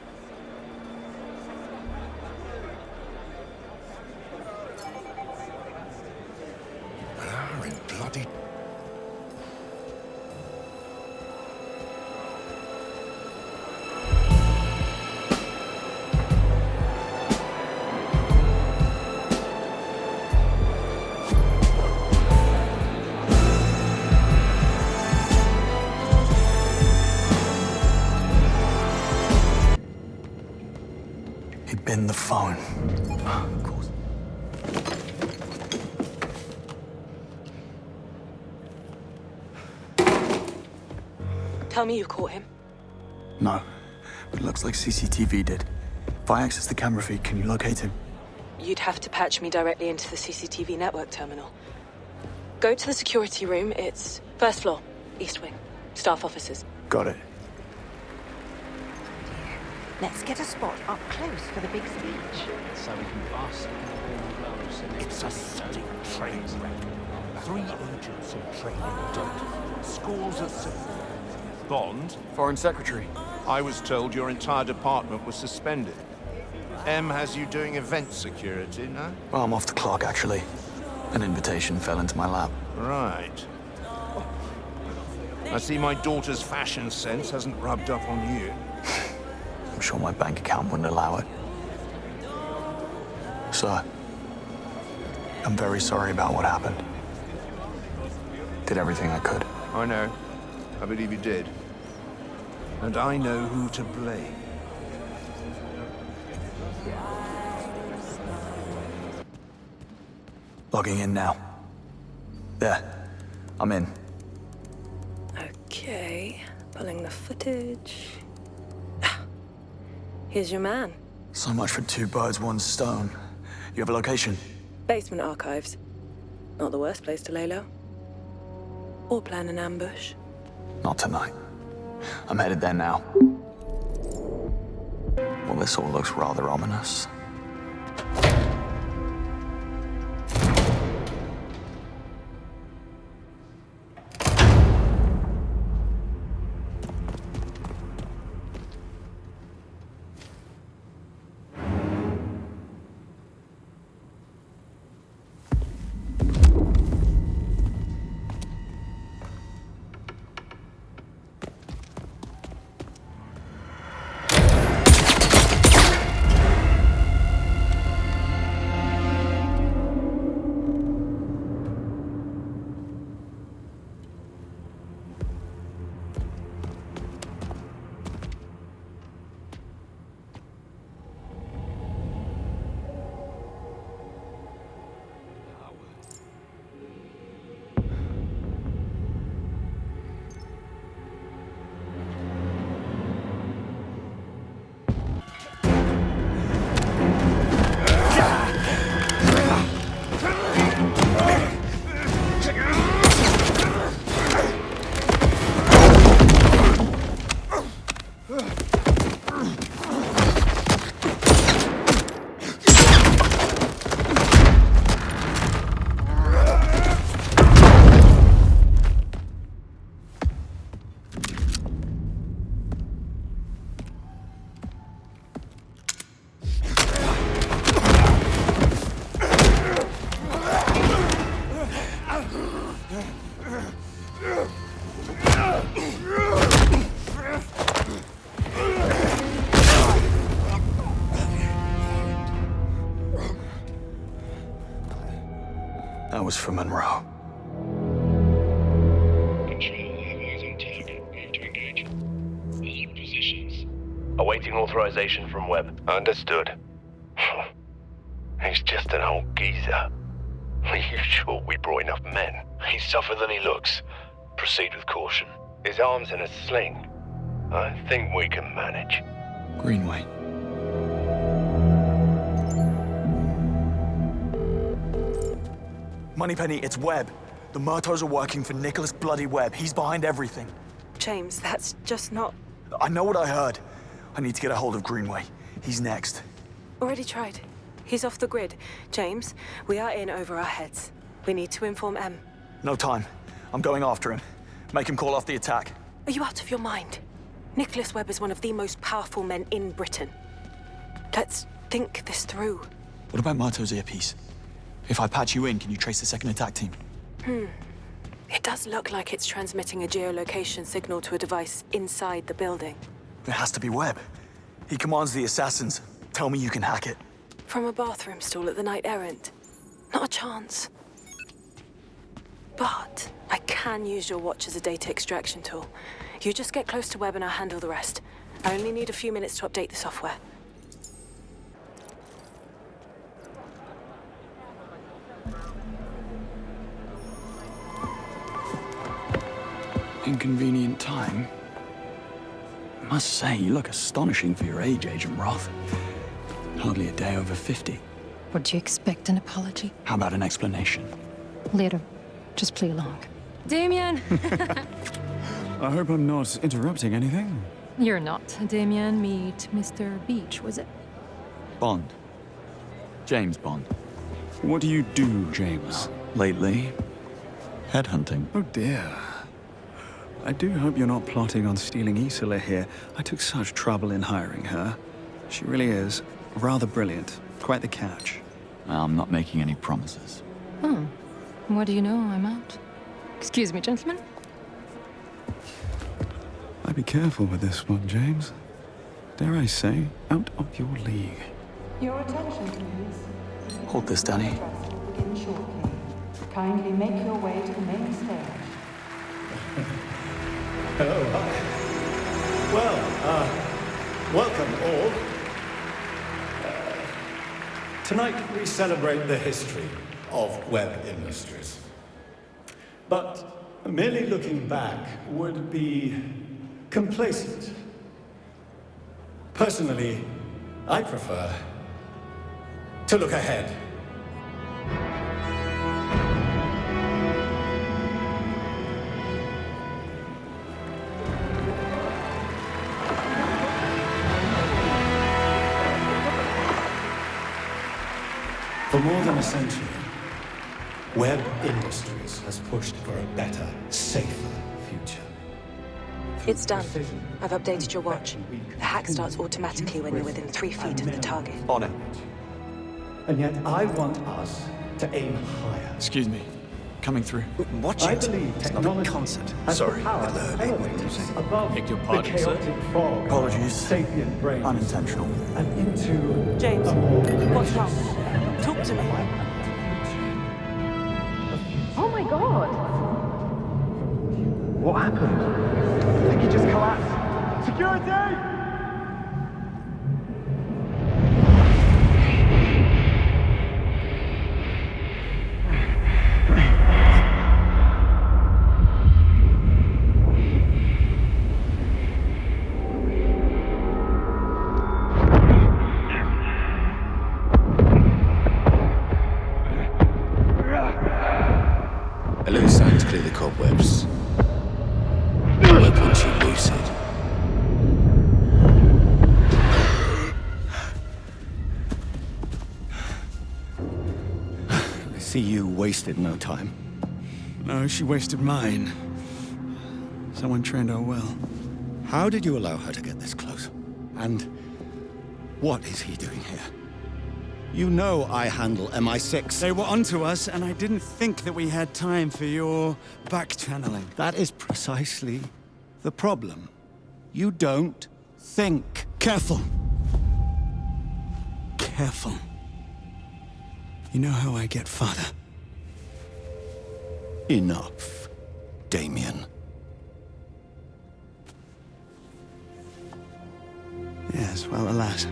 In bloody... He'd been the phone. Of course. Tell me you caught him. No, but it looks like CCTV did. If I access the camera feed, can you locate him? You'd have to patch me directly into the CCTV network terminal. Go to the security room. It's first floor, East Wing. Staff offices. Got it. Let's get a spot up close for the big speech. So we can bask in the warm glows and It's a stunning train wreck. 3 agents in training dead. Schools of civil. Bond? Foreign Secretary. I was told your entire department was suspended. M has you doing event security, no? Well, I'm off the clock, actually. An invitation fell into my lap. Right. I see my daughter's fashion sense hasn't rubbed up on you. I'm sure my bank account wouldn't allow it. Sir, I'm very sorry about what happened. Did everything I could. I know. I believe you did. And I know who to blame. Logging in now. There. I'm in. Okay, pulling the footage. Here's your man. So much for 2 birds, 1 stone. You have a location? Basement archives. Not the worst place to lay low. Or plan an ambush. Not tonight. I'm headed there now. Well, this all looks rather ominous. That was for Monroe. Awaiting authorization from Webb. Understood. He's just an old geezer. Are you sure we brought enough men? He's tougher than he looks. Proceed with caution. His arm's in a sling. I think we can manage. Greenway. Moneypenny, it's Webb. The Murtaughs are working for Nicholas Bloody Webb. He's behind everything. James, that's just not... I know what I heard. I need to get a hold of Greenway. He's next. Already tried. He's off the grid. James, we are in over our heads. We need to inform M. No time. I'm going after him. Make him call off the attack. Are you out of your mind? Nicholas Webb is one of the most powerful men in Britain. Let's think this through. What about Murtaugh's earpiece? If I patch you in, can you trace the second attack team? It does look like it's transmitting a geolocation signal to a device inside the building. It has to be Webb. He commands the assassins. Tell me you can hack it. From a bathroom stall at the Knight Errant. Not a chance. But I can use your watch as a data extraction tool. You just get close to Webb and I'll handle the rest. I only need a few minutes to update the software. Inconvenient time. Must say, you look astonishing for your age, Agent Roth. Hardly a day over 50. Would you expect an apology? How about an explanation? Later. Just play along. Damien! I hope I'm not interrupting anything. You're not. Damien, meet Mr. Beach, was it? Bond. James Bond. What do you do, James? Lately, headhunting. Oh dear. I do hope you're not plotting on stealing Isola here. I took such trouble in hiring her. She really is rather brilliant. Quite the catch. I'm not making any promises. Oh. What do you know? I'm out. Excuse me, gentlemen. I'd be careful with this one, James. Dare I say, out of your league. Your attention, please. Hold this, Danny. Begin shortly. Kindly make your way to the main stage. Hello, hi. Well, welcome all. Tonight we celebrate the history of Webb Industries. But merely looking back would be complacent. Personally, I prefer to look ahead. For more than a century, Webb Industries has pushed for a better, safer future. It's done. I've updated your watch. The hack starts automatically when you're within 3 feet of the target. On it. And yet I want us to aim higher. Excuse me. Coming through. Watch it. I believe technology concert. has Sorry. the power to elevate above Beg your the pardon, sir? chaotic fog. Apologies. Sapient brains. Unintentional. And into James, what's wrong? Talk to me. Oh my god! What happened? I think he just collapsed. Security! Hello, signs clear the cobwebs. Webb wants you lucid. I see you wasted no time. No, she wasted mine. Someone trained her well. How did you allow her to get this close? And what is he doing here? You know I handle MI6. They were onto us, and I didn't think that we had time for your back-channeling. That is precisely the problem. You don't think. Careful. Careful. You know how I get, Father? Enough, Damien. Yes, well, alas.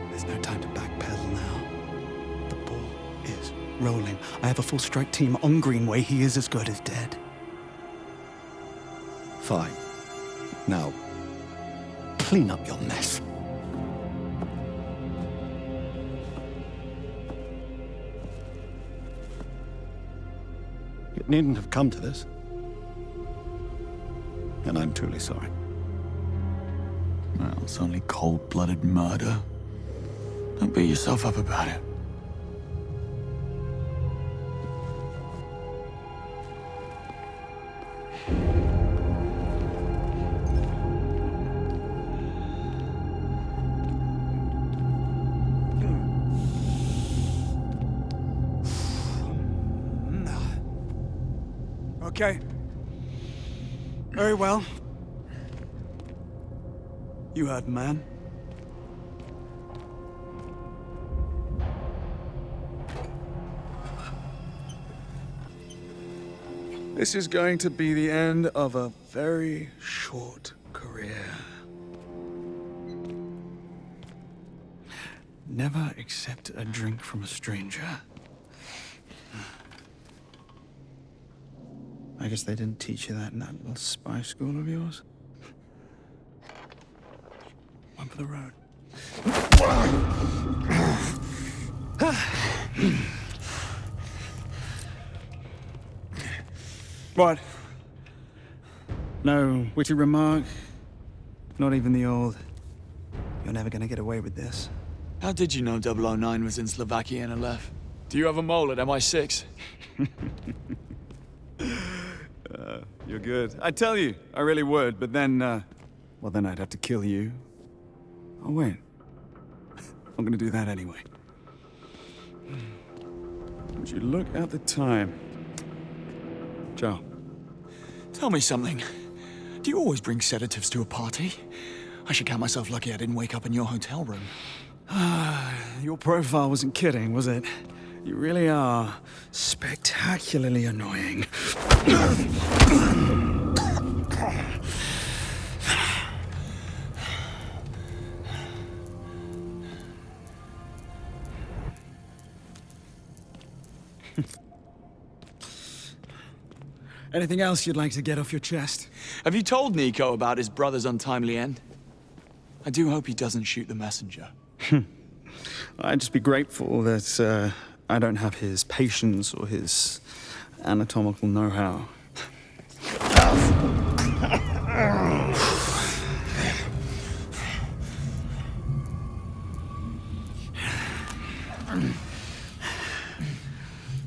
There's no time to backpedal now. The ball is rolling. I have a full strike team on Greenway. He is as good as dead. Fine. Now, clean up your mess. It needn't have come to this. And I'm truly sorry. Well, it's only cold-blooded murder. Don't beat yourself up about it. Okay. Very well. You heard, man. This is going to be the end of a very short career. Never accept a drink from a stranger. I guess they didn't teach you that in that little spy school of yours. One for the road. What? No witty remark? Not even the old, "You're never gonna get away with this." How did you know 009 was in Slovakia and left? Do you have a mole at MI6? You're good. I tell you, I really would, but then, well, then I'd have to kill you. Oh, wait. I'm gonna do that anyway. Would you look at the time? Joe. Tell me something. Do you always bring sedatives to a party? I should count myself lucky I didn't wake up in your hotel room. Your profile wasn't kidding, was it? You really are spectacularly annoying. Anything else you'd like to get off your chest? Have you told Nico about his brother's untimely end? I do hope he doesn't shoot the messenger. I'd just be grateful that I don't have his patience or his anatomical know-how.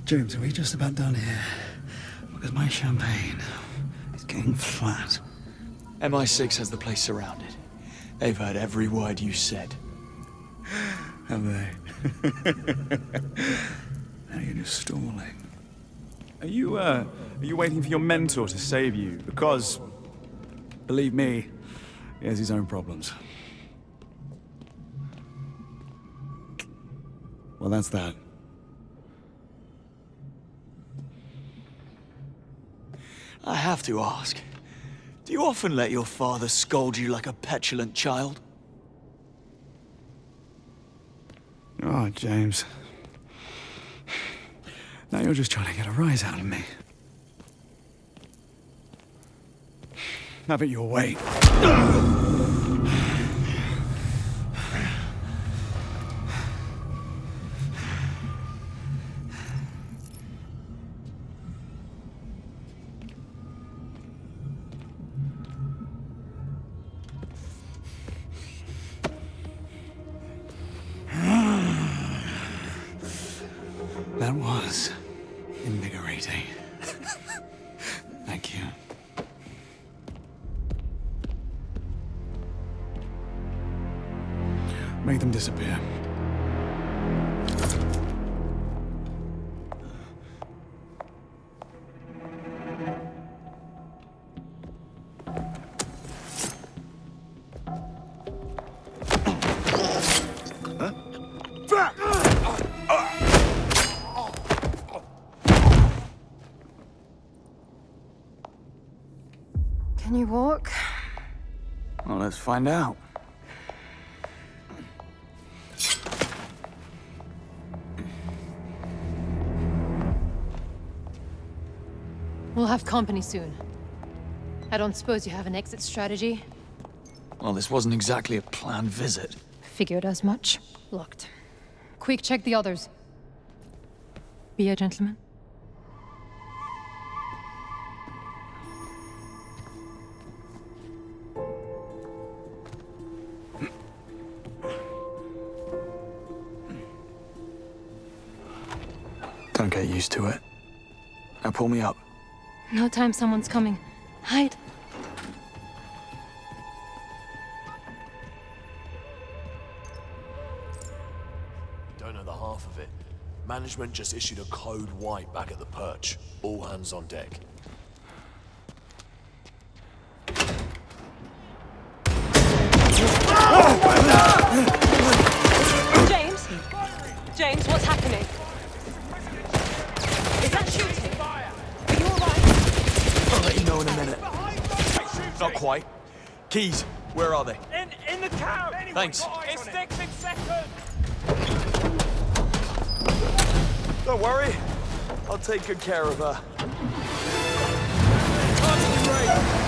James, are we just about done here? Because my champagne is getting flat. MI6 has the place surrounded. They've heard every word you said. Have they? Now you're just stalling. Are you waiting for your mentor to save you? Because, believe me, he has his own problems. Well, that's that. I have to ask, do you often let your father scold you like a petulant child? Oh, James. Now you're just trying to get a rise out of me. Have it your way. That was invigorating. Thank you. Make them disappear. Can you walk? Well, let's find out. We'll have company soon. I don't suppose you have an exit strategy? Well, this wasn't exactly a planned visit. Figured as much. Locked. Quick, check the others. Be a gentleman. Don't get used to it. Now pull me up. No time, someone's coming. Hide. Don't know the half of it. Management just issued a code white back at the perch. All hands on deck. James? James, what's happening? Is that shooting? Are you alright? I'll let you know in a minute. Not quite. Keys, where are they? In the cab! Thanks. It sticks in second! Don't worry. I'll take good care of her. Concentrate!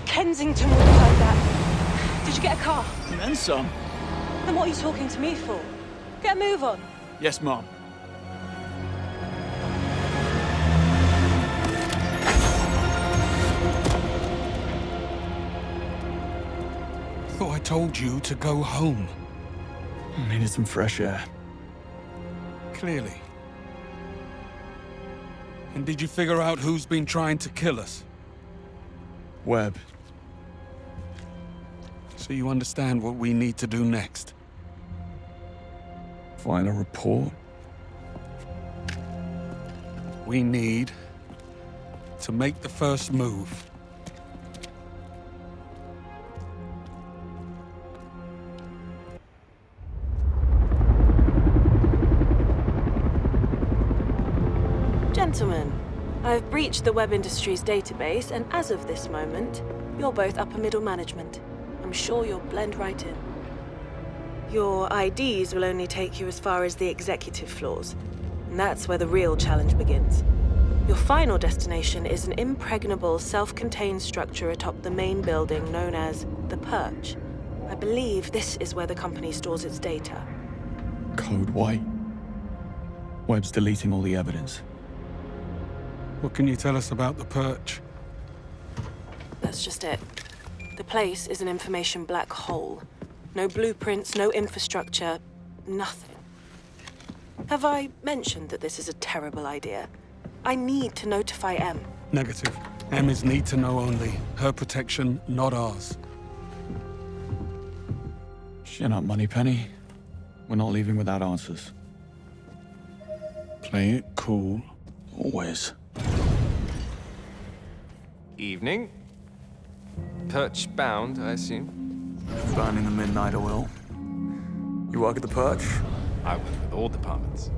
Kensington would have heard that. Did you get a car? And then some. Then what are you talking to me for? Get a move on. Yes, Mom. Thought I told you to go home. I needed some fresh air. Clearly. And did you figure out who's been trying to kill us? Webb. So you understand what we need to do next? File a report? We need to make the first move. Gentlemen, I've breached the Webb Industries database, and as of this moment, you're both upper middle management. I'm sure you'll blend right in. Your IDs will only take you as far as the executive floors, and that's where the real challenge begins. Your final destination is an impregnable, self-contained structure atop the main building known as the Perch. I believe this is where the company stores its data. Code White. Webb's deleting all the evidence. What can you tell us about the Perch? That's just it. The place is an information black hole. No blueprints, no infrastructure, nothing. Have I mentioned that this is a terrible idea? I need to notify M. Negative. M is need to know only. Her protection, not ours. Chin up, Moneypenny. We're not leaving without answers. Play it cool. Always. Evening. Perch bound, I assume? Burning the midnight oil. You work at the Perch? I work with all departments.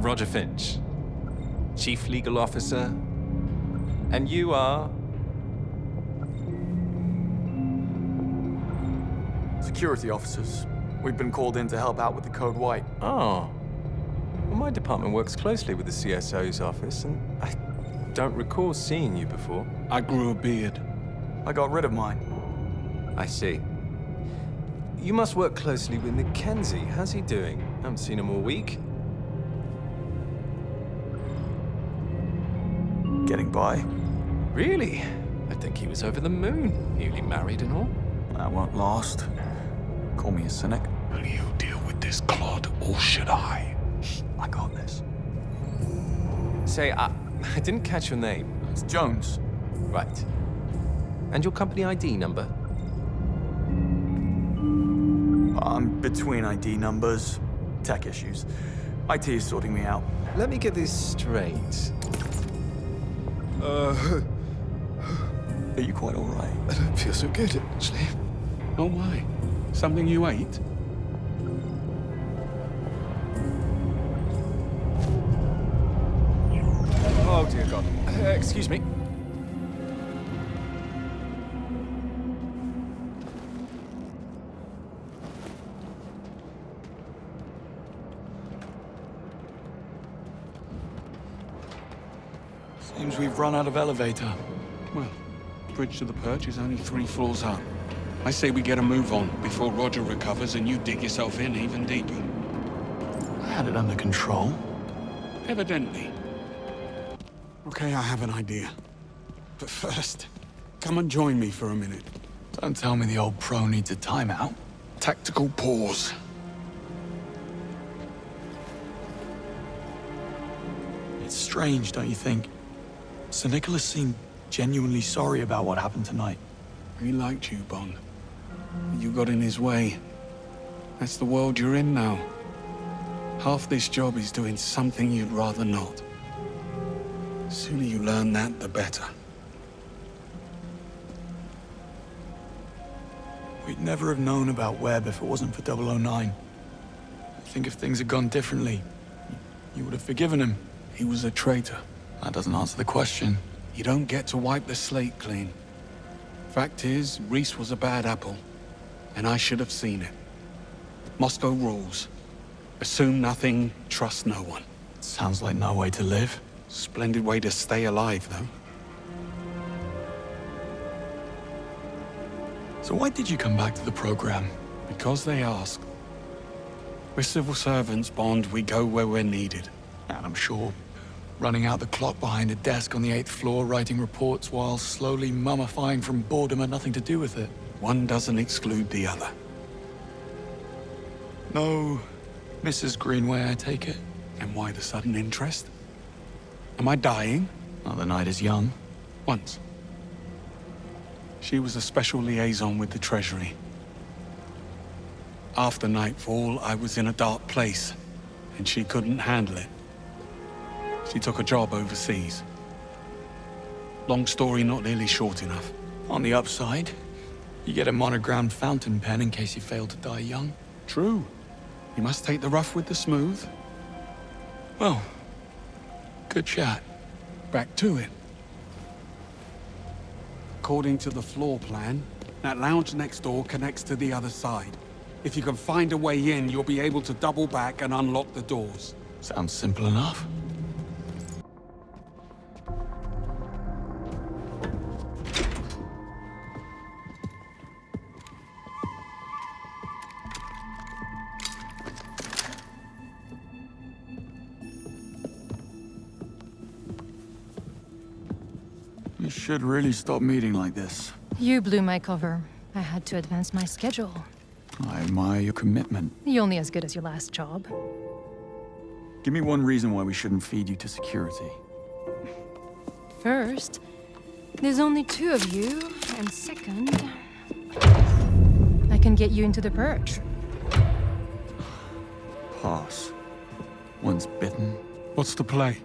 Roger Finch, Chief Legal Officer. And you are? Security officers. We've been called in to help out with the Code White. Oh. Well, my department works closely with the CSO's office, and I don't recall seeing you before. I grew a beard. I got rid of mine. I see. You must work closely with Mackenzie. How's he doing? Haven't seen him all week. Getting by. Really? I think he was over the moon. Newly married and all. That won't last. Call me a cynic. Will you deal with this clod, or should I? I got this. Say, I didn't catch your name. It's Jones. Right. And your company ID number? I'm between ID numbers, tech issues. IT is sorting me out. Let me get this straight. Are you quite all right? I don't feel so good, actually. Oh, why? Something you ate? Oh, dear God. Excuse me. Seems we've run out of elevator. Well, bridge to the perch is only 3 floors up. I say we get a move on before Roger recovers and you dig yourself in even deeper. I had it under control. Evidently. Okay, I have an idea. But first, come and join me for a minute. Don't tell me the old pro needs a timeout. Tactical pause. It's strange, don't you think? Sir Nicholas seemed genuinely sorry about what happened tonight. He liked you, Bond. You got in his way. That's the world you're in now. Half this job is doing something you'd rather not. The sooner you learn that, the better. We'd never have known about Webb if it wasn't for 009. I think if things had gone differently, you would have forgiven him. He was a traitor. That doesn't answer the question. You don't get to wipe the slate clean. Fact is, Reese was a bad apple, and I should have seen it. Moscow rules. Assume nothing, trust no one. Sounds like no way to live. Splendid way to stay alive, though. So why did you come back to the program? Because they asked. We're civil servants, Bond. We go where we're needed. And I'm sure running out the clock behind a desk on the 8th floor, writing reports while slowly mummifying from boredom had nothing to do with it. One doesn't exclude the other. No, Mrs. Greenway, I take it. And why the sudden interest? Am I dying? Oh, the night is young. Once. She was a special liaison with the Treasury. After nightfall, I was in a dark place, and she couldn't handle it. She took a job overseas. Long story, not nearly short enough. On the upside, you get a monogrammed fountain pen in case you fail to die young. True. You must take the rough with the smooth. Well, good chat. Back to it. According to the floor plan, that lounge next door connects to the other side. If you can find a way in, you'll be able to double back and unlock the doors. Sounds simple enough. You should really stop meeting like this. You blew my cover. I had to advance my schedule. I admire your commitment. You're only as good as your last job. Give me one reason why we shouldn't feed you to security. First, there's only 2 of you, and second, I can get you into the perch. Pass. Once bitten. What's the play?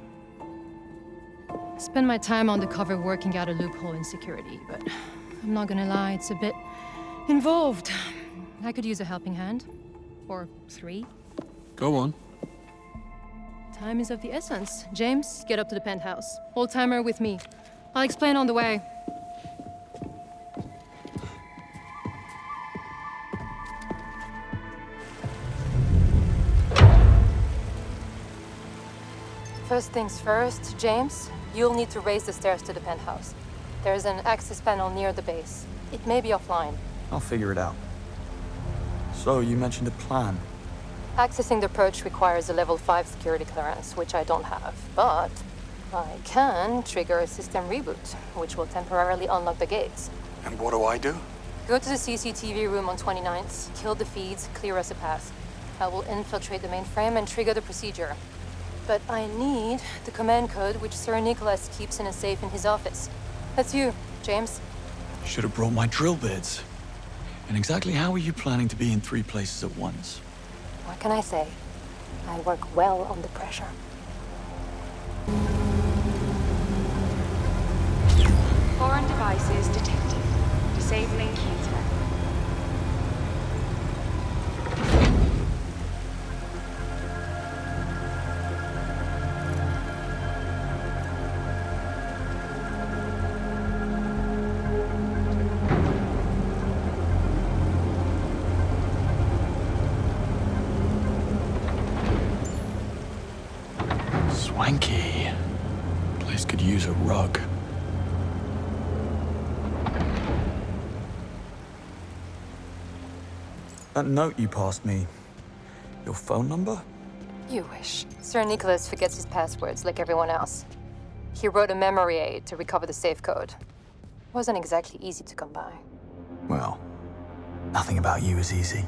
Spend my time on the cover working out a loophole in security, but I'm not gonna lie, it's a bit involved. I could use a helping hand. Or 3. Go on. Time is of the essence. James, get up to the penthouse. Old-timer with me. I'll explain on the way. First things first, James, you'll need to raise the stairs to the penthouse. There's an access panel near the base. It may be offline. I'll figure it out. So, you mentioned a plan. Accessing the perch requires a level 5 security clearance, which I don't have. But I can trigger a system reboot, which will temporarily unlock the gates. And what do I do? Go to the CCTV room on 29th, kill the feeds, clear us a path. I will infiltrate the mainframe and trigger the procedure. But I need the command code which Sir Nicholas keeps in a safe in his office. That's you, James. Should have brought my drill bits. And exactly how are you planning to be in 3 places at once? What can I say? I work well under pressure. Foreign devices detected. Disabling heater. Swanky. Place could use a rug. That note you passed me, your phone number? You wish. Sir Nicholas forgets his passwords like everyone else. He wrote a memory aid to recover the safe code. Wasn't exactly easy to come by. Well, nothing about you is easy.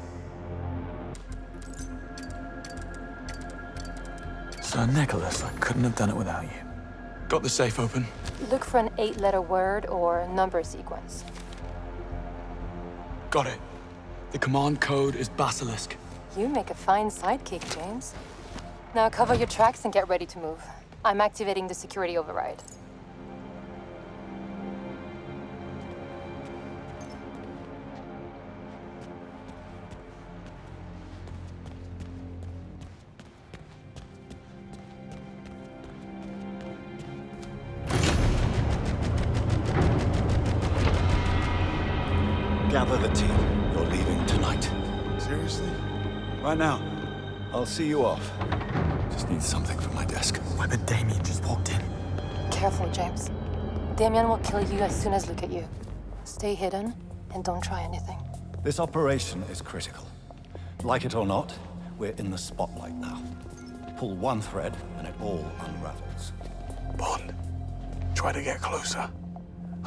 Sir Nicholas, I couldn't have done it without you. Got the safe open? Look for an 8-letter word or number sequence. Got it. The command code is Basilisk. You make a fine sidekick, James. Now cover your tracks and get ready to move. I'm activating the security override. Gather the team. You're leaving tonight. Seriously? Right now. I'll see you off. Just need something for my desk. Webber Damien just walked in. Careful, James. Damien will kill you as soon as look at you. Stay hidden and don't try anything. This operation is critical. Like it or not, we're in the spotlight now. Pull one thread and it all unravels. Bond, try to get closer.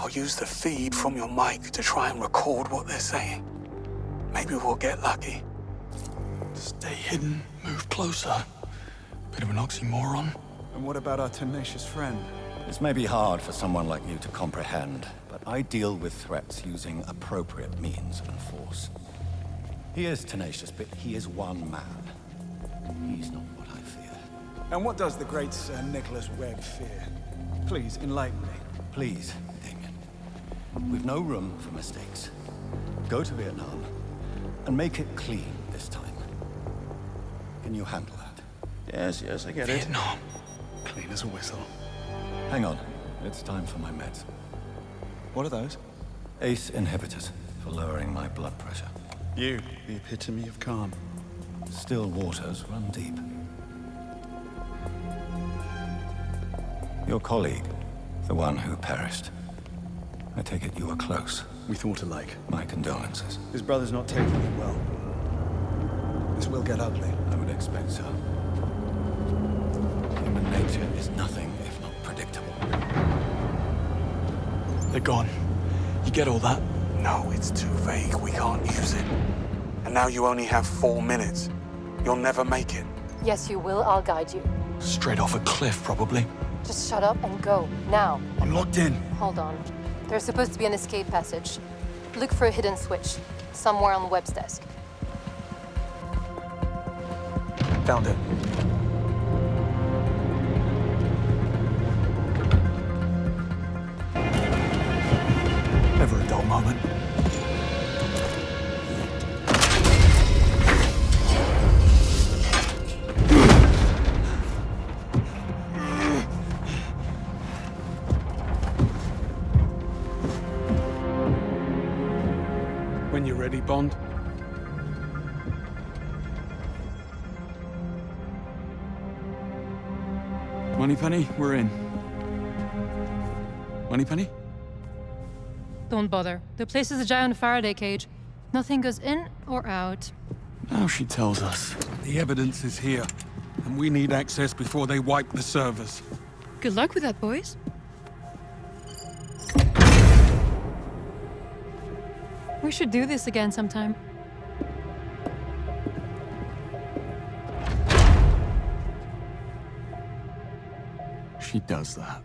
I'll use the feed from your mic to try and record what they're saying. Maybe we'll get lucky. Stay hidden, move closer. Bit of an oxymoron. And what about our tenacious friend? This may be hard for someone like you to comprehend, but I deal with threats using appropriate means and force. He is tenacious, but he is one man. He's not what I fear. And what does the great Sir Nicholas Webb fear? Please, enlighten me. Please, Damien. We've no room for mistakes. Go to Vietnam and make it clean this time. Can you handle that? Yes, I get it. Vietnam. Clean as a whistle. Hang on. It's time for my meds. What are those? ACE inhibitors for lowering my blood pressure. You, the epitome of calm. Still waters run deep. Your colleague, the one who perished. I take it you were close. We thought alike. My condolences. His brother's not taking it well. This will get ugly. I would expect so. Human nature is nothing if not predictable. They're gone. You get all that? No, it's too vague. We can't use it. And now you only have 4 minutes. You'll never make it. Yes, you will. I'll guide you. Straight off a cliff, probably. Just shut up and go, now. I'm locked in. Hold on. There's supposed to be an escape passage. Look for a hidden switch, somewhere on Webb's desk. Found it. Never a dull moment. When you're ready, Bond. Moneypenny, we're in. Moneypenny? Don't bother. The place is a giant Faraday cage. Nothing goes in or out. Now she tells us. The evidence is here, and we need access before they wipe the servers. Good luck with that, boys. We should do this again sometime. She does that.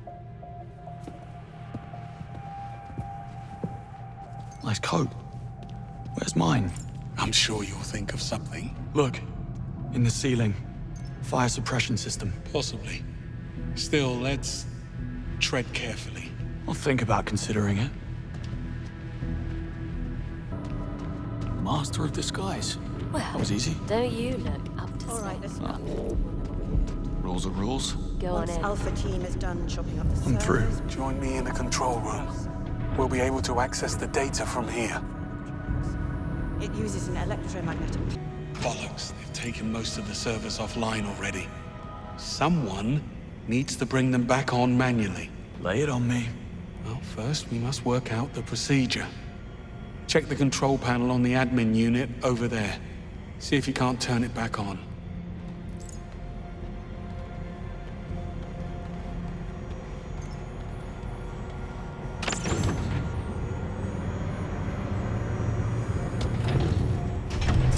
Nice coat. Where's mine? I'm sure you'll think of something. Look, in the ceiling. Fire suppression system. Possibly. Still, let's tread carefully. I'll think about considering it. Master of disguise. Well, that was easy. Don't you look up to All right, let's go. Rules are rules. Go on Once in. Alpha Team is done chopping up the I'm through. Join me in the control room. We'll be able to access the data from here. It uses an electromagnetic. Bollocks. They've taken most of the servers offline already. Someone needs to bring them back on manually. Lay it on me. Well, first we must work out the procedure. Check the control panel on the admin unit over there. See if you can't turn it back on.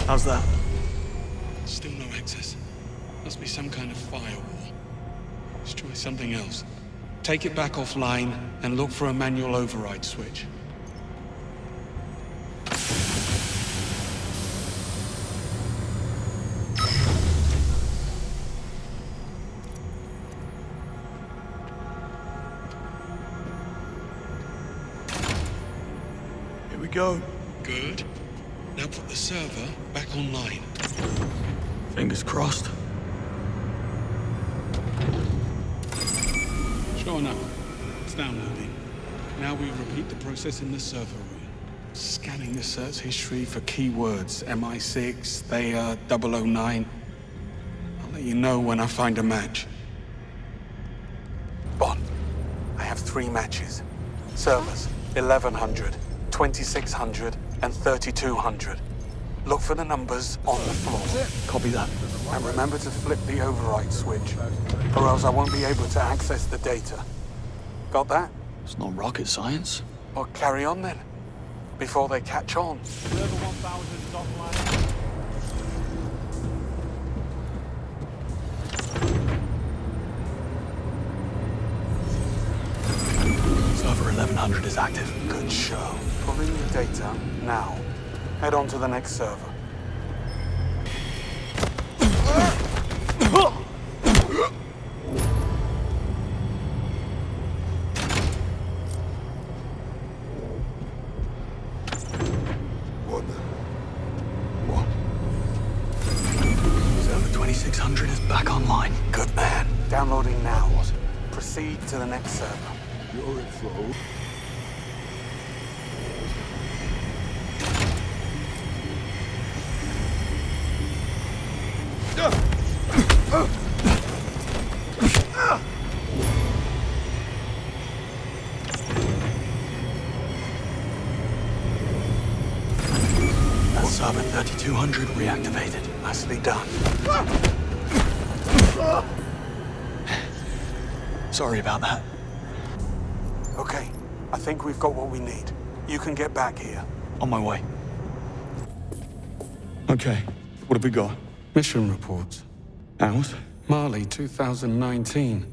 How's that? Still no access. Must be some kind of firewall. Let's try something else. Take it back offline and look for a manual override switch. Here we go. Good. Now put the server back online. Fingers crossed. Sure enough, it's downloading. Now we repeat the process in the server room. Scanning the search history for keywords. MI6, Thea, 009. I'll let you know when I find a match. Bond, I have 3 matches. Servers, 1100, 2600, and 3200. Look for the numbers on the floor. Copy that. And remember to flip the override switch, or else I won't be able to access the data. Got that? It's not rocket science. Well, carry on then, before they catch on. Server 1000 is offline. Server 1100 is active. Good show. Pull in your data now. Head on to the next server. Server 2600 is back online. Good man. Downloading now. Proceed to the next server. Your info. That's server 3200 reactivated. Nicely done. Sorry about that. Okay, I think we've got what we need. You can get back here. On my way. Okay, what have we got? Mission reports. Ours? Mali, 2019.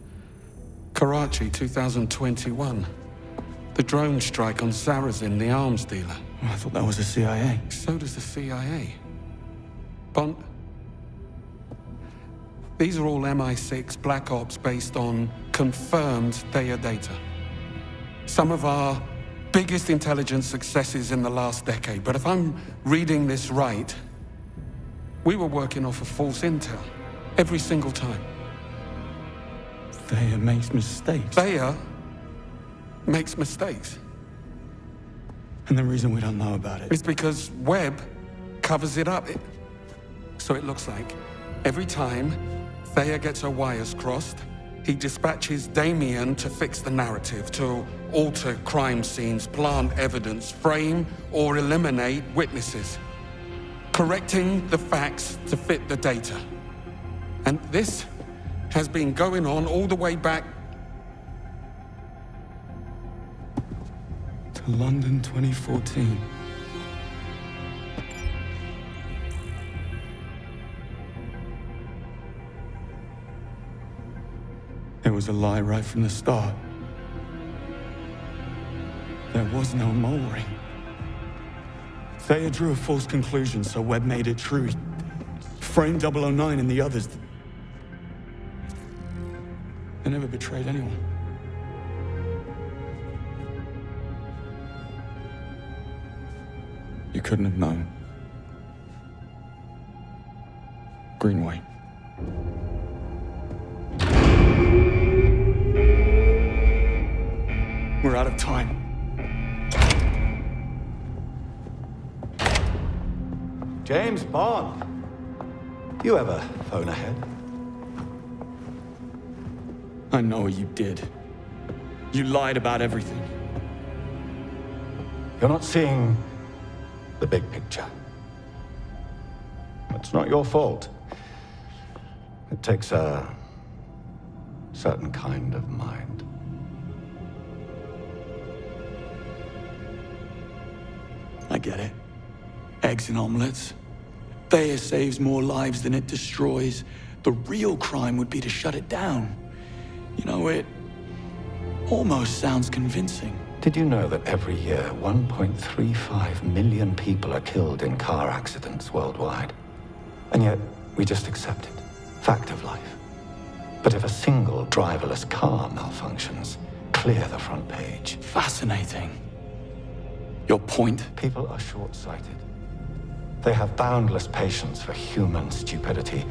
Karachi, 2021. The drone strike on Sarazin, the arms dealer. Oh, I thought that was the CIA. So does the CIA. Bond. These are all MI6 Black Ops based on confirmed Thea data. Some of our biggest intelligence successes in the last decade. But if I'm reading this right, we were working off of false intel every single time. Thea makes mistakes. Thea makes mistakes. And the reason we don't know about it is because Webb covers it up. So it looks like every time Thea gets her wires crossed, he dispatches Damien to fix the narrative, to alter crime scenes, plant evidence, frame or eliminate witnesses, correcting the facts to fit the data. And this has been going on all the way back to London 2014. It was a lie right from the start. There was no mole ring. Thayer drew a false conclusion, so Webb made it true. He framed 009 and the others. They never betrayed anyone. You couldn't have known. Greenway. We're out of time. James Bond. You ever phone ahead? I know what you did. You lied about everything. You're not seeing the big picture. It's not your fault. It takes a certain kind of mind. I get it. Eggs and omelets. Thayer saves more lives than it destroys. The real crime would be to shut it down. You know, it almost sounds convincing. Did you know that every year 1.35 million people are killed in car accidents worldwide? And yet, we just accept it. Fact of life. But if a single driverless car malfunctions, clear the front page. Fascinating. Your point? People are short-sighted. They have boundless patience for human stupidity,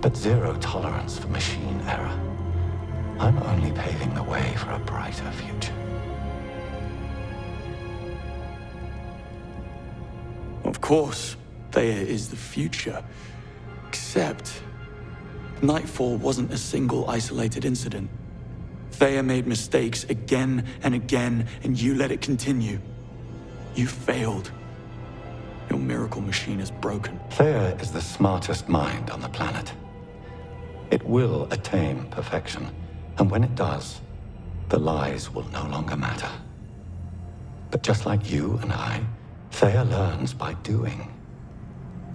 but zero tolerance for machine error. I'm only paving the way for a brighter future. Of course, Thayer is the future. Except, Nightfall wasn't a single isolated incident. Thayer made mistakes again and again, and you let it continue. You failed. Your miracle machine is broken. Thayer is the smartest mind on the planet. It will attain perfection, and when it does, the lies will no longer matter. But just like you and I, Thayer learns by doing.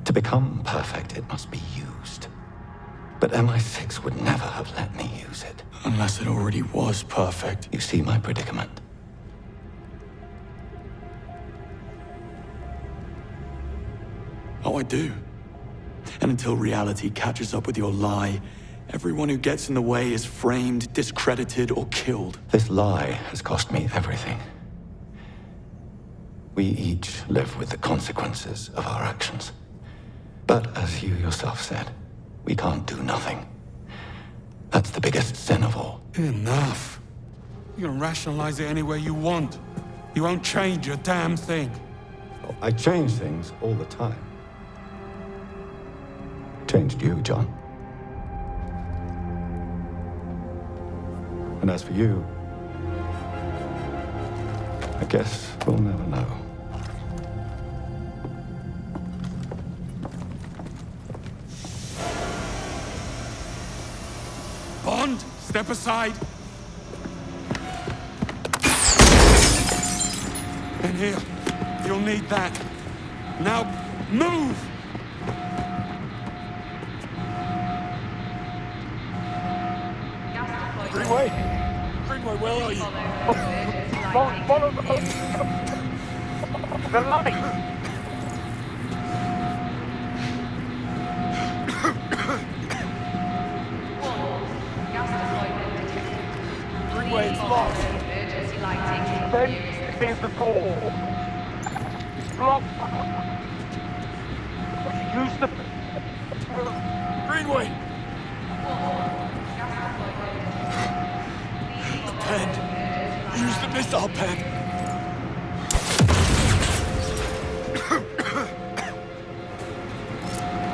To become perfect, it must be used. But MI6 would never have let me use it. Unless it already was perfect. You see my predicament. Oh, I do. And until reality catches up with your lie, everyone who gets in the way is framed, discredited, or killed. This lie has cost me everything. We each live with the consequences of our actions. But as you yourself said, we can't do nothing. That's the biggest sin of all. Enough. You can rationalize it any way you want. You won't change a damn thing. I change things all the time. Changed you, John. And as for you, I guess we'll never know. Bond, step aside. And here, you'll need that. Now, move! Greenway? Greenway, where are you? Follow the light! Greenway, it's locked. Then there's the door. It's blocked. Use the... Greenway! Pen. Use the missile pen.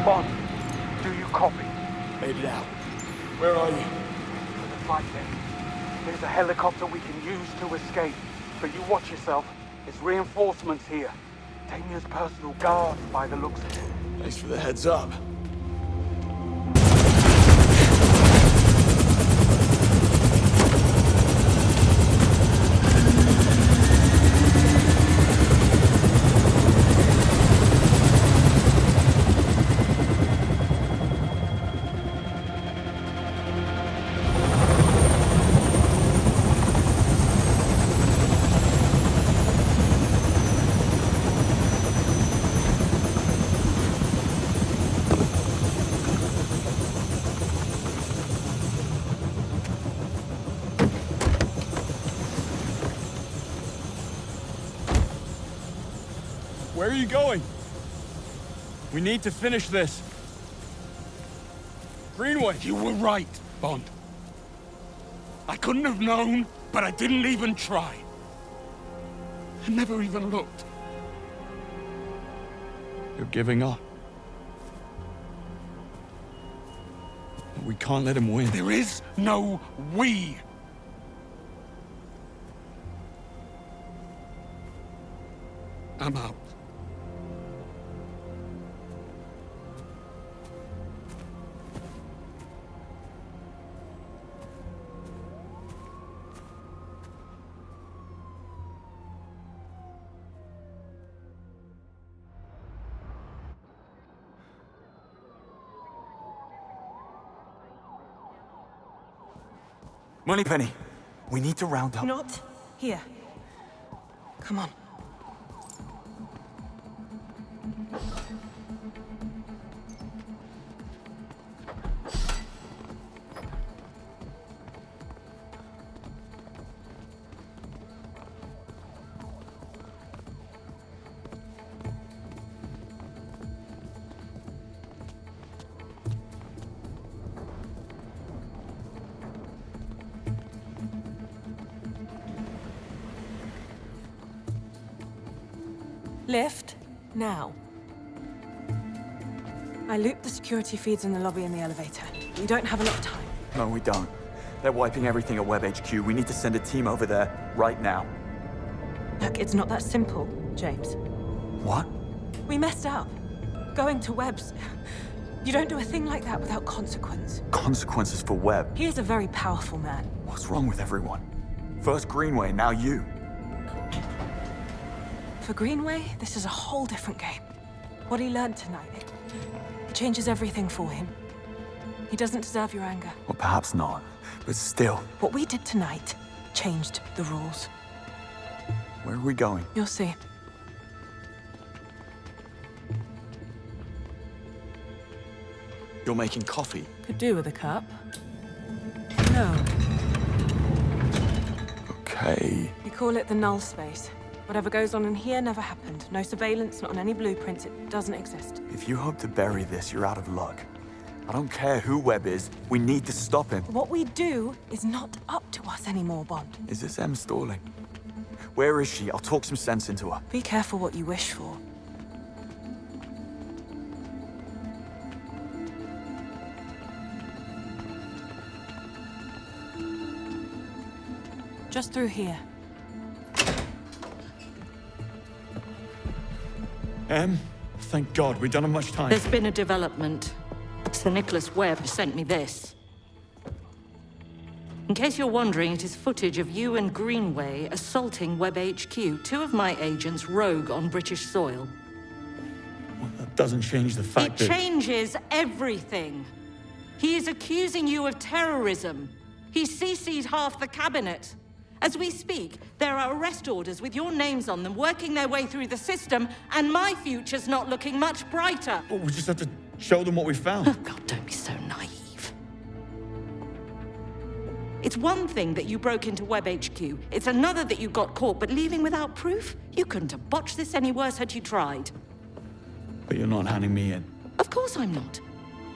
Bond, do you copy? Made it out. Where are you? like it. There's a helicopter we can use to escape, but you watch yourself. There's reinforcements here. Tamia's personal guards by the looks of it. Thanks for the heads up. Where are you going? We need to finish this. Greenway! You were right, Bond. I couldn't have known, but I didn't even try. I never even looked. You're giving up. We can't let him win. There is no we. I'm out. Moneypenny, we need to round up. Not here. Come on. Lift, now. I looped the security feeds in the lobby and the elevator. We don't have a lot of time. No, we don't. They're wiping everything at Web HQ. We need to send a team over there, right now. Look, it's not that simple, James. What? We messed up. Going to Webb's... You don't do a thing like that without consequence. Consequences for Webb. He is a very powerful man. What's wrong with everyone? First Greenway, now you. For Greenway, this is a whole different game. What he learned tonight, it changes everything for him. He doesn't deserve your anger. Well, perhaps not, but still. What we did tonight changed the rules. Where are we going? You'll see. You're making coffee? Could do with a cup. No. Okay. We call it the null space. Whatever goes on in here never happened. No surveillance, not on any blueprints. It doesn't exist. If you hope to bury this, you're out of luck. I don't care who Webb is. We need to stop him. What we do is not up to us anymore, Bond. Is this Em stalling? Where is she? I'll talk some sense into her. Be careful what you wish for. Just through here. Em, thank God, we don't have much time. There's been a development. Sir Nicholas Webb sent me this. In case you're wondering, it is footage of you and Greenway assaulting Webb HQ, two of my agents rogue on British soil. Well, that doesn't change the fact It changes everything. He is accusing you of terrorism. He CC'd half the cabinet. As we speak, there are arrest orders with your names on them working their way through the system, and my future's not looking much brighter. Well, we just have to show them what we found. Oh, God, don't be so naive. It's one thing that you broke into Webb HQ. It's another that you got caught, but leaving without proof? You couldn't have botched this any worse had you tried. But you're not handing me in. Of course I'm not.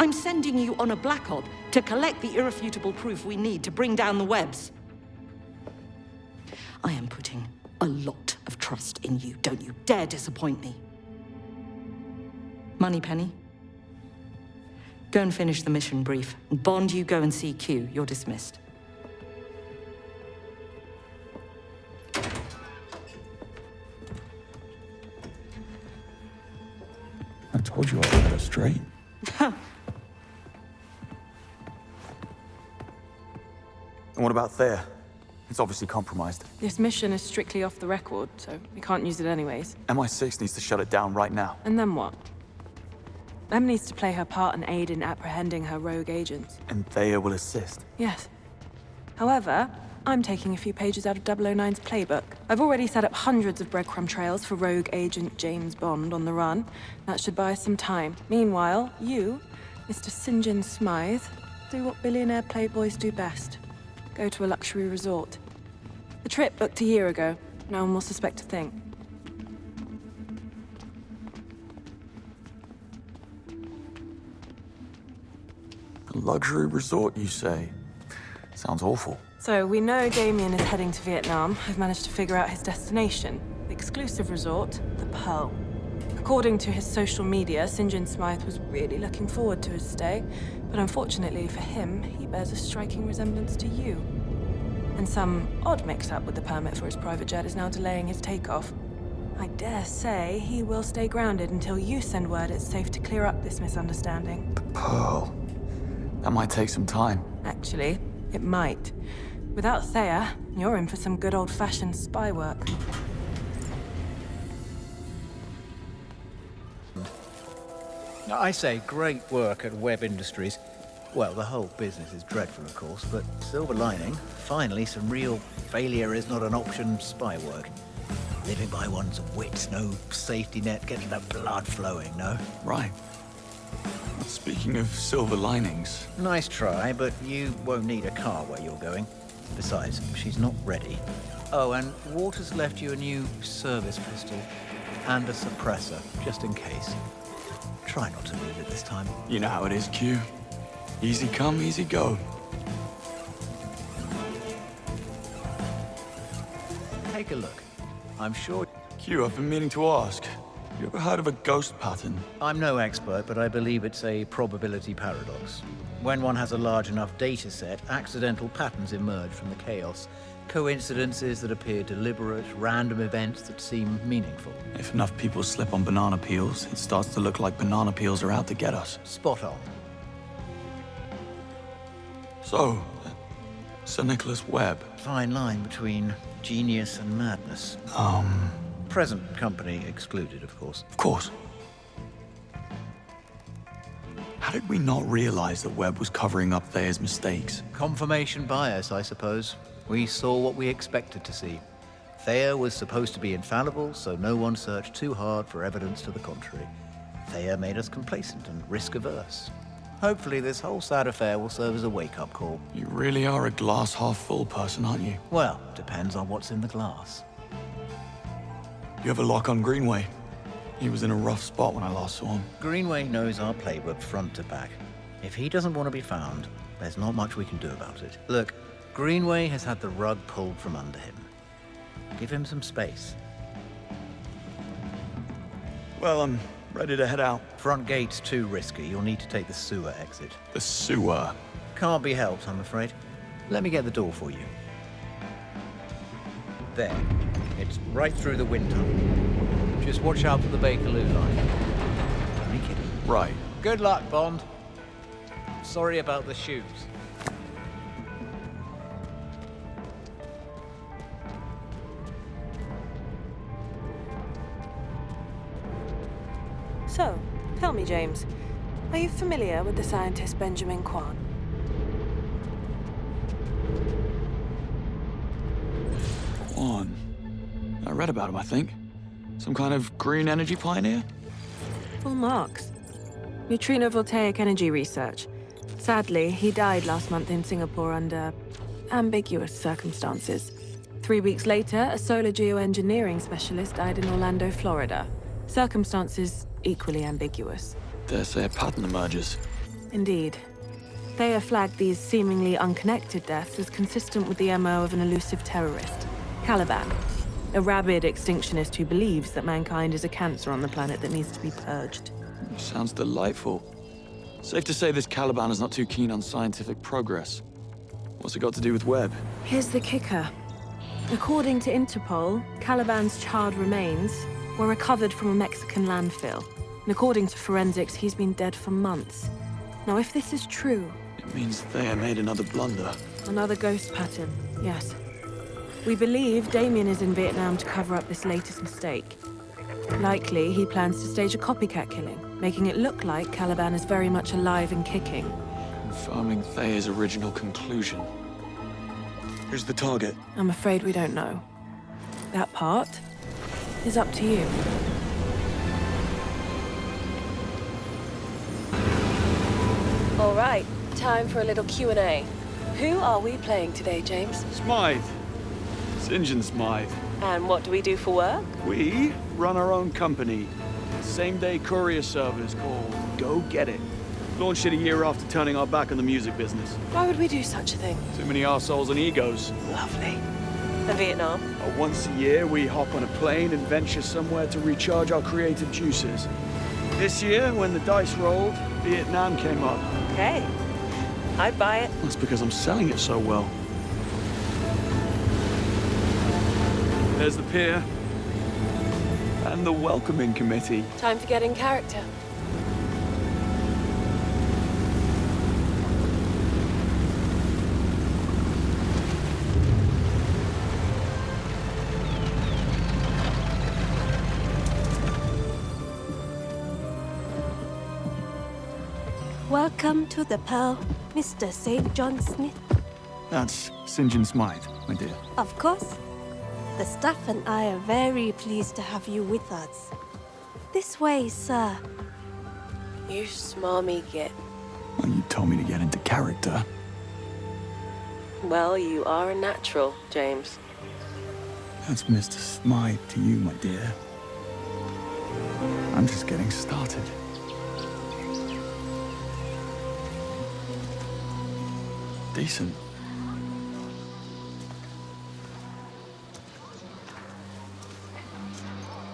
I'm sending you on a black op to collect the irrefutable proof we need to bring down the Webbs. I am putting a lot of trust in you. Don't you dare disappoint me. Moneypenny, go and finish the mission brief. And Bond, you go and see Q. You're dismissed. Told you I'd get her straight. And what about Thea? It's obviously compromised. This mission is strictly off the record, so we can't use it anyways. MI6 needs to shut it down right now. And then what? Em needs to play her part and aid in apprehending her rogue agents. And Thea will assist. Yes. However, I'm taking a few pages out of 009's playbook. I've already set up hundreds of breadcrumb trails for rogue agent James Bond on the run. That should buy us some time. Meanwhile, you, Mr. St. John Smythe, do what billionaire playboys do best. Go to a luxury resort. The trip booked a year ago. No one will suspect a thing. A luxury resort, you say? Sounds awful. So, we know Damien is heading to Vietnam. I've managed to figure out his destination. The exclusive resort, the Pearl. According to his social media, St. John Smythe was really looking forward to his stay. But unfortunately for him, he bears a striking resemblance to you. And some odd mix-up with the permit for his private jet is now delaying his takeoff. I dare say he will stay grounded until you send word it's safe to clear up this misunderstanding. The Pearl. That might take some time. Actually, it might. Without Thea, you're in for some good old-fashioned spy work. I say, great work at Webb Industries. Well, the whole business is dreadful, of course, but silver lining, finally some real failure is not an option spy work. Living by one's wits, no safety net, getting that blood flowing, no? Right. Speaking of silver linings... Nice try, but you won't need a car where you're going. Besides, she's not ready. Oh, and Walter's left you a new service pistol and a suppressor, just in case. Try not to lose it this time. You know how it is, Q. Easy come, easy go. Take a look. I'm sure... Q, I've been meaning to ask. You ever heard of a ghost pattern? I'm no expert, but I believe it's a probability paradox. When one has a large enough data set, accidental patterns emerge from the chaos. Coincidences that appear deliberate, random events that seem meaningful. If enough people slip on banana peels, it starts to look like banana peels are out to get us. Spot on. So, Sir Nicholas Webb. Fine line between genius and madness. Present company excluded, of course. Of course. How did we not realize that Webb was covering up Thea's mistakes? Confirmation bias, I suppose. We saw what we expected to see. Thea was supposed to be infallible, so no one searched too hard for evidence to the contrary. Thea made us complacent and risk-averse. Hopefully this whole sad affair will serve as a wake-up call. You really are a glass-half-full person, aren't you? Well, depends on what's in the glass. You have a lock on Greenway? He was in a rough spot when I last saw him. Greenway knows our playbook front to back. If he doesn't want to be found, there's not much we can do about it. Look, Greenway has had the rug pulled from under him. Give him some space. Well, I'm ready to head out. Front gate's too risky. You'll need to take the sewer exit. The sewer? Can't be helped, I'm afraid. Let me get the door for you. There. It's right through the wind tunnel. Just watch out for the Bakerloo line. Only kidding. Right. Good luck, Bond. Sorry about the shoes. So, tell me, James, are you familiar with the scientist Benjamin Quan? Quan? I read about him, I think. Some kind of green energy pioneer? Full marks. Neutrino voltaic energy research. Sadly, he died last month in Singapore under ambiguous circumstances. 3 weeks later, a solar geoengineering specialist died in Orlando, Florida. Circumstances equally ambiguous. Dare say a pattern emerges. Indeed. Thea flagged these seemingly unconnected deaths as consistent with the MO of an elusive terrorist, Caliban, a rabid extinctionist who believes that mankind is a cancer on the planet that needs to be purged. Sounds delightful. Safe to say this Caliban is not too keen on scientific progress. What's it got to do with Webb? Here's the kicker. According to Interpol, Caliban's charred remains were recovered from a Mexican landfill. And according to forensics, he's been dead for months. Now, if this is true... It means Thea made another blunder. Another ghost pattern, yes. We believe Damien is in Vietnam to cover up this latest mistake. Likely, he plans to stage a copycat killing, making it look like Caliban is very much alive and kicking. Confirming Thea's original conclusion. Who's the target? I'm afraid we don't know. That part is up to you. All right, time for a little Q&A. Who are we playing today, James? Smythe. St. John Smythe. And what do we do for work? We run our own company. Same-day courier service called Go Get It. Launched it a year after turning our back on the music business. Why would we do such a thing? Too many arseholes and egos. Lovely. And Vietnam? Once a year, we hop on a plane and venture somewhere to recharge our creative juices. This year, when the dice rolled, Vietnam came up. Okay. I'd buy it. That's because I'm selling it so well. There's the pier. And the welcoming committee. Time to get in character. Welcome to the Pearl, Mr. St. John Smith. That's St. John Smythe, my dear. Of course. The staff and I are very pleased to have you with us. This way, sir. You smarmy git. Well, you told me to get into character. Well, you are a natural, James. That's Mr. Smythe to you, my dear. I'm just getting started. Decent.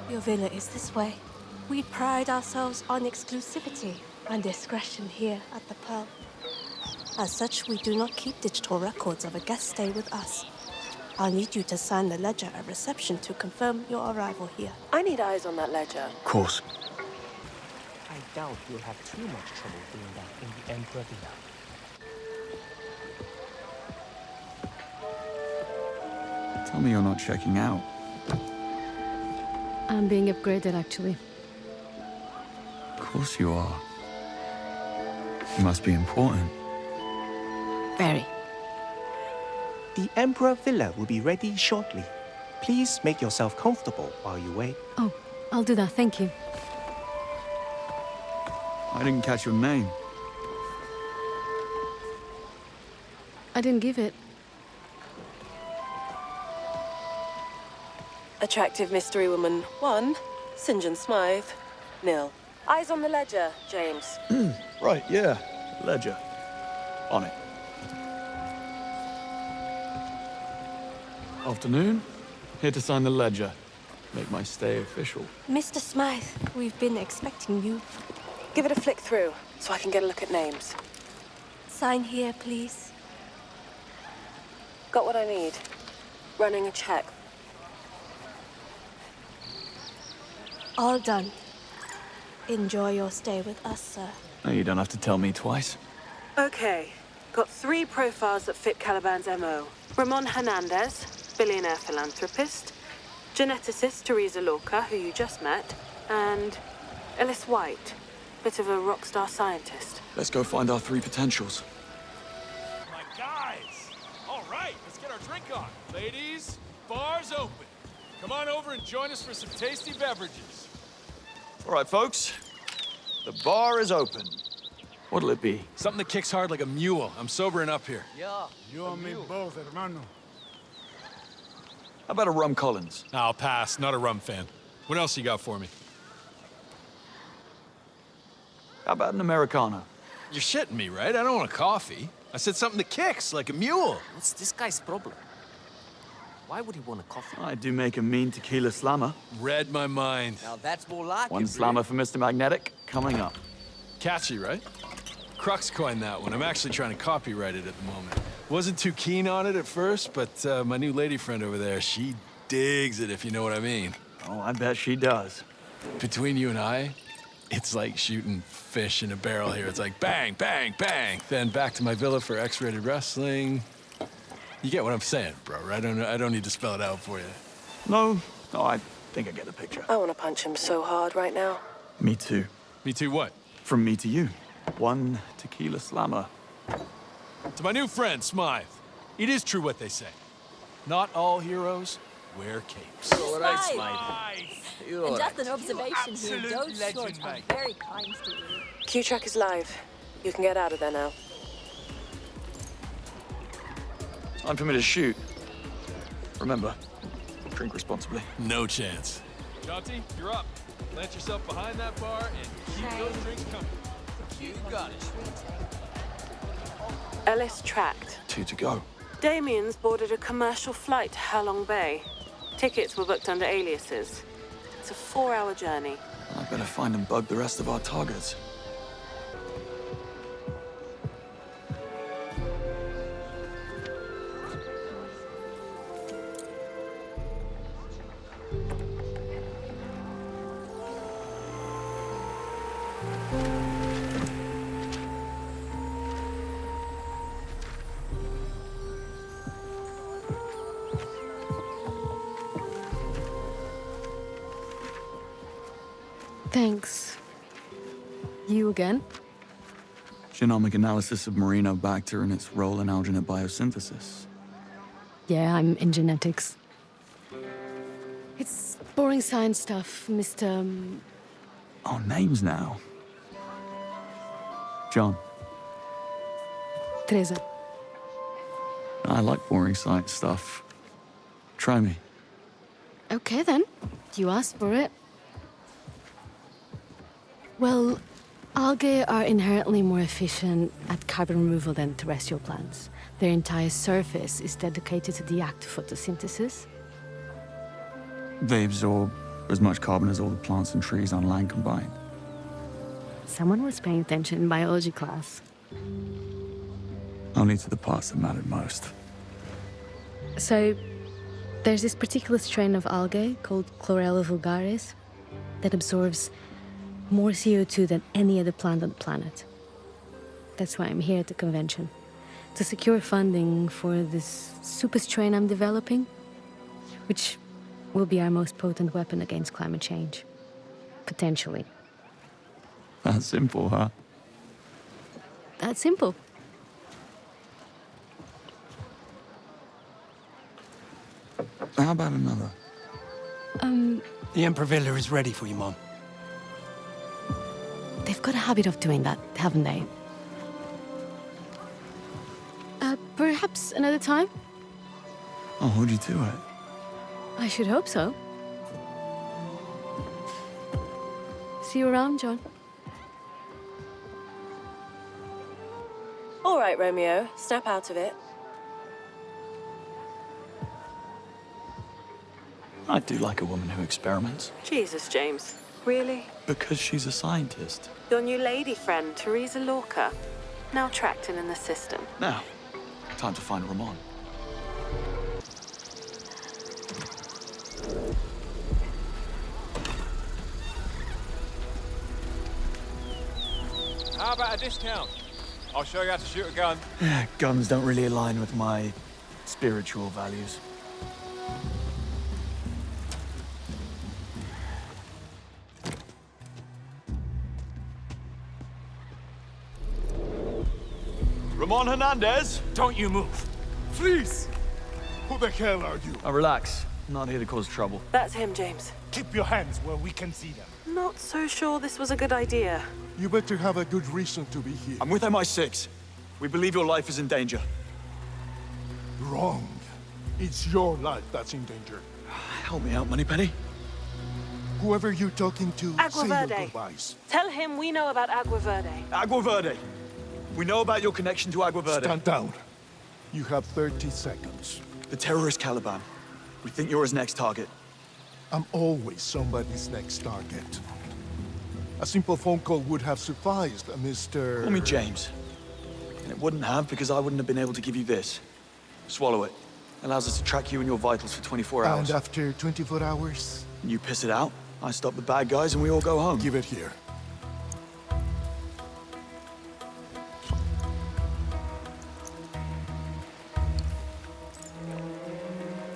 Your villa is this way. We pride ourselves on exclusivity and discretion here at the Pearl. As such, we do not keep digital records of a guest stay with us. I'll need you to sign the ledger at reception to confirm your arrival here. I need eyes on that ledger. Of course. I doubt you'll have too much trouble doing that in the Emperor Villa. Tell me you're not checking out. I'm being upgraded, actually. Of course you are. You must be important. Very. The Emperor Villa will be ready shortly. Please make yourself comfortable while you wait. Oh, I'll do that, thank you. I didn't catch your name. I didn't give it. Attractive mystery woman 1, St. John Smythe. 0. Eyes on the ledger, James. Right, yeah. Ledger. On it. Afternoon. Here to sign the ledger. Make my stay official. Mr. Smythe, we've been expecting you. Give it a flick through, so I can get a look at names. Sign here, please. Got what I need. Running a check. All done. Enjoy your stay with us, sir. No, you don't have to tell me twice. Okay. Got 3 profiles that fit Caliban's MO. Ramon Hernandez, billionaire philanthropist. Geneticist Teresa Lorca, who you just met. And Ellis White, bit of a rock star scientist. Let's go find our 3 potentials. My guys! All right, let's get our drink on. Ladies, bar's open. Come on over and join us for some tasty beverages. All right, folks. The bar is open. What'll it be? Something that kicks hard like a mule. I'm sobering up here. Yeah. You and me both, hermano. How about a rum Collins? I'll pass. Not a rum fan. What else you got for me? How about an Americano? You're shitting me, right? I don't want a coffee. I said something that kicks like a mule. What's this guy's problem? Why would he want a coffee? I do make a mean tequila slammer. Read my mind. Now that's more like One slammer for Mr. Magnetic coming up. Catchy, right? Crux coined that one. I'm actually trying to copyright it at the moment. Wasn't too keen on it at first, but my new lady friend over there, she digs it, if you know what I mean. Oh, I bet she does. Between you and I It's like shooting fish in a barrel here. It's like bang, bang, bang. Then back to my villa for X-rated wrestling. You get what I'm saying, bro, right? I don't need to spell it out for you. No, I think I get the picture. I want to punch him so hard right now. Me too. Me too what? From me to you. One tequila slammer. To my new friend, Smythe. It is true what they say. Not all heroes wear capes. All right, Smythe. And just an observation here, those shorts are very kind to you. Q-Track is live. You can get out of there now. Time for me to shoot. Remember, drink responsibly. No chance. Jonty, you're up. Plant yourself behind that bar and keep those drinks coming. You got it, sweet. Ellis tracked. 2 to go. Damien's boarded a commercial flight to Halong Bay. Tickets were booked under aliases. It's a 4-hour journey. I better find and bug the rest of our targets. Thanks. You again? Genomic analysis of Marinobacter and its role in alginate biosynthesis. Yeah, I'm in genetics. It's boring science stuff, Mr. Oh, names now. John. Teresa. I like boring science stuff. Try me. Okay, then. You asked for it. Well, algae are inherently more efficient at carbon removal than terrestrial plants. Their entire surface is dedicated to the act of photosynthesis. They absorb as much carbon as all the plants and trees on land combined. Someone was paying attention in biology class. Only to the parts that mattered most. So, there's this particular strain of algae called Chlorella vulgaris that absorbs more CO2 than any other plant on the planet. That's why I'm here at the convention. To secure funding for this super strain I'm developing, which will be our most potent weapon against climate change. Potentially. That's simple, huh? That's simple. How about another? The Emperor Villa is ready for you, Mom. They've got a habit of doing that, haven't they? Perhaps another time? I'll hold you to it. I should hope so. See you around, John. All right, Romeo. Snap out of it. I do like a woman who experiments. Jesus, James. Really? Because she's a scientist. Your new lady friend, Teresa Lorca, now tracked and in the system. Now, time to find Ramon. How about a discount? I'll show you how to shoot a gun. Guns don't really align with my spiritual values. Ramon Hernandez? Don't you move. Please! Who the hell are you? Now relax. I'm not here to cause trouble. That's him, James. Keep your hands where we can see them. Not so sure this was a good idea. You better have a good reason to be here. I'm with MI6. We believe your life is in danger. Wrong. It's your life that's in danger. Help me out, Moneypenny. Whoever you're talking to, Agua say your Verde. goodbyes. Tell him we know about Agua Verde. Agua Verde. We know about your connection to Agua Verde. Stand down. You have 30 seconds. The terrorist Caliban. We think you're his next target. I'm always somebody's next target. A simple phone call would have sufficed, Mr. Call me James. And it wouldn't have because I wouldn't have been able to give you this. Swallow it. Allows us to track you and your vitals for 24 hours. And after 24 hours? You piss it out, I stop the bad guys, and we all go home. Give it here.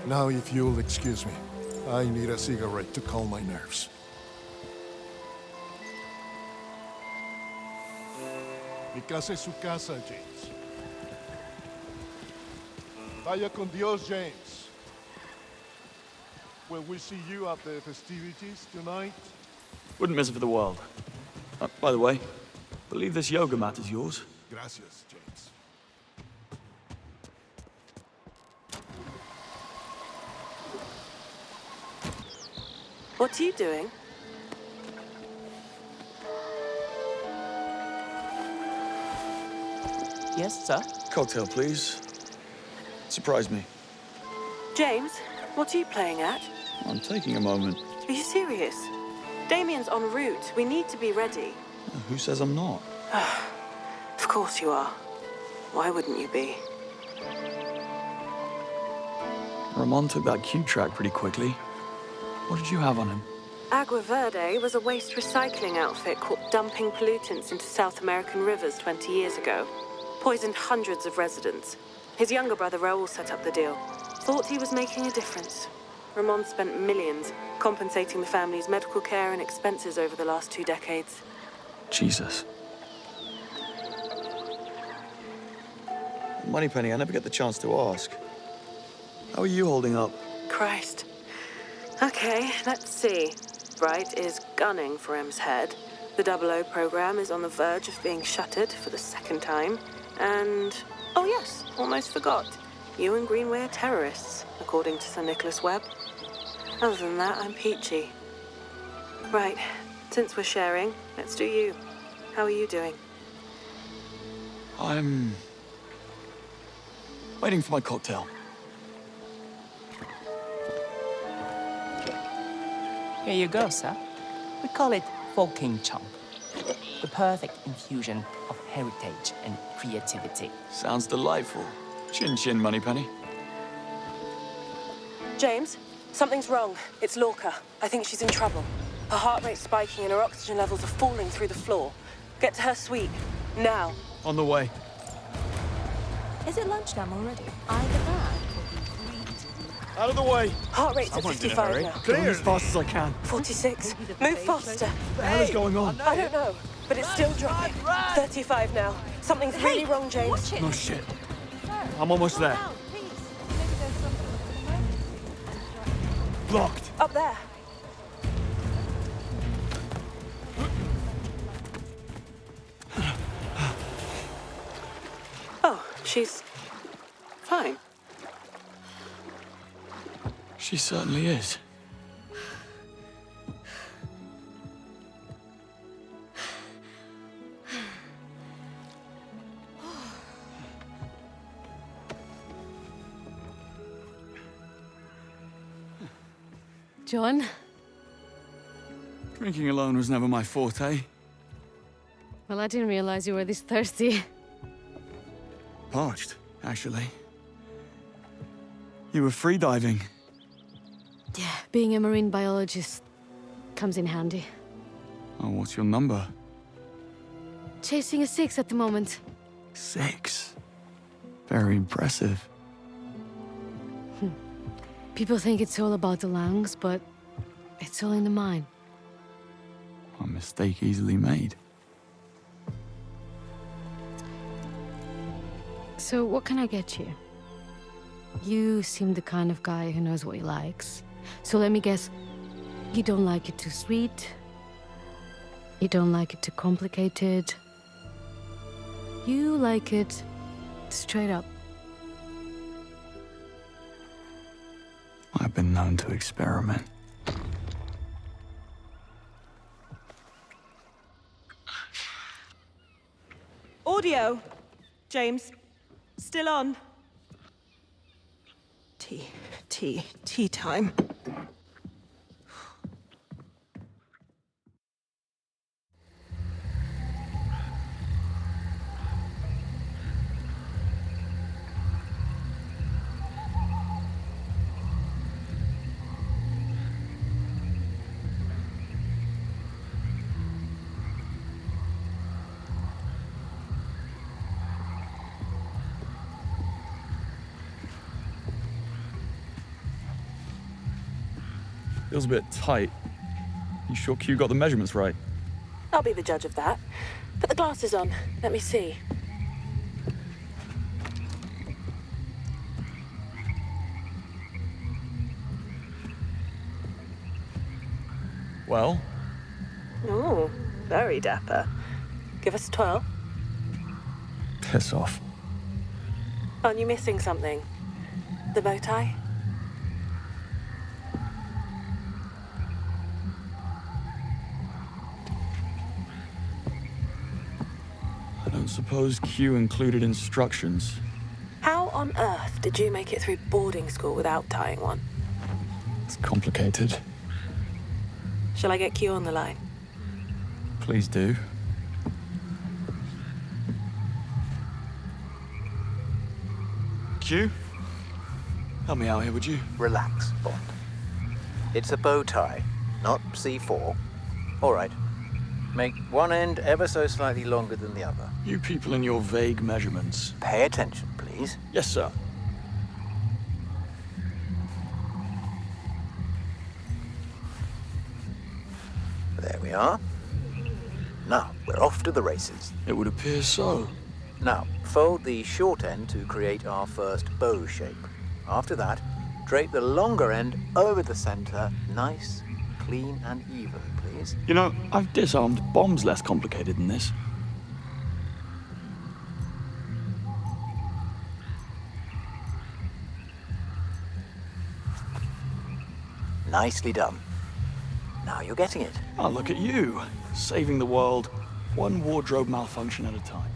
Now, if you'll excuse me, I need a cigarette to calm my nerves. Mi casa es su casa, James. Vaya con Dios, James. Will we see you at the festivities tonight? Wouldn't miss it for the world. By the way, believe this yoga mat is yours? Gracias, James. What are you doing? Yes, sir? Cocktail, please. Surprise me. James, what are you playing at? I'm taking a moment. Are you serious? Damien's en route. We need to be ready. Who says I'm not? Of course you are. Why wouldn't you be? Ramon took that cube track pretty quickly. What did you have on him? Agua Verde was a waste recycling outfit caught dumping pollutants into South American rivers 20 years ago. Poisoned hundreds of residents. His younger brother Raul set up the deal. Thought he was making a difference. Ramon spent millions compensating the family's medical care and expenses over the last 2 decades. Jesus. Moneypenny, I never get the chance to ask. How are you holding up? Christ. Okay, let's see. Bright is gunning for M's head. The 00 program is on the verge of being shuttered for the 2nd time. And, oh yes, almost forgot. You and Greenway are terrorists, according to Sir Nicholas Webb. Other than that, I'm peachy. Right, since we're sharing, let's do you. How are you doing? I'm waiting for my cocktail. Here you go, sir. We call it Foking Chomp. The perfect infusion of heritage and creativity. Sounds delightful. Chin chin, Moneypenny. James, something's wrong. It's Lorca. I think she's in trouble. Her heart rate's spiking and her oxygen levels are falling through the floor. Get to her suite. Now. On the way. Is it lunchtime already? Either that or we greet. Out of the way. Heart rate's at 55 now. Going as fast as I can. 46. Move faster. What the hell is going on? I don't know, but it's still dropping. 35 now. Something's really wrong, James. No shit. I'm almost there. Blocked. Up there. Oh, she's fine. She certainly is. John? Drinking alone was never my forte. Well, I didn't realize you were this thirsty. Parched, actually. You were freediving. Yeah, being a marine biologist comes in handy. Oh, what's your number? Chasing a 6 at the moment. 6. Very impressive. People think it's all about the lungs, but it's all in the mind. A mistake easily made. So, what can I get you? You seem the kind of guy who knows what he likes. So let me guess, you don't like it too sweet. You don't like it too complicated. You like it straight up. I've been known to experiment. Audio. James. Still on. Tea time. Feels a bit tight. You sure Q got the measurements right? I'll be the judge of that. Put the glasses on. Let me see. Well? Oh, very dapper. Give us a twirl. Piss off. Aren't you missing something? The bow tie? I don't suppose Q included instructions. How on earth did you make it through boarding school without tying one? It's complicated. Shall I get Q on the line? Please do. Q? Help me out here, would you? Relax, Bond. It's a bow tie, not C4. All right. Make one end ever so slightly longer than the other. You people and your vague measurements. Pay attention, please. Yes, sir. There we are. Now, we're off to the races. It would appear so. Now, fold the short end to create our first bow shape. After that, drape the longer end over the center, nice, clean and even, please. You know, I've disarmed bombs less complicated than this. Nicely done. Now you're getting it. Oh, look at you. Saving the world, one wardrobe malfunction at a time.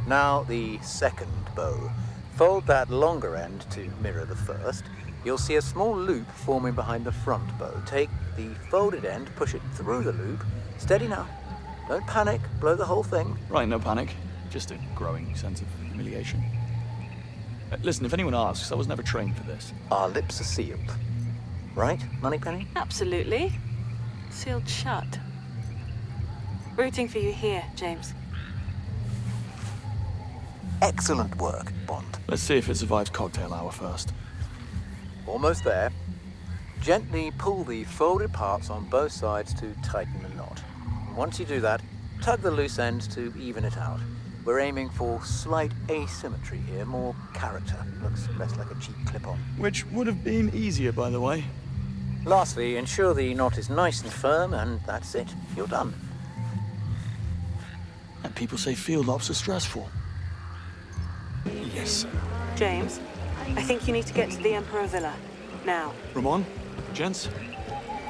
Now the second bow. Fold that longer end to mirror the first. You'll see a small loop forming behind the front bow. Take the folded end, push it through the loop. Steady now. Don't panic. Blow the whole thing. Right, no panic. Just a growing sense of humiliation. Listen, if anyone asks, I was never trained for this. Our lips are sealed. Right, Moneypenny? Absolutely. Sealed shut. Rooting for you here, James. Excellent work, Bond. Let's see if it survives cocktail hour first. Almost there. Gently pull the folded parts on both sides to tighten the knot. Once you do that, tug the loose end to even it out. We're aiming for slight asymmetry here, more character. Looks less like a cheap clip-on. Which would have been easier, by the way. Lastly, ensure the knot is nice and firm, and that's it. You're done. And people say field ops are stressful. Yes, sir. James, I think you need to get to the Emperor Villa. Now. Ramon, gents,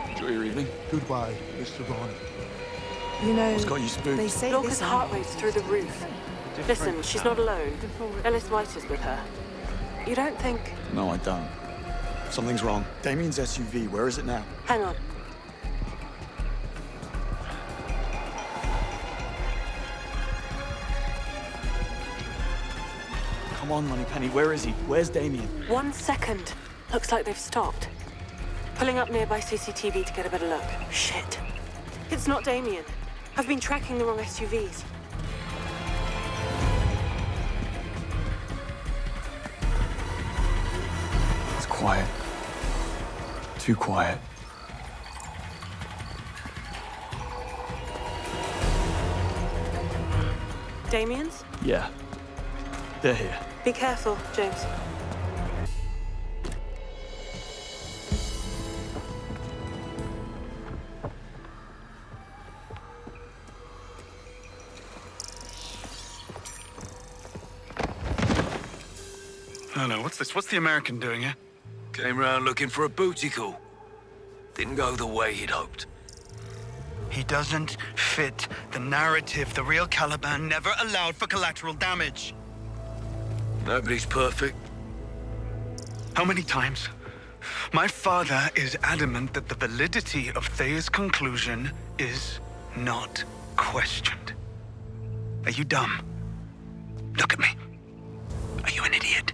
enjoy your evening. Goodbye, Mr. Vaughn. You know, What's got you spooked? they say Lorca's this heart rate's through the roof. Listen, she's not alone. Ellis White is with her. You don't think... No, I don't. Something's wrong. Damien's SUV, where is it now? Hang on. Come on, Moneypenny, where is he? Where's Damien? 1 second. Looks like they've stopped. Pulling up nearby CCTV to get a better look. Shit. It's not Damien. I've been tracking the wrong SUVs. It's quiet. Too quiet. Damien's? Yeah. They're here. Be careful, James. Hello, what's this? What's the American doing here? Came round looking for a booty call. Didn't go the way he'd hoped. He doesn't fit the narrative. The real Caliban never allowed for collateral damage. Nobody's perfect. How many times? My father is adamant that the validity of Thea's conclusion is not questioned. Are you dumb? Look at me. Are you an idiot?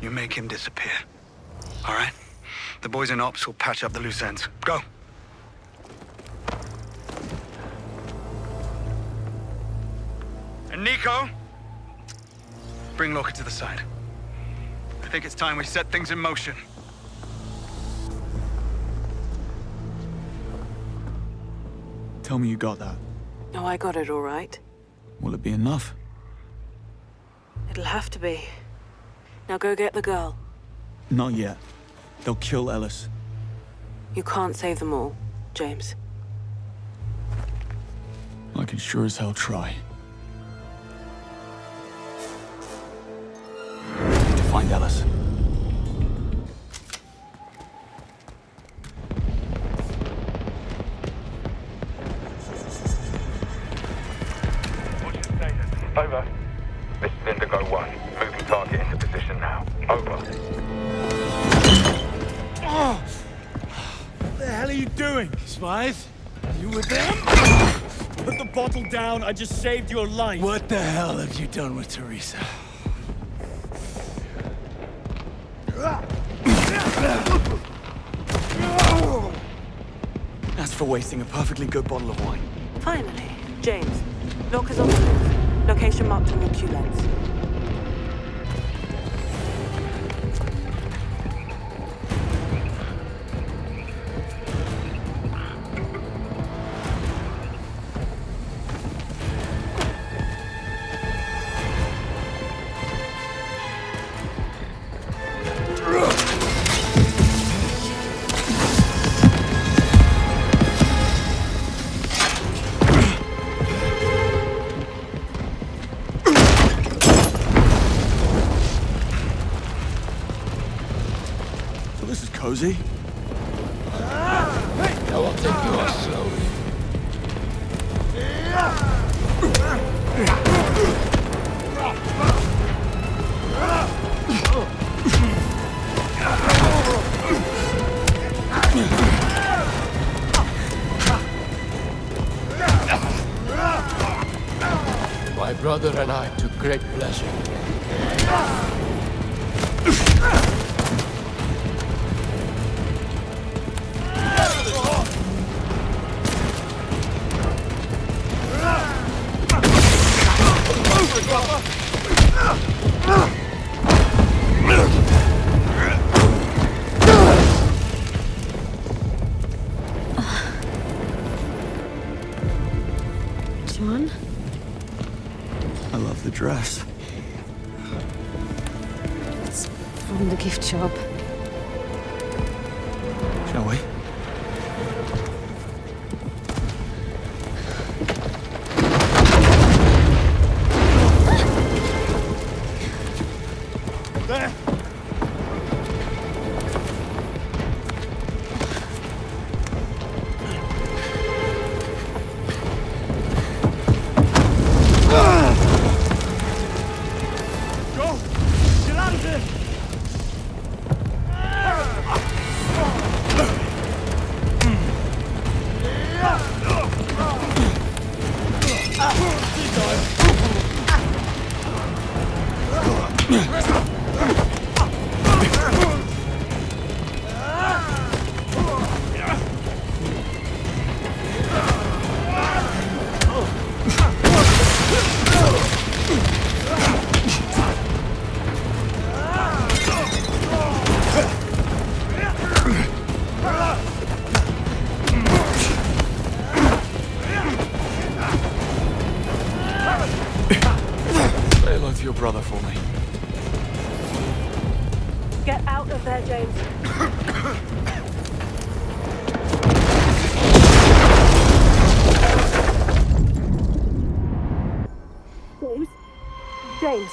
You make him disappear. All right? The boys in ops will patch up the loose ends. Go. And Nico, bring Lorca to the side. I think think it's time we set things in motion. Tell me you got that. Oh, I got it all right. Will it be enough? It'll have to be. Now go get the girl. Not yet. They'll kill Ellis. You can't save them all, James. I can sure as hell try. To find Ellis. Over. This is Indigo 1. Moving target into position now. Over. Oh! What the hell are you doing, Smythe? You with them? Put the bottle down, I just saved your life. What the hell have you done with Teresa? As for wasting a perfectly good bottle of wine. Finally. James, Lorca's on the move. Location marked on your Q lens. Cozy? Now I'll take you off slowly. My brother and I took great pleasure. John? I love the dress. It's from the gift shop. Shall we? There! Go! Get out of there! Say hello to your brother for me. Get out of there, James. James? James?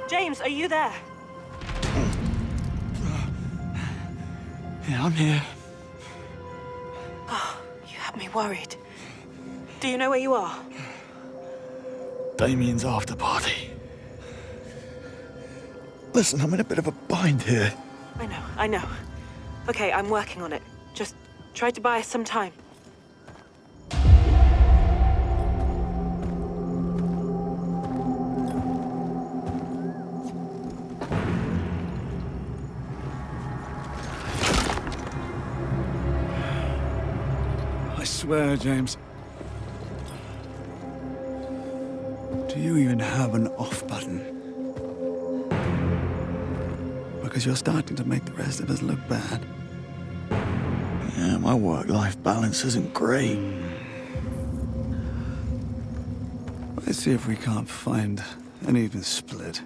James, are you there? Yeah, I'm here. Oh, you had me worried. Do you know where you are? Damien's after party. Listen, I'm in a bit of a bind here. I know. Okay, I'm working on it. Just try to buy us some time. I swear, James. Do you even have an off button? because you're starting to make the rest of us look bad. Yeah, my work-life balance isn't great. Let's see if we can't find an even split.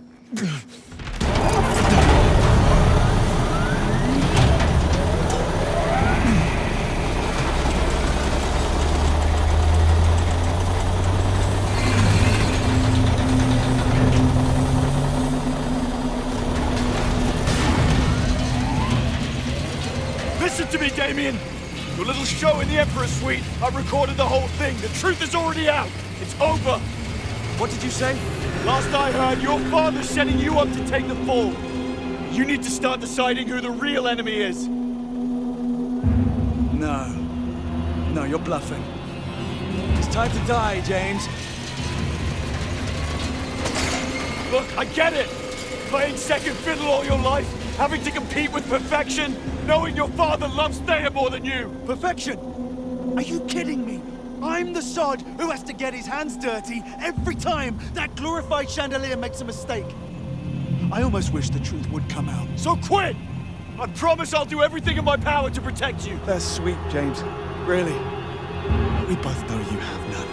Listen to me, Damien! Your little show in the Emperor's Suite, I recorded the whole thing. The truth is already out. It's over. What did you say? Last I heard, your father's setting you up to take the fall. You need to start deciding who the real enemy is. No. No, you're bluffing. It's time to die, James. Look, I get it. Playing second fiddle all your life, having to compete with perfection, knowing your father loves Thea more than you. Perfection? Are you kidding me? I'm the sod who has to get his hands dirty every time that glorified chandelier makes a mistake. I almost wish the truth would come out. So quit! I promise I'll do everything in my power to protect you. That's sweet, James. Really. We both know you have none.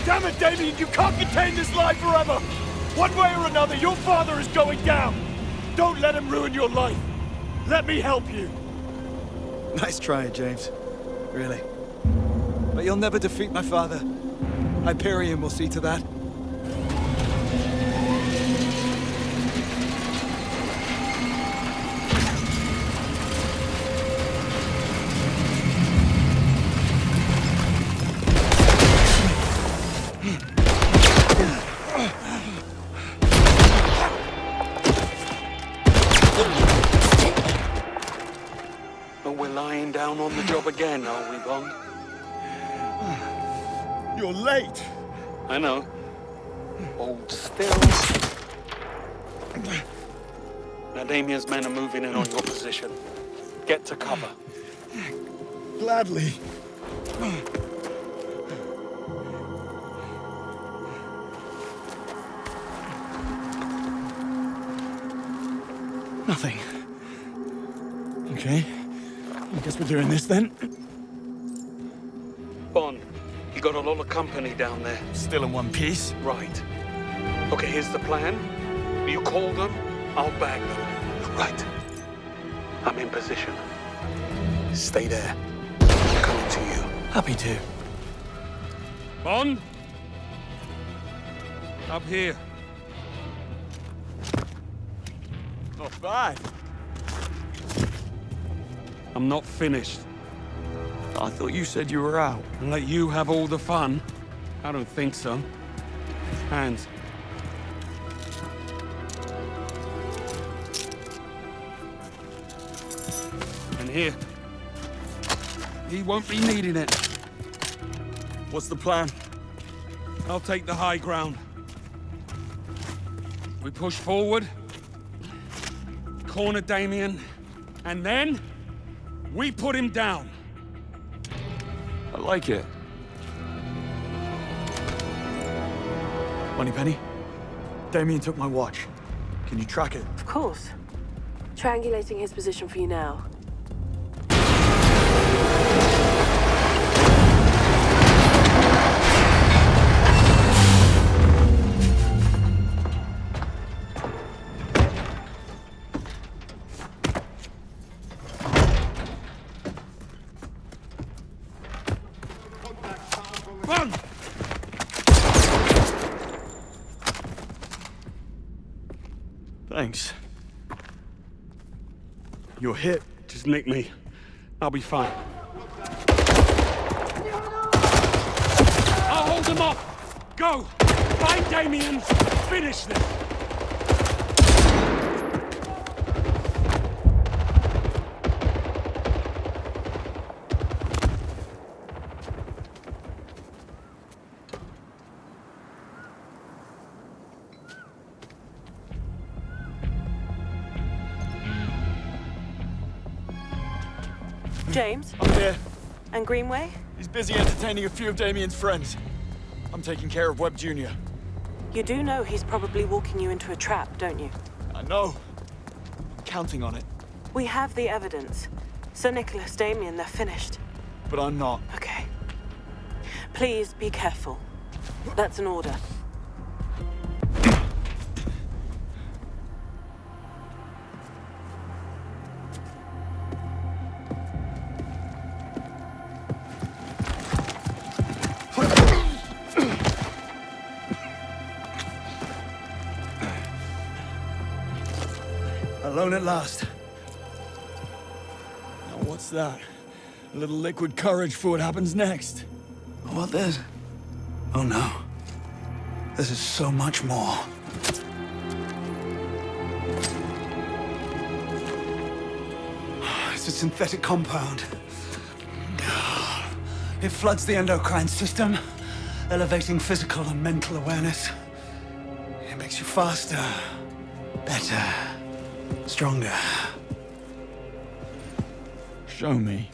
Damn it, Damien, you can't contain this lie forever! One way or another, your father is going down! Don't let him ruin your life! Let me help you! Nice try, James. Really. But you'll never defeat my father. Hyperion will see to that. Down on the job again, are we, Bond? You're late. I know. Hold still. Now Damien's men are moving in on your position. Get to cover. Gladly. Nothing. Okay. I guess we're doing this then. Bond, you got a lot of company down there. Still in one piece? Right. Okay, here's the plan. You call them, I'll bag them. Right. I'm in position. Stay there. I'm coming to you. Happy to. Bond? Up here. Not bad. I'm not finished. I thought you said you were out. And let you have all the fun? I don't think so. Hands. And here. He won't be needing it. What's the plan? I'll take the high ground. We push forward, corner Damien, and then we put him down. I like it. Moneypenny, Damien took my watch. Can you track it? Of course. Triangulating his position for you now. Thanks. You're hit. Just nick me. I'll be fine. I'll hold them off! Go! Find Damien! Finish this! James? I'm here. And Greenway? He's busy entertaining a few of Damien's friends. I'm taking care of Webb Jr. You do know he's probably walking you into a trap, don't you? I know. I'm counting on it. We have the evidence. Sir Nicholas, Damien, they're finished. But I'm not. Okay. Please be careful. That's an order. Alone at last. Now what's that? A little liquid courage for what happens next. What this? Oh no. This is so much more. It's a synthetic compound. It floods the endocrine system, elevating physical and mental awareness. It makes you faster, better, stronger. Show me.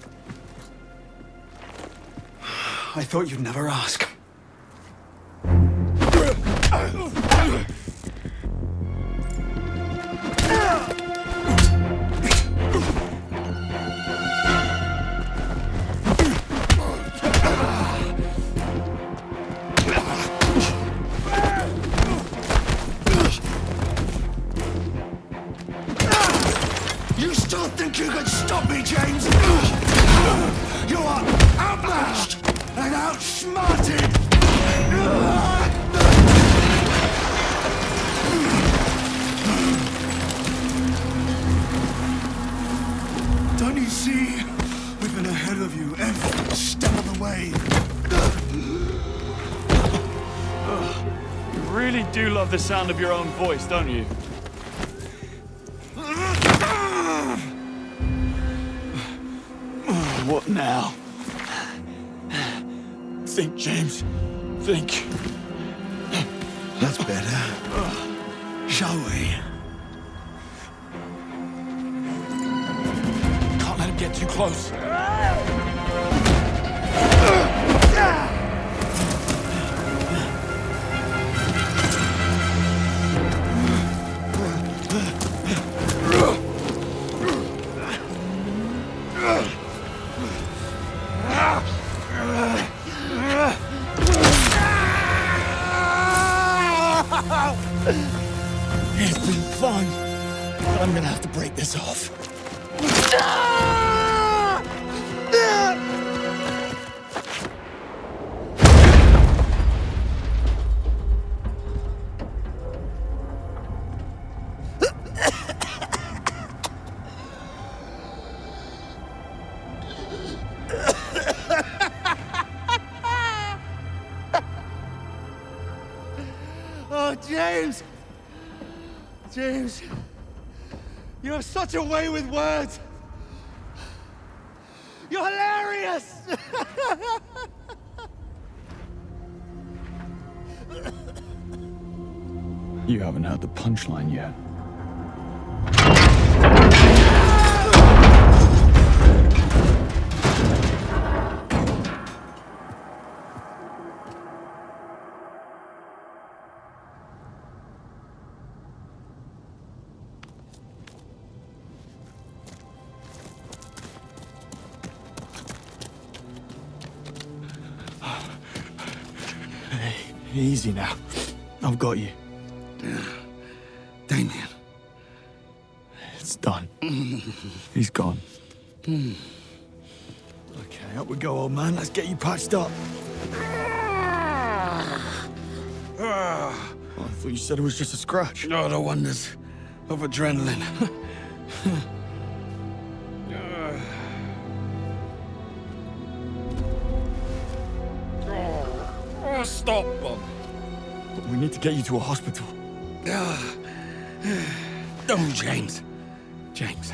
I thought you'd never ask. You still think you can stop me, James? You are outmatched and outsmarted! Don't you see? We've been ahead of you every step of the way. You really do love the sound of your own voice, don't you? What now? Think, James. Think. That's better. Shall we? Can't let him get too close. It's been fun, but I'm gonna have to break this off. Oh, James! James, you have such a way with words. You're hilarious! You haven't heard the punchline yet. Easy now. I've got you. Damien. It's done. He's gone. Okay, up we go, old man. Let's get you patched up. Oh, I thought you said it was just a scratch. Oh, the wonders of adrenaline. Stop, Bob. We need to get you to a hospital. Oh, James. James.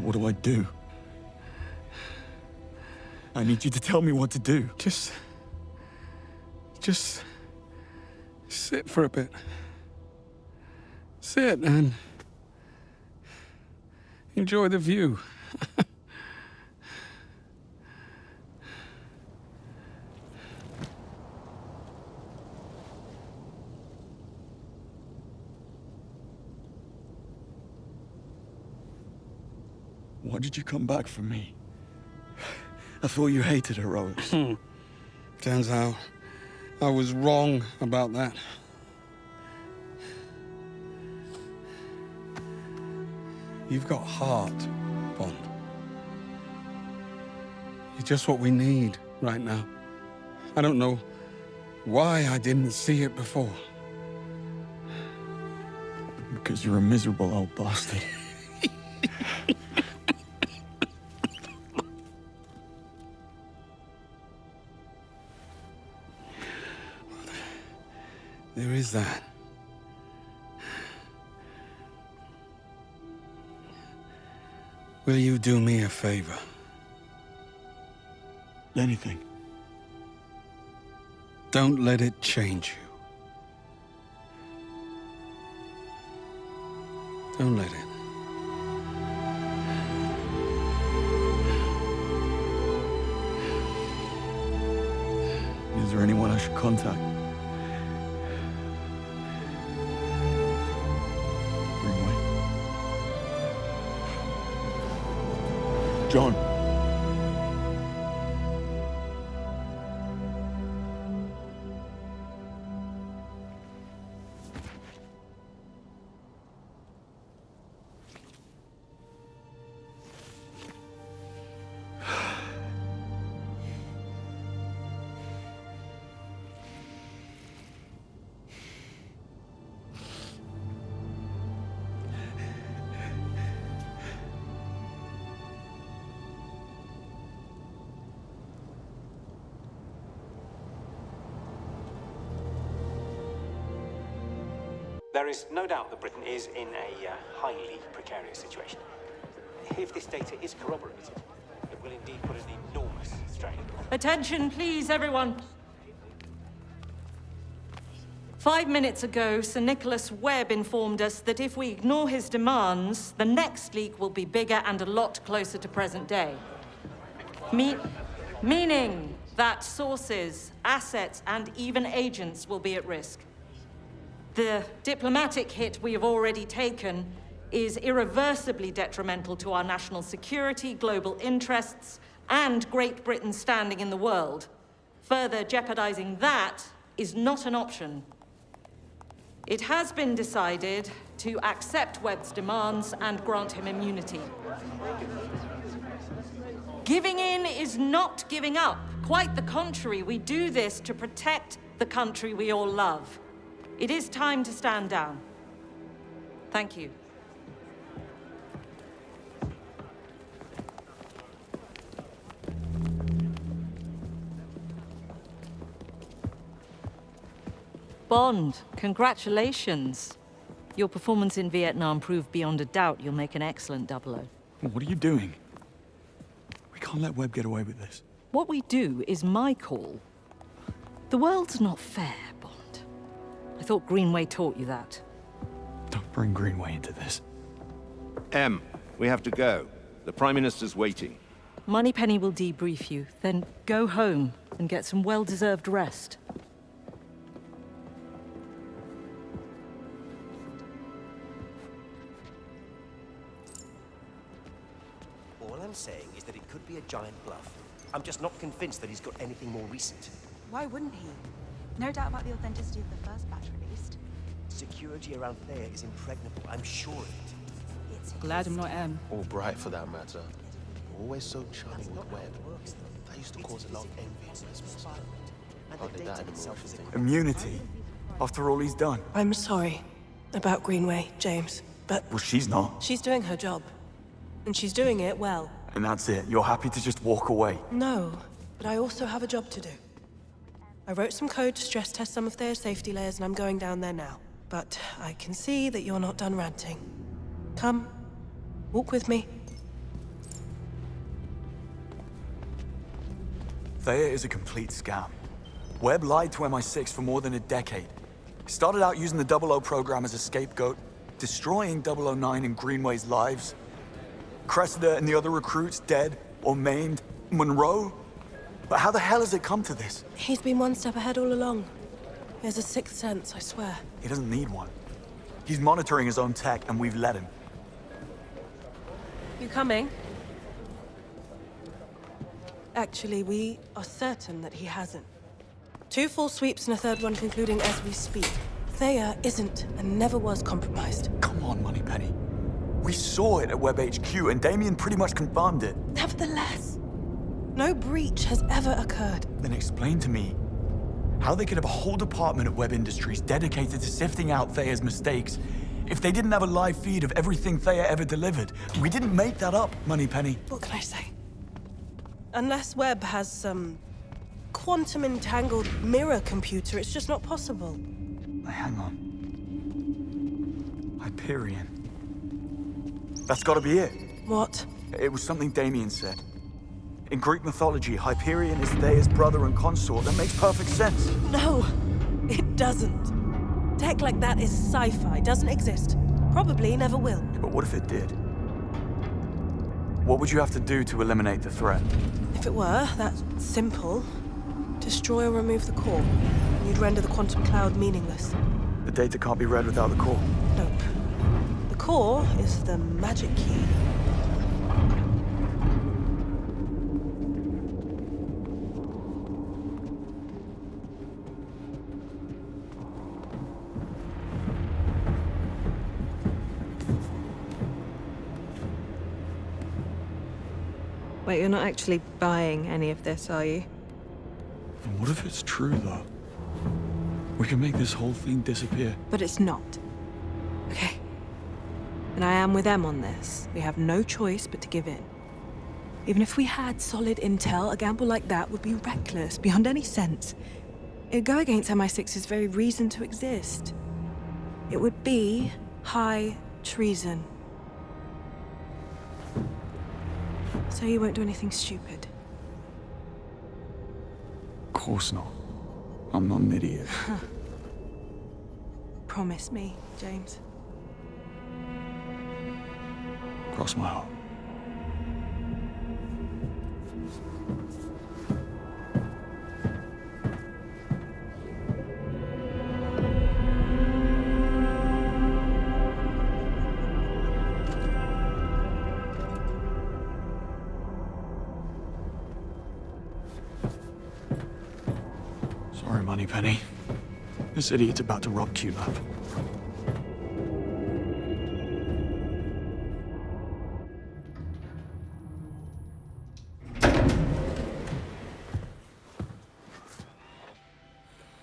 What do I do? I need you to tell me what to do. Just sit for a bit. Sit and Enjoy the view. Why did you come back for me? I thought you hated heroics. Turns out I was wrong about that. You've got heart, Bond. You're just what we need right now. I don't know why I didn't see it before. Because you're a miserable old bastard. There is that. Will you do me a favor? Anything. Don't let it change you. Don't let it. Is there anyone I should contact? John. There is no doubt that Britain is in a highly precarious situation. If this data is corroborated, it will indeed put an enormous strain. Attention, please, everyone. 5 minutes ago, Sir Nicholas Webb informed us that if we ignore his demands, the next leak will be bigger and a lot closer to present day. Meaning that sources, assets, and even agents will be at risk. The diplomatic hit we have already taken is irreversibly detrimental to our national security, global interests, and Great Britain's standing in the world. Further jeopardizing that is not an option. It has been decided to accept Webb's demands and grant him immunity. Giving in is not giving up. Quite the contrary, we do this to protect the country we all love. It is time to stand down. Thank you. Bond, congratulations. Your performance in Vietnam proved beyond a doubt you'll make an excellent 00. What are you doing? We can't let Webb get away with this. What we do is my call. The world's not fair, Bond. I thought Greenway taught you that. Don't bring Greenway into this. M, we have to go. The Prime Minister's waiting. Moneypenny will debrief you, then go home and get some well-deserved rest. All I'm saying is that it could be a giant bluff. I'm just not convinced that he's got anything more recent. Why wouldn't he? No doubt about the authenticity of the first batch released. Security around Thayer is impregnable, I'm sure of it. Glad I'm not M. Or Bright, for that matter. Always so charming with Webb. That used to cause a lot of envy and business. Hardly that anymore, I think. Immunity? After all he's done? I'm sorry about Greenway, James, but... Well, she's not. She's doing her job. And she's doing it well. And that's it? You're happy to just walk away? No, but I also have a job to do. I wrote some code to stress test some of their safety layers, and I'm going down there now. But I can see that you're not done ranting. Come, walk with me. Thayer is a complete scam. Webb lied to MI6 for more than a decade. He started out using the 00 program as a scapegoat, destroying 009 and Greenway's lives. Cressida and the other recruits dead or maimed. Monroe? But how the hell has it come to this? He's been one step ahead all along. He has a sixth sense, I swear. He doesn't need one. He's monitoring his own tech, and we've let him. You coming? Actually, we are certain that he hasn't. 2 full sweeps and a third one concluding as we speak. Thea isn't and never was compromised. Come on, Moneypenny. We saw it at Web HQ, and Damien pretty much confirmed it. Nevertheless, no breach has ever occurred. Then explain to me how they could have a whole department at Web Industries dedicated to sifting out Thea's mistakes if they didn't have a live feed of everything Thea ever delivered. We didn't make that up, Moneypenny. What can I say? Unless Webb has some quantum-entangled mirror computer, it's just not possible. Hang on. Hyperion. That's gotta be it. What? It was something Damien said. In Greek mythology, Hyperion is Thea's brother and consort. That makes perfect sense. No, it doesn't. Tech like that is sci-fi, doesn't exist. Probably never will. Yeah, but what if it did? What would you have to do to eliminate the threat? If it were that simple, destroy or remove the core, and you'd render the quantum cloud meaningless. The data can't be read without the core. Nope. The core is the magic key. Wait, you're not actually buying any of this, are you? And what if it's true, though? We can make this whole thing disappear. But it's not. Okay. And I am with them on this. We have no choice but to give in. Even if we had solid intel, a gamble like that would be reckless, beyond any sense. It'd go against MI6's very reason to exist. It would be high treason. So you won't do anything stupid? Of course not. I'm not an idiot. Promise me, James. Cross my heart. Sorry, Moneypenny. This idiot's about to rob QLab.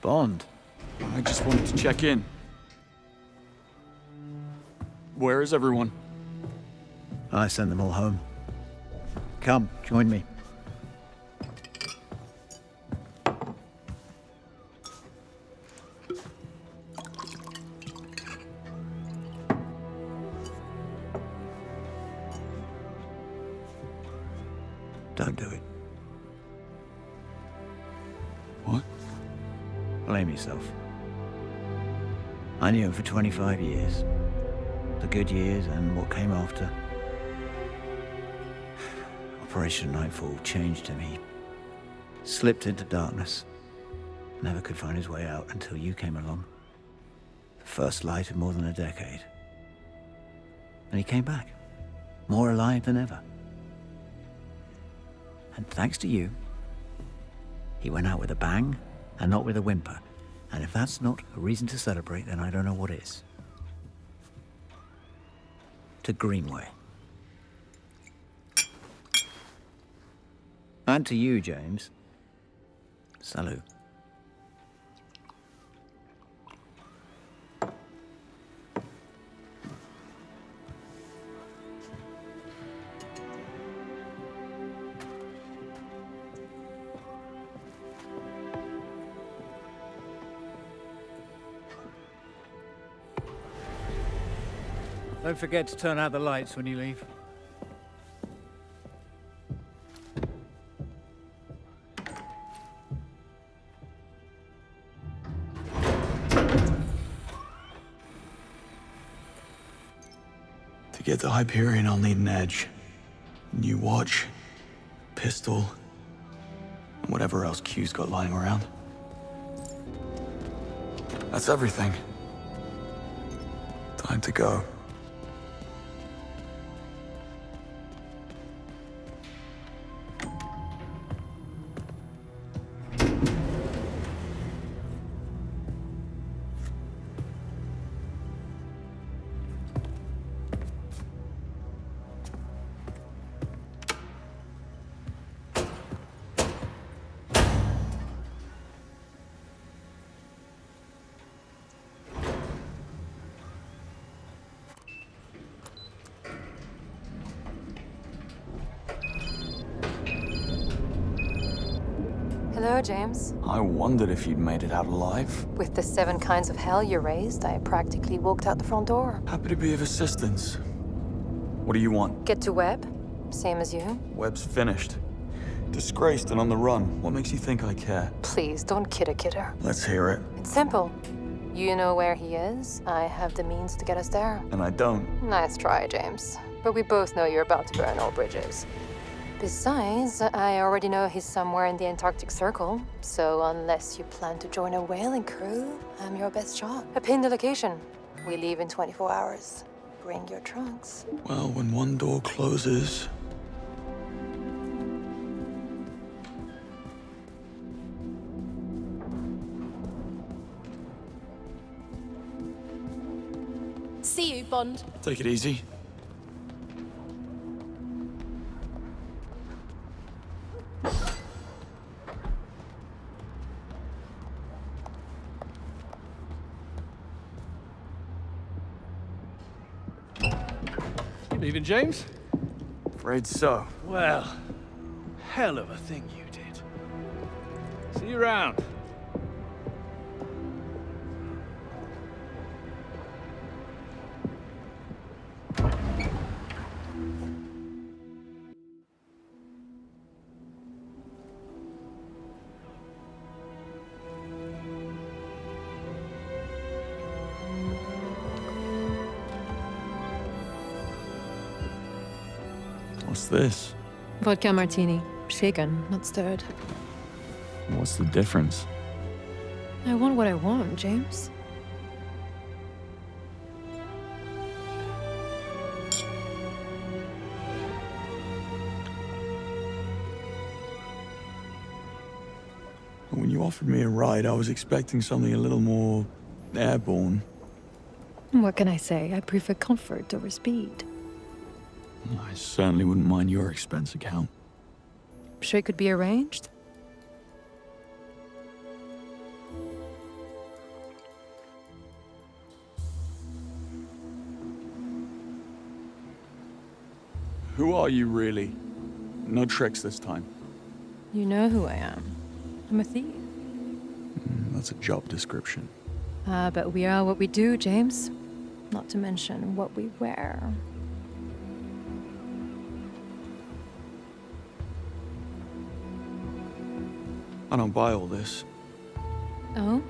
Bond. I just wanted to check in. Where is everyone? I sent them all home. Come, join me. Don't do it. What? Blame yourself. I knew him for 25 years. The good years and what came after. Operation Nightfall changed him. He slipped into darkness. Never could find his way out until you came along. The first light in more than a decade. And he came back. More alive than ever. And thanks to you, he went out with a bang and not with a whimper. And if that's not a reason to celebrate, then I don't know what is. To Greenway. And to you, James. Salute. Don't forget to turn out the lights when you leave. To get to Hyperion, I'll need an edge. New watch, pistol, and whatever else Q's got lying around. That's everything. Time to go. Hello, James. I wondered if you'd made it out alive. With the 7 kinds of hell you raised, I practically walked out the front door. Happy to be of assistance. What do you want? Get to Webb, same as you. Webb's finished. Disgraced and on the run. What makes you think I care? Please, don't kid a kidder. Let's hear it. It's simple. You know where he is. I have the means to get us there. And I don't. Nice try, James. But we both know you're about to burn all bridges. Besides, I already know he's somewhere in the Antarctic Circle, so unless you plan to join a whaling crew, I'm your best shot. I pinned the location. We leave in 24 hours. Bring your trunks. Well, when one door closes... See you, Bond. Take it easy. Leaving, James? Afraid so. Well, hell of a thing you did. See you around. What's this? Vodka martini. Shaken, not stirred. What's the difference? I want what I want, James. When you offered me a ride, I was expecting something a little more airborne. What can I say? I prefer comfort over speed. I certainly wouldn't mind your expense account. Sure it could be arranged? Who are you, really? No tricks this time. You know who I am. I'm a thief. That's a job description. But we are what we do, James. Not to mention what we wear. I don't buy all this. Oh?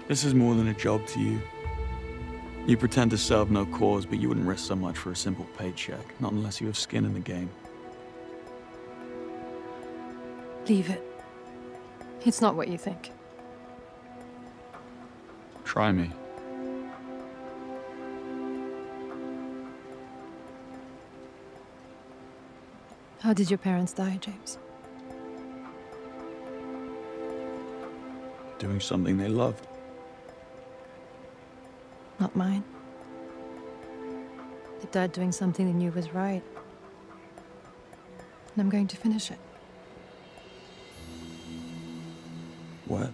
This is more than a job to you. You pretend to serve no cause, but you wouldn't risk so much for a simple paycheck, not unless you have skin in the game. Leave it. It's not what you think. Try me. How did your parents die, James? Doing something they loved. Not mine. They died doing something they knew was right. And I'm going to finish it. What?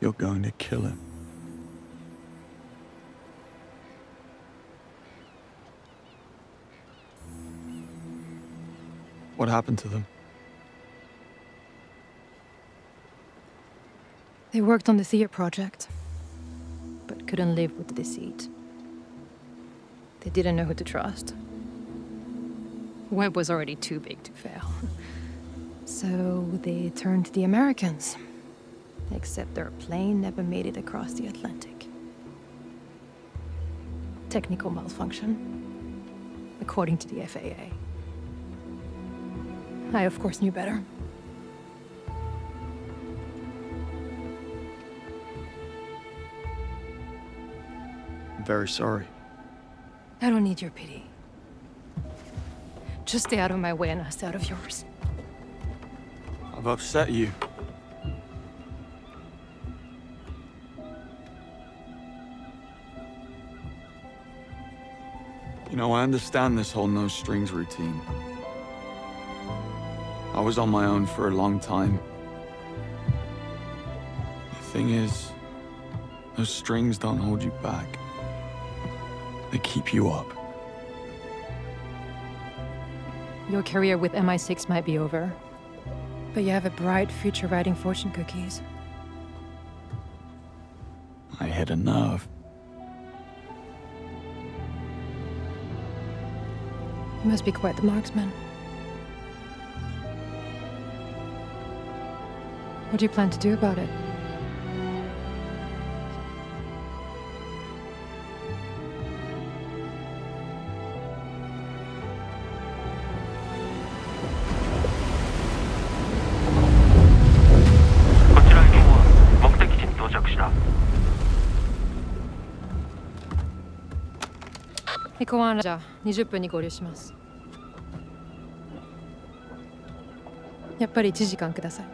You're going to kill him. What happened to them? They worked on the Thea project, but couldn't live with the deceit. They didn't know who to trust. Webb was already too big to fail. So they turned to the Americans. Except their plane never made it across the Atlantic. technical malfunction, according to the FAA. I, of course, knew better. I'm very sorry. I don't need your pity. Just stay out of my way and I'll stay out of yours. I've upset you. You know, I understand this whole no strings routine. I was on my own for a long time. The thing is, those strings don't hold you back. They keep you up. Your career with MI6 might be over, but you have a bright future writing fortune cookies. I hit a nerve. You must be quite the marksman. What do you plan to do about it? Echo 1じゃ20分に合流します。やっぱり1時間ください。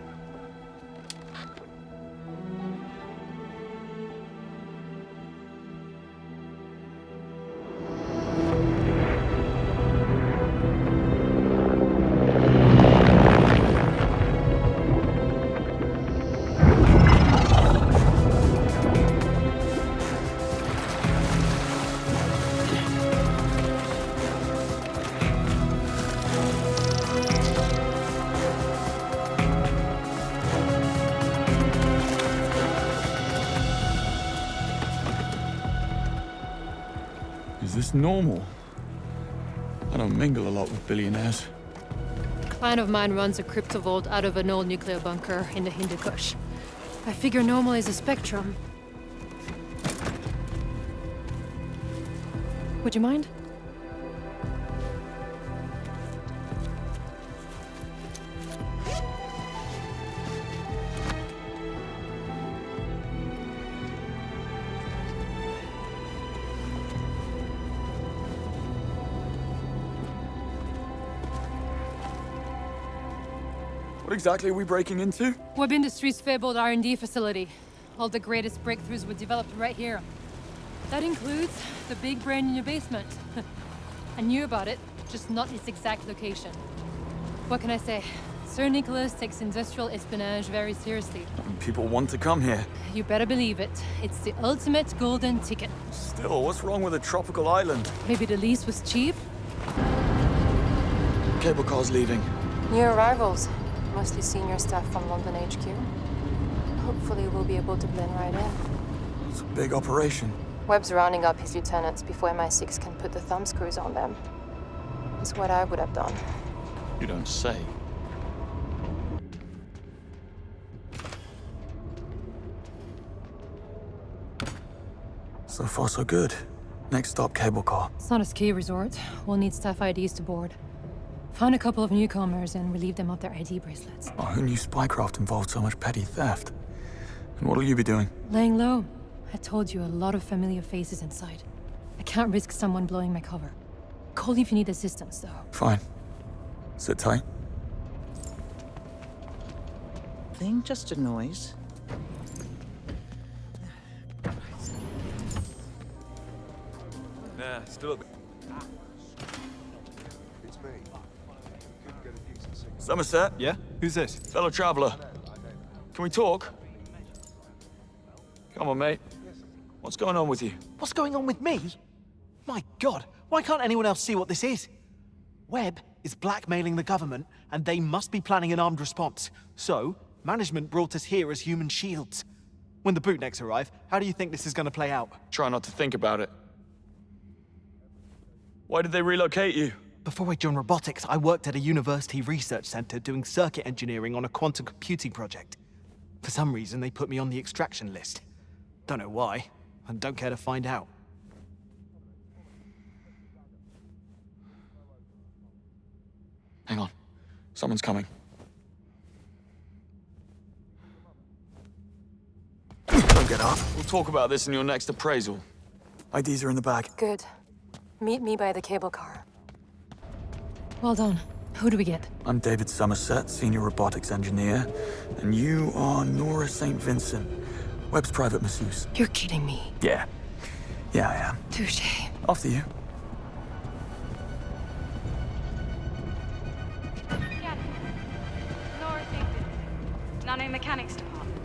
Is this normal? I don't mingle a lot with billionaires. A client of mine runs a crypto vault out of an old nuclear bunker in the Hindu Kush. I figure normal is a spectrum. Would you mind? What exactly are we breaking into? Web Industries' fabled R&D facility. All the greatest breakthroughs were developed right here. That includes the big brain in your basement. I knew about it, just not its exact location. What can I say? Sir Nicholas takes industrial espionage very seriously. People want to come here. You better believe it. It's the ultimate golden ticket. Still, what's wrong with a tropical island? Maybe the lease was cheap? Cable car's leaving. New arrivals. Mostly senior staff from London HQ. Hopefully we'll be able to blend right in. It's a big operation. Webb's rounding up his lieutenants before MI6 can put the thumbscrews on them. It's what I would have done. You don't say. So far, so good. Next stop, cable car. It's not a ski resort. We'll need staff IDs to board. Found a couple of newcomers and relieved them of their ID bracelets. Oh, who knew Spycraft involved so much petty theft? And what'll you be doing? Laying low. I told you, a lot of familiar faces inside. I can't risk someone blowing my cover. Call if you need assistance, though. Fine. Sit tight. Thing just a noise. Nah, still a bit. It's me. Couldn't get a decent signal. Somerset? Yeah? Who's this? Fellow traveler. Can we talk? Come on, mate. What's going on with you? What's going on with me? My God, why can't anyone else see what this is? Webb is blackmailing the government, and they must be planning an armed response. So, management brought us here as human shields. When the bootnecks arrive, how do you think this is going to play out? Try not to think about it. Why did they relocate you? Before I joined robotics, I worked at a university research center doing circuit engineering on a quantum computing project. For some reason, they put me on the extraction list. Don't know why, and don't care to find out. Hang on. Someone's coming. Don't get up. We'll talk about this in your next appraisal. IDs are in the bag. Good. Meet me by the cable car. Well done. Who do we get? I'm David Somerset, Senior Robotics Engineer. And you are Nora St. Vincent, Webb's private masseuse. You're kidding me. Yeah. Yeah, I am. Touché. After you. Nora St. Vincent, Nanomechanics Department.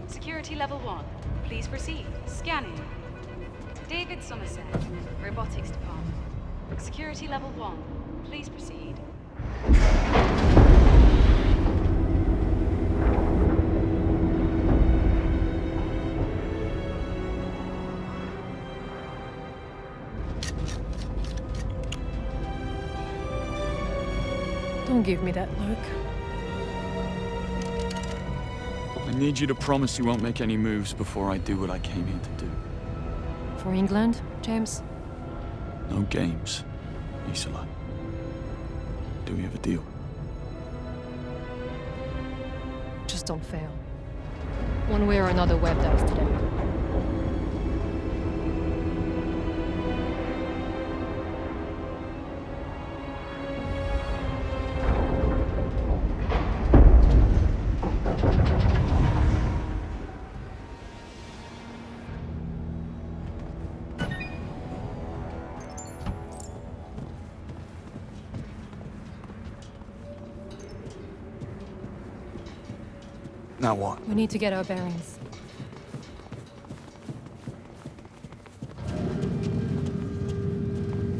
Security level 1. Please proceed. Scanning. David Somerset, Robotics Department. Security level 1. Please proceed. Don't give me that look. I need you to promise you won't make any moves before I do what I came here to do. For England, James? No games, Isola. Do we have a deal? Just don't fail. One way or another, Webb dies today. Now what? We need to get our bearings.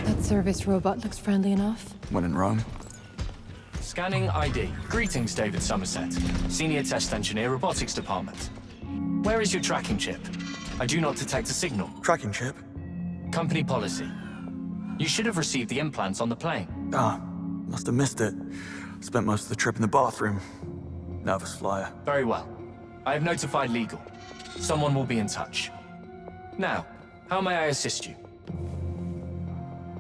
That service robot looks friendly enough. When in Rome. Scanning ID. Greetings, David Somerset. Senior Test Engineer, Robotics Department. Where is your tracking chip? I do not detect a signal. Tracking chip? Company policy. You should have received the implants on the plane. Ah, must have missed it. Spent most of the trip in the bathroom. Nervous flyer. Very well. I have notified legal. Someone will be in touch. Now, how may I assist you?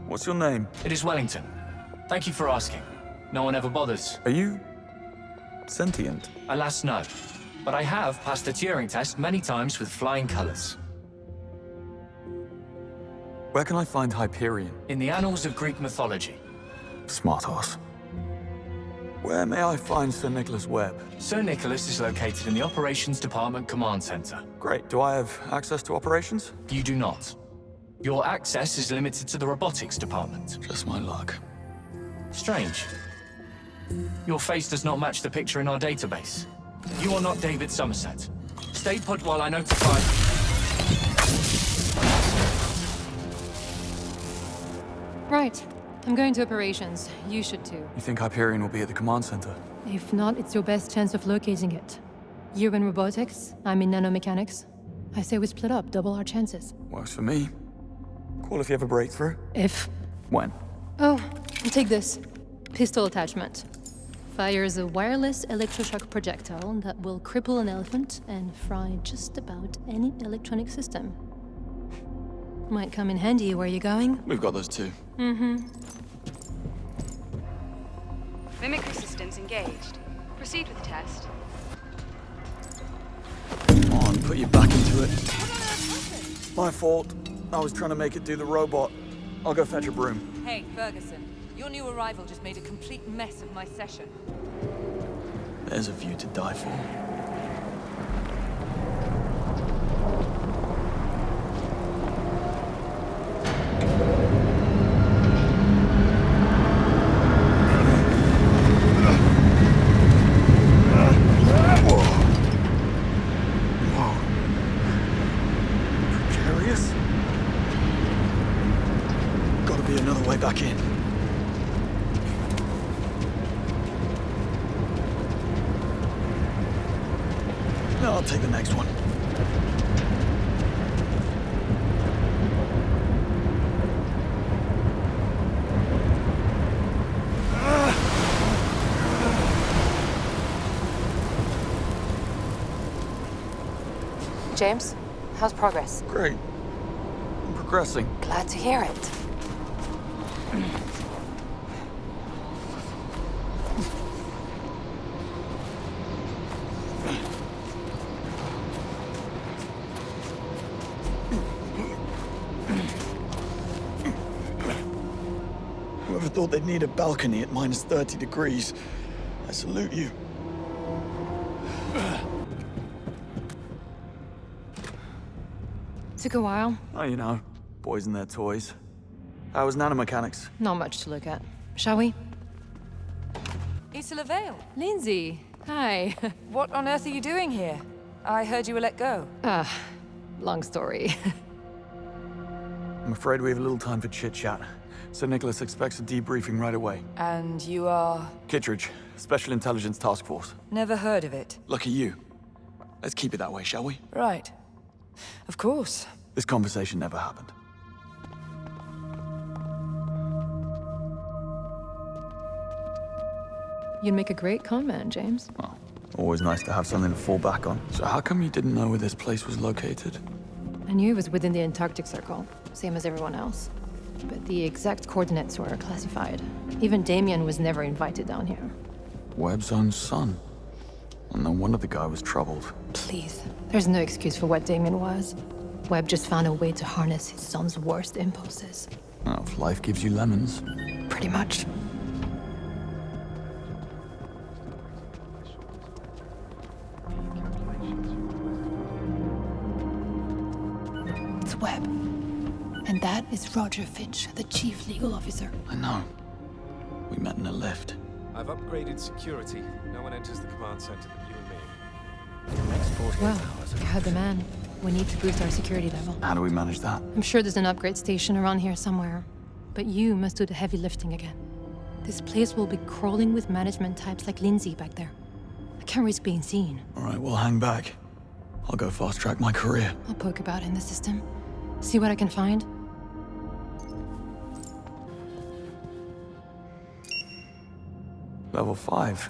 What's your name? It is Wellington. Thank you for asking. No one ever bothers. Are you sentient? Alas, no. But I have passed the Turing test many times with flying colors. Where can I find Hyperion? In the annals of Greek mythology. Smart horse. Where may I find Sir Nicholas Webb? Sir Nicholas is located in the Operations Department Command Center. Great. Do I have access to operations? You do not. Your access is limited to the Robotics Department. Just my luck. Strange. Your face does not match the picture in our database. You are not David Somerset. Stay put while I notify... Right. I'm going to operations. You should too. You think Hyperion will be at the command center? If not, it's your best chance of locating it. You're in robotics, I'm in nanomechanics. I say we split up, double our chances. Works for me. Call if you have a breakthrough. If? When? Oh, take this. Pistol attachment. Fires a wireless electroshock projectile that will cripple an elephant and fry just about any electronic system. Might come in handy where you're going. We've got those too. Mm-hmm. Mimicry systems engaged. Proceed with the test. Come on, put your back into it. My fault. I was trying to make it do the robot. I'll go fetch a broom. Hey, Ferguson. Your new arrival just made a complete mess of my session. There's a view to die for. Back in. No, I'll take the next one. James, how's progress? Great. I'm progressing. Glad to hear it. thought they'd need a balcony at minus 30 degrees. I salute you. Took a while. Oh, you know, boys and their toys. How was nanomechanics? Not much to look at. Shall we? Issa Vale. Lindsay, hi. What on earth are you doing here? I heard you were let go. Long story. I'm afraid we have a little time for chit-chat. Sir Nicholas expects a debriefing right away. And you are? Kittredge, Special Intelligence Task Force. Never heard of it. Lucky you. Let's keep it that way, shall we? Right. Of course. This conversation never happened. You'd make a great con man, James. Well, always nice to have something to fall back on. So how come you didn't know where this place was located? I knew it was within the Antarctic Circle, same as everyone else. But the exact coordinates were classified. Even Damien was never invited down here. Webb's own son. And no wonder the guy was troubled. Please, there's no excuse for what Damien was. Webb just found a way to harness his son's worst impulses. Well, if life gives you lemons. Pretty much. It's Webb. And that is Roger Finch, the chief legal officer. I know. We met in a lift. I've upgraded security. No one enters the command center but you and me. Next 48 Well, hours. you heard the man. We need to boost our security level. How do we manage that? I'm sure there's an upgrade station around here somewhere. But you must do the heavy lifting again. This place will be crawling with management types like Lindsay back there. I can't risk being seen. All right, we'll hang back. I'll go fast-track my career. I'll poke about in the system. See what I can find. Level 5.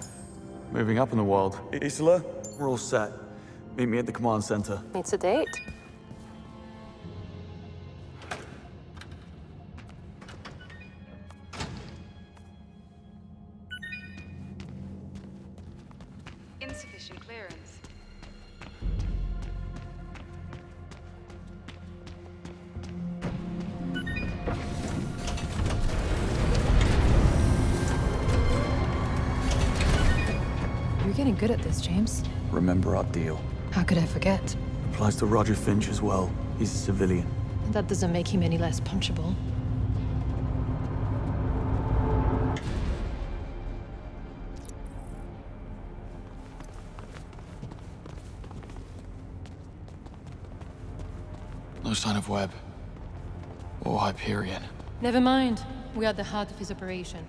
Moving up in the world. Isola, we're all set. Meet me at the command center. It's a date. Insufficient clearance. You're getting good at this, James. Remember our deal. How could I forget? Applies to Roger Finch as well. He's a civilian. That doesn't make him any less punchable. No sign of Webb. Or Hyperion. Never mind. We are at the heart of his operation.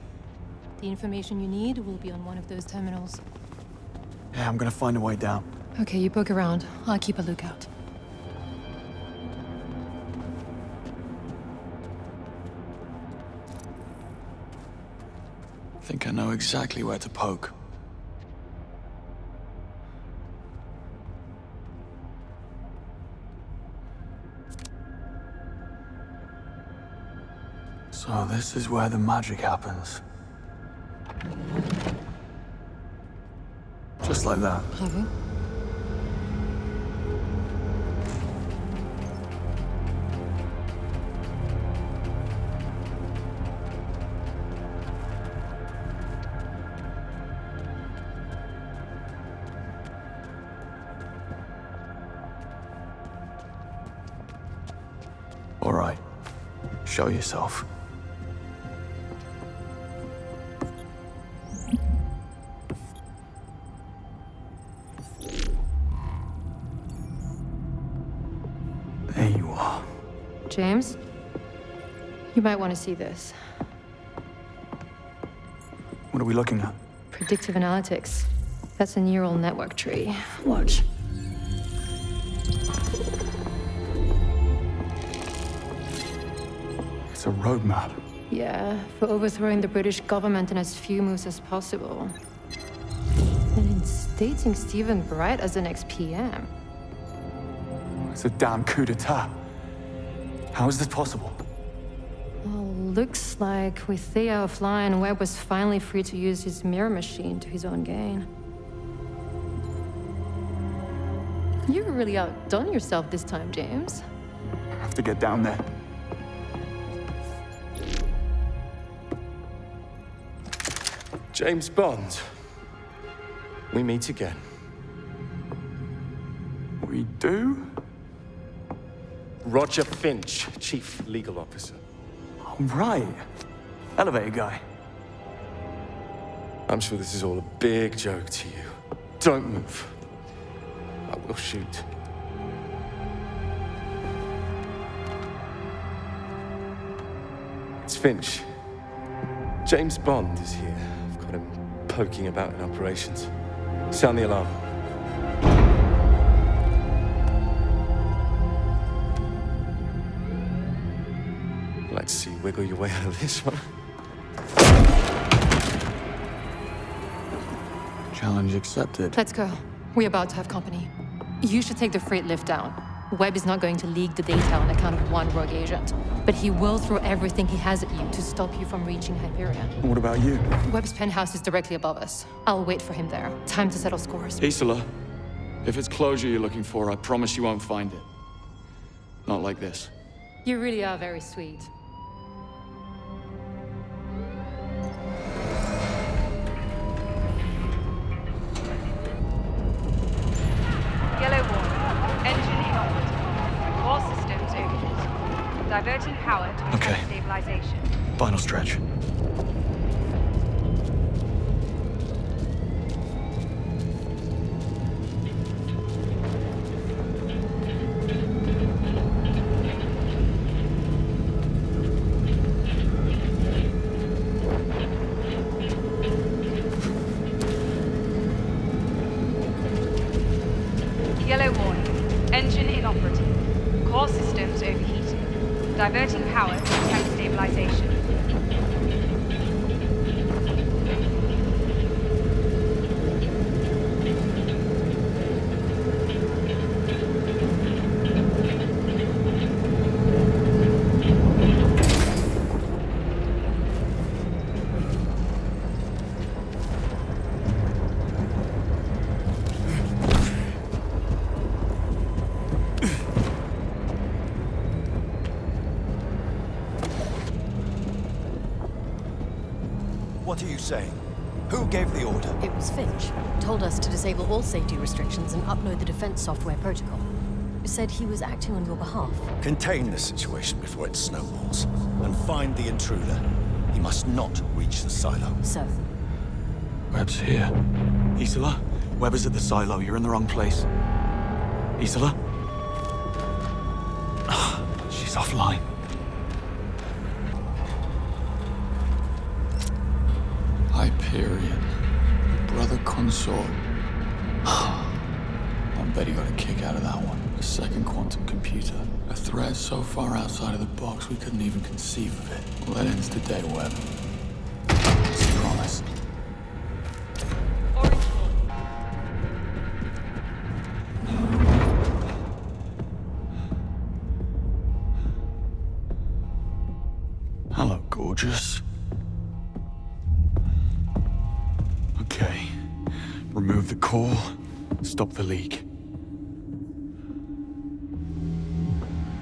The information you need will be on one of those terminals. Yeah, I'm gonna find a way down. Okay, you poke around. I'll keep a lookout. I think I know exactly where to poke. So this is where the magic happens. Just like that. Bravo. All right. Show yourself. There you are. James? You might want to see this. What are we looking at? Predictive analytics. That's a neural network tree. Watch. It's a roadmap. Yeah, for overthrowing the British government in as few moves as possible. And instating Stephen Bright as the next PM. It's a damn coup d'etat. How is this possible? Well, looks like with Thea offline, Webb was finally free to use his mirror machine to his own gain. You really outdone yourself this time, James. I have to get down there. James Bond. We meet again. We do? Roger Finch, Chief Legal Officer. Oh, right. Elevator guy. I'm sure this is all a big joke to you. Don't move. I will shoot. It's Finch. James Bond is here. I've got him poking about in operations. Sound the alarm. Let's see, wiggle your way out of this one. Challenge accepted. Let's go. We're about to have company. You should take the freight lift down. Webb is not going to leak the data on account of one rogue agent, but he will throw everything he has at you to stop you from reaching Hyperion. What about you? Webb's penthouse is directly above us. I'll wait for him there. Time to settle scores. Isola, if it's closure you're looking for, I promise you won't find it. Not like this. You really are very sweet. Yellow warning. Engine inoperable. All systems overheating. Diverting power to Okay. stabilization. Final stretch. Yellow warning. Engine inoperative. Core systems overheating. Diverting power to tank stabilization. What are you saying? Who gave the order? It was Finch. Told us to disable all safety restrictions and upload the defense software protocol. Said he was acting on your behalf. Contain the situation before it snowballs. And find the intruder. He must not reach the silo. So? Webb's here. Isola, Webb is at the silo. You're in the wrong place. Isola? She's offline. Hyperion. Brother consort. I bet he got a kick out of that one. A second quantum computer. A threat so far outside of the box we couldn't even conceive of it. Well, that ends the day, Webb. It's a promise. Hello, gorgeous. Okay. Remove the core. Stop the leak.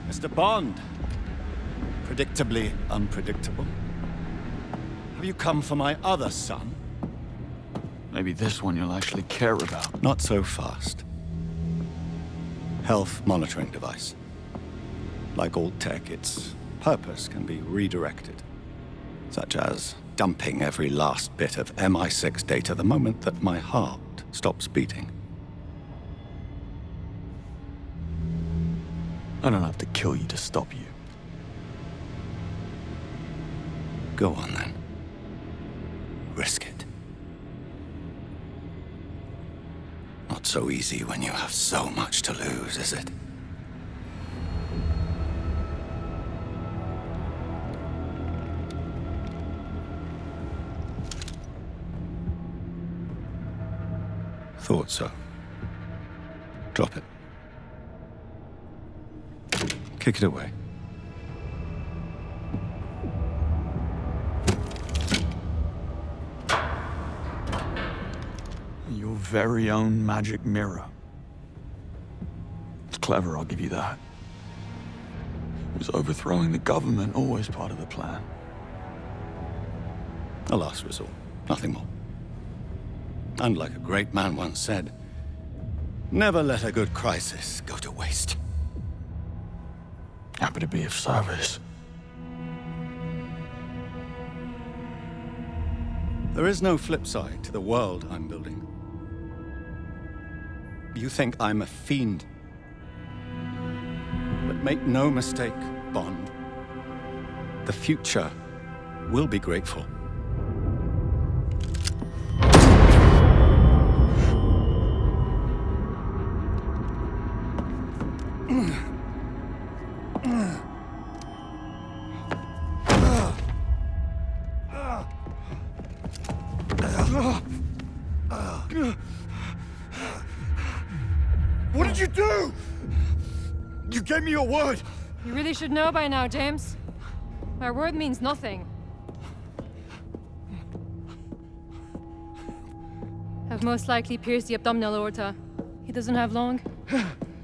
Mr. Bond. Predictably unpredictable. Have you come for my other son? Maybe this one you'll actually care about. Not so fast. Health monitoring device. Like all tech, its purpose can be redirected. Such as dumping every last bit of MI6 data the moment that my heart stops beating. I don't have to kill you to stop you. Go on then. Risk it. Not so easy when you have so much to lose, is it? Thought so. Drop it. Kick it away. Your very own magic mirror. It's clever, I'll give you that. Was overthrowing the government always part of the plan? A last resort. Nothing more. And like a great man once said, never let a good crisis go to waste. Happy to be of service. There is no flip side to the world I'm building. You think I'm a fiend. But make no mistake, Bond. The future will be grateful. What did you do? You gave me your word. You really should know by now, James. My word means nothing. I've most likely pierced the abdominal aorta. He doesn't have long.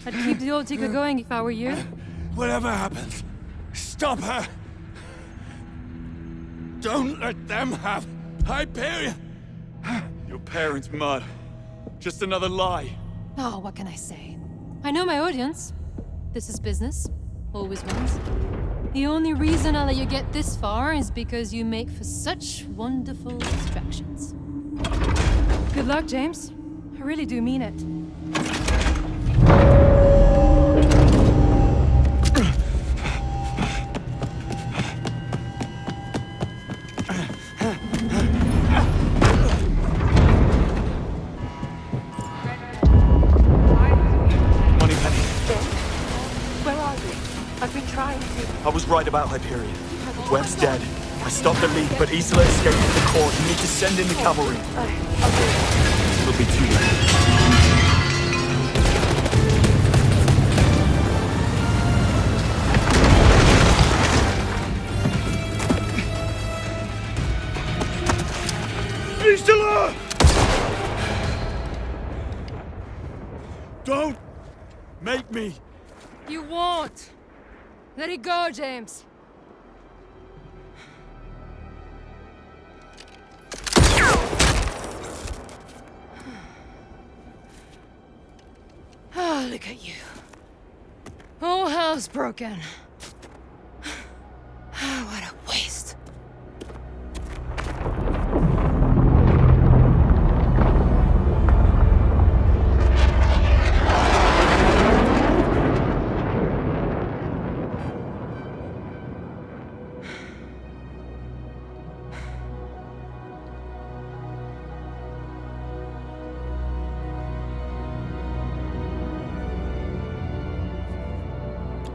I'd keep the old ticker going if I were you. Whatever happens, stop her. Don't let them have Hyperion. Your parents' mud. Just another lie. Oh, what can I say? I know my audience. This is business. Always wins. The only reason I let you get this far is because you make for such wonderful distractions. Good luck, James. I really do mean it. I was right about Hyperion. Webb's dead. I stopped the leak, but Isola escaped with the core. You need to send in the cavalry. It'll be too late. Isola! Don't make me. You won't. Let it go, James. Oh, look at you. Whole house broken. What a waste.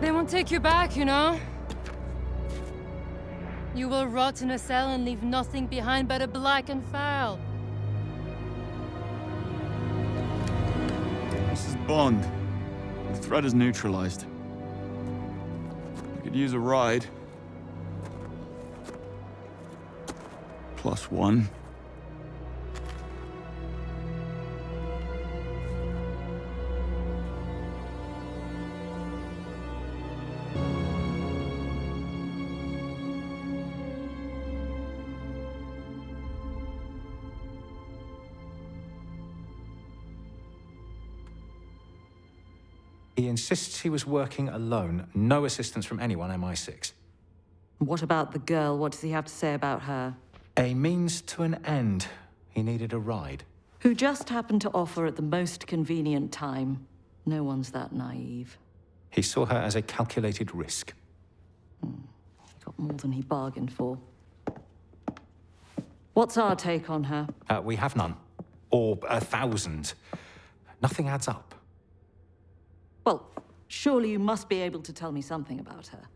They won't take you back, you know? You will rot in a cell and leave nothing behind but a blackened file. This is Bond. The threat is neutralized. I could use a ride. +1. He insists he was working alone. No assistance from anyone MI6. What about the girl? What does he have to say about her? A means to an end. He needed a ride. Who just happened to offer at the most convenient time. No one's that naive. He saw her as a calculated risk. He got more than he bargained for. What's our take on her? We have none. Or 1,000. Nothing adds up. Well, surely you must be able to tell me something about her.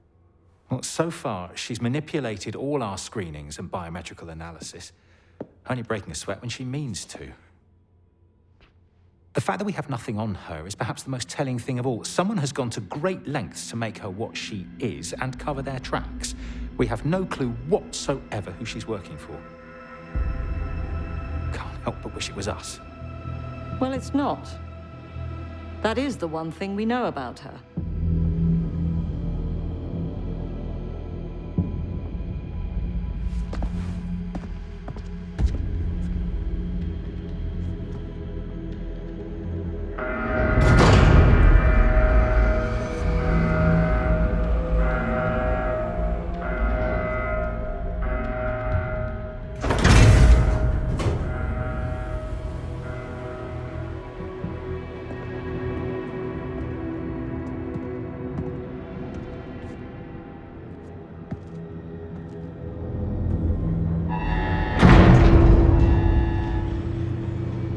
Well, so far, she's manipulated all our screenings and biometrical analysis, only breaking a sweat when she means to. The fact that we have nothing on her is perhaps the most telling thing of all. Someone has gone to great lengths to make her what she is and cover their tracks. We have no clue whatsoever who she's working for. Can't help but wish it was us. Well, it's not. That is the one thing we know about her.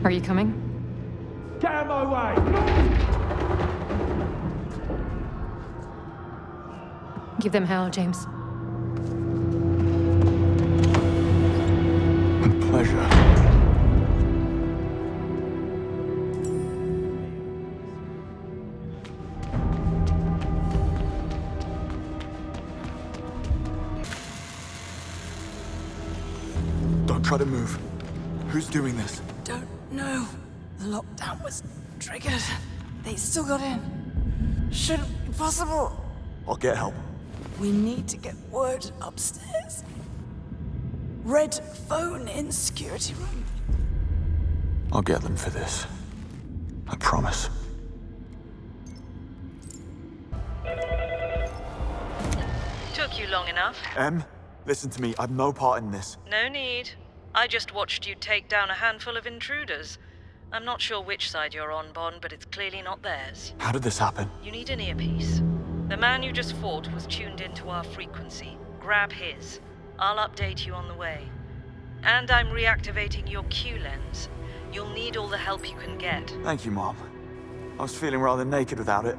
Are you coming? Get out of my way! Give them hell, James. With pleasure. Don't try to move. Who's doing this? Don't know. The lockdown was triggered. They still got in. Shouldn't be possible. I'll get help. We need to get word upstairs. Red phone in security room. I'll get them for this. I promise. Took you long enough. Em, listen to me. I've no part in this. No need. I just watched you take down a handful of intruders. I'm not sure which side you're on, Bond, but it's clearly not theirs. How did this happen? You need an earpiece. The man you just fought was tuned into our frequency. Grab his. I'll update you on the way. And I'm reactivating your Q lens. You'll need all the help you can get. Thank you, Mom. I was feeling rather naked without it.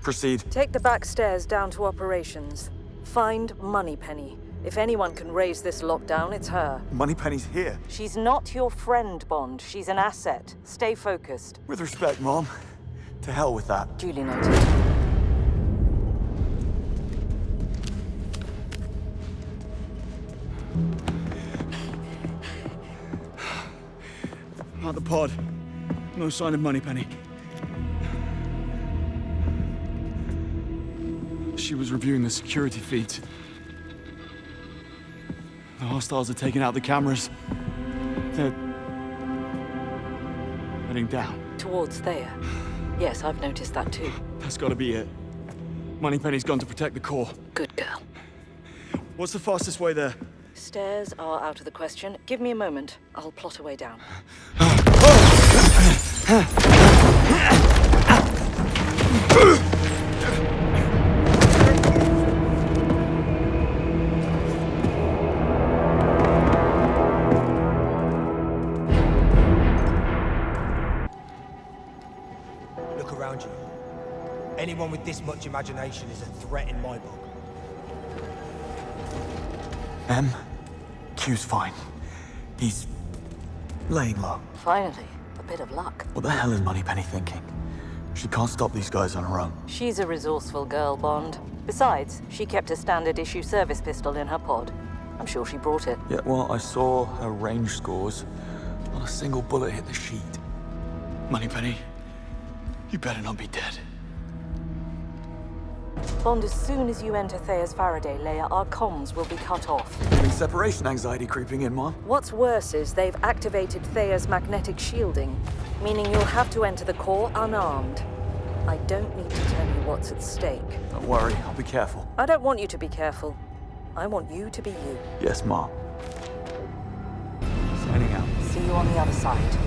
Proceed. Take the back stairs down to operations. Find Moneypenny. If anyone can raise this lockdown, it's her. Moneypenny's here. She's not your friend, Bond. She's an asset. Stay focused. With respect, Mom. To hell with that. Duly noted. Out the pod. No sign of Moneypenny. She was reviewing the security feeds. The hostiles are taking out the cameras. They're heading down. Towards Thea. Yes, I've noticed that too. That's gotta be it. Moneypenny's gone to protect the core. Good girl. What's the fastest way there? Stairs are out of the question. Give me a moment. I'll plot a way down. Look around you. Anyone with this much imagination is a threat in my book. Em, Q's fine. He's laying low. Finally, a bit of luck. What the hell is Moneypenny thinking? She can't stop these guys on her own. She's a resourceful girl, Bond. Besides, she kept a standard issue service pistol in her pod. I'm sure she brought it. Yeah, well, I saw her range scores. Not a single bullet hit the sheet. Moneypenny, you better not be dead. Bond, as soon as you enter Thea's Faraday layer, our comms will be cut off. Feeling separation anxiety creeping in, Mom? What's worse is they've activated Thea's magnetic shielding, meaning you'll have to enter the core unarmed. I don't need to tell you what's at stake. Don't worry, I'll be careful. I don't want you to be careful. I want you to be you. Yes, Mom. Signing out. See you on the other side.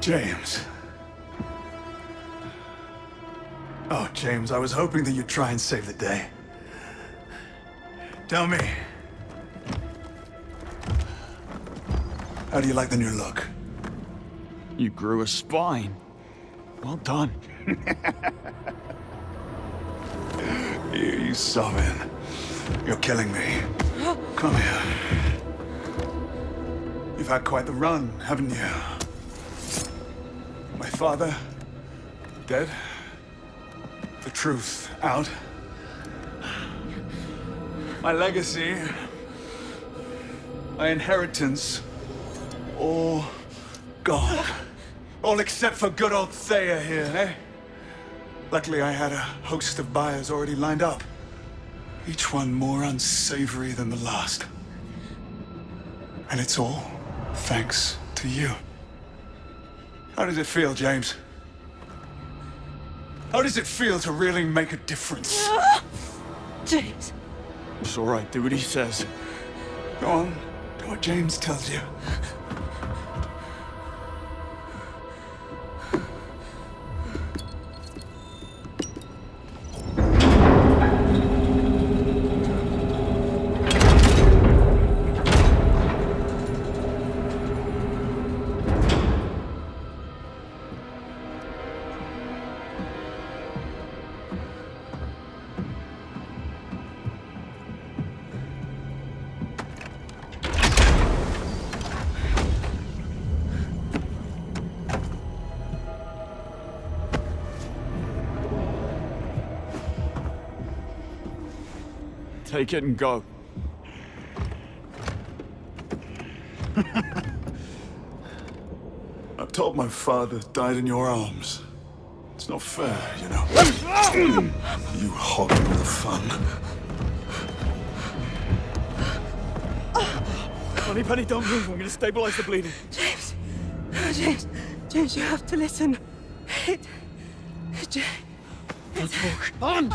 James. Oh, James, I was hoping that you'd try and save the day. Tell me. How do you like the new look? You grew a spine. Well done. You sobbing. You're killing me. Come here. You've had quite the run, haven't you? My father, dead. The truth out. My legacy, my inheritance, all gone. All except for good old Thea here, eh? Luckily, I had a host of buyers already lined up. Each one more unsavory than the last. And it's all thanks to you. How does it feel, James? How does it feel to really make a difference? James, It's all right. Do what he says. Go on. Do what James tells you. Take it and go. I'm told my father died in your arms. It's not fair, you know. You hog all the fun. Moneypenny, don't move. I'm gonna stabilize the bleeding. James! James, you have to listen. Don't talk. On!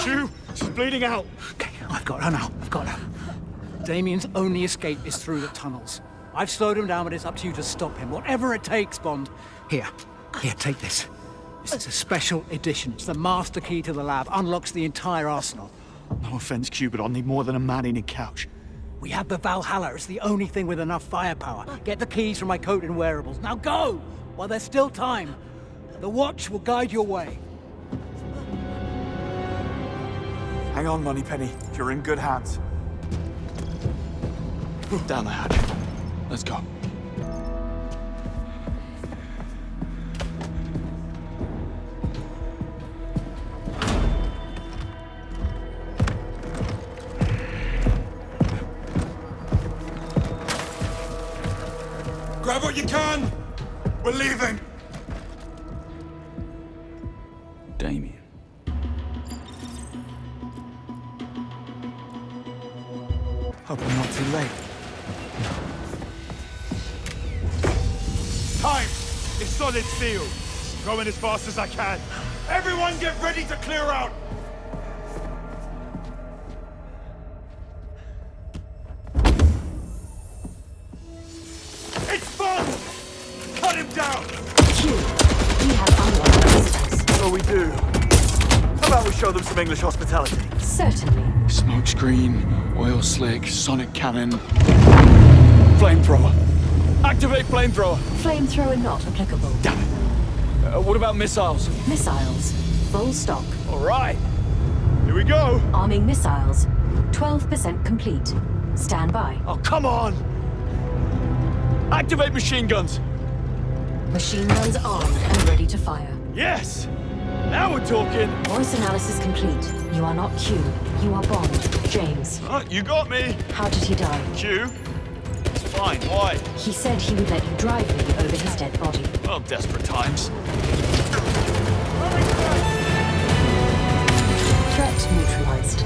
Shoo! She's bleeding out. Okay, I've got her now. I've got her. Damien's only escape is through the tunnels. I've slowed him down, but it's up to you to stop him. Whatever it takes, Bond. Here, take this. This is a special edition. It's the master key to the lab. Unlocks the entire arsenal. No offense, Q, but I'll need more than a man in a couch. We have the Valhalla. It's the only thing with enough firepower. Get the keys from my coat and wearables. Now go! While there's still time. The watch will guide your way. Hang on, Moneypenny. You're in good hands. Down the hatch. Let's go. Grab what you can! We're leaving! Damien. Hope I'm not too late. Time! It's solid steel. Going as fast as I can. Everyone get ready to clear out! It's fun! Cut him down! We have unlocked systems. So we do. How about we show them some English hospitality? Certainly. Smoke screen, oil slick, sonic cannon, flamethrower. Activate flamethrower. Flamethrower not applicable. Damn it. What about missiles? Missiles. Full stock. All right. Here we go. Arming missiles. 12% complete. Stand by. Oh, come on. Activate machine guns. Machine guns armed and ready to fire. Yes. Now we're talking. Voice analysis complete. You are not Q. You are Bond. James. You got me. How did he die? Q. It's fine. Why? He said he would let you drive me over his dead body. Well, desperate times. Threat neutralized.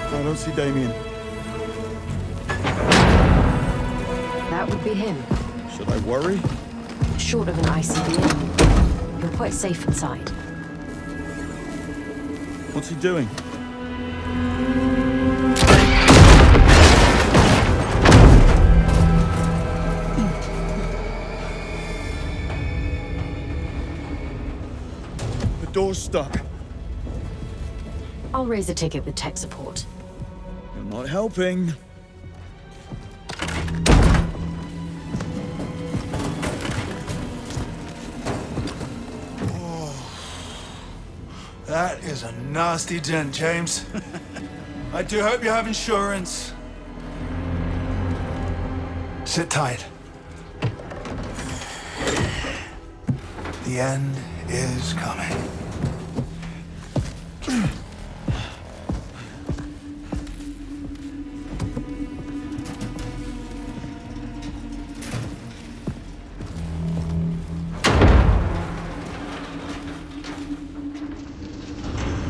I don't see Damien. That would be him. Should I worry? Short of an ICBM, you're quite safe inside. What's he doing? The door's stuck. I'll raise a ticket with tech support. You're not helping. That is a nasty dent, James. I do hope you have insurance. Sit tight. The end is coming.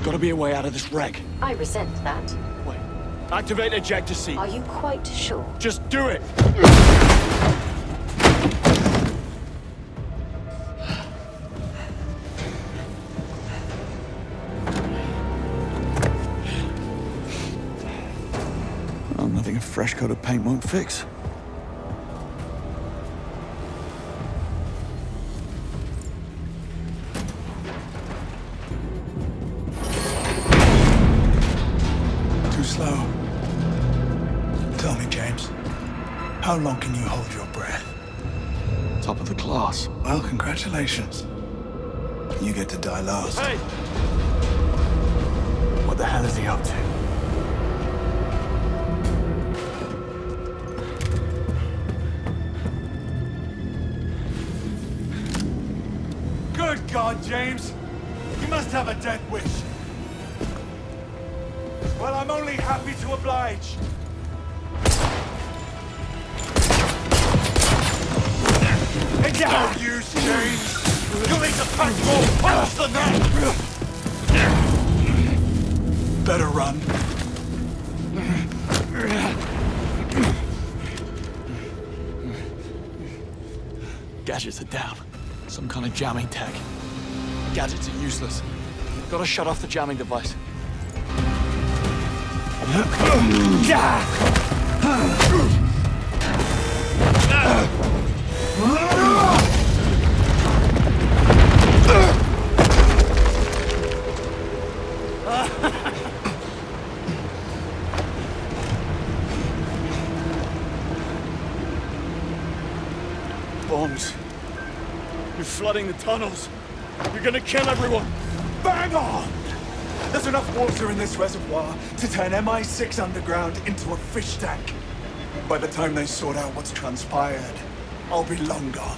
Gotta be a way out of this wreck. I resent that. Activate ejector seat. Are you quite sure? Just do it! Oh, nothing a fresh coat of paint won't fix. Too slow. Tell me, James, how long can you hold your breath? Top of the class. Well, congratulations. You get to die last. Hey! What the hell is he up to? Good God, James! You must have a death wish. Well, I'm only happy to oblige. It's no use, James! You'll need to pack more punch than that! Better run. Gadgets are down. Some kind of jamming tech. Gadgets are useless. Gotta shut off the jamming device. Bombs. You're flooding the tunnels. You're gonna kill everyone. Bang on! There's enough water in this reservoir to turn MI6 underground into a fish tank. By the time they sort out what's transpired, I'll be long gone.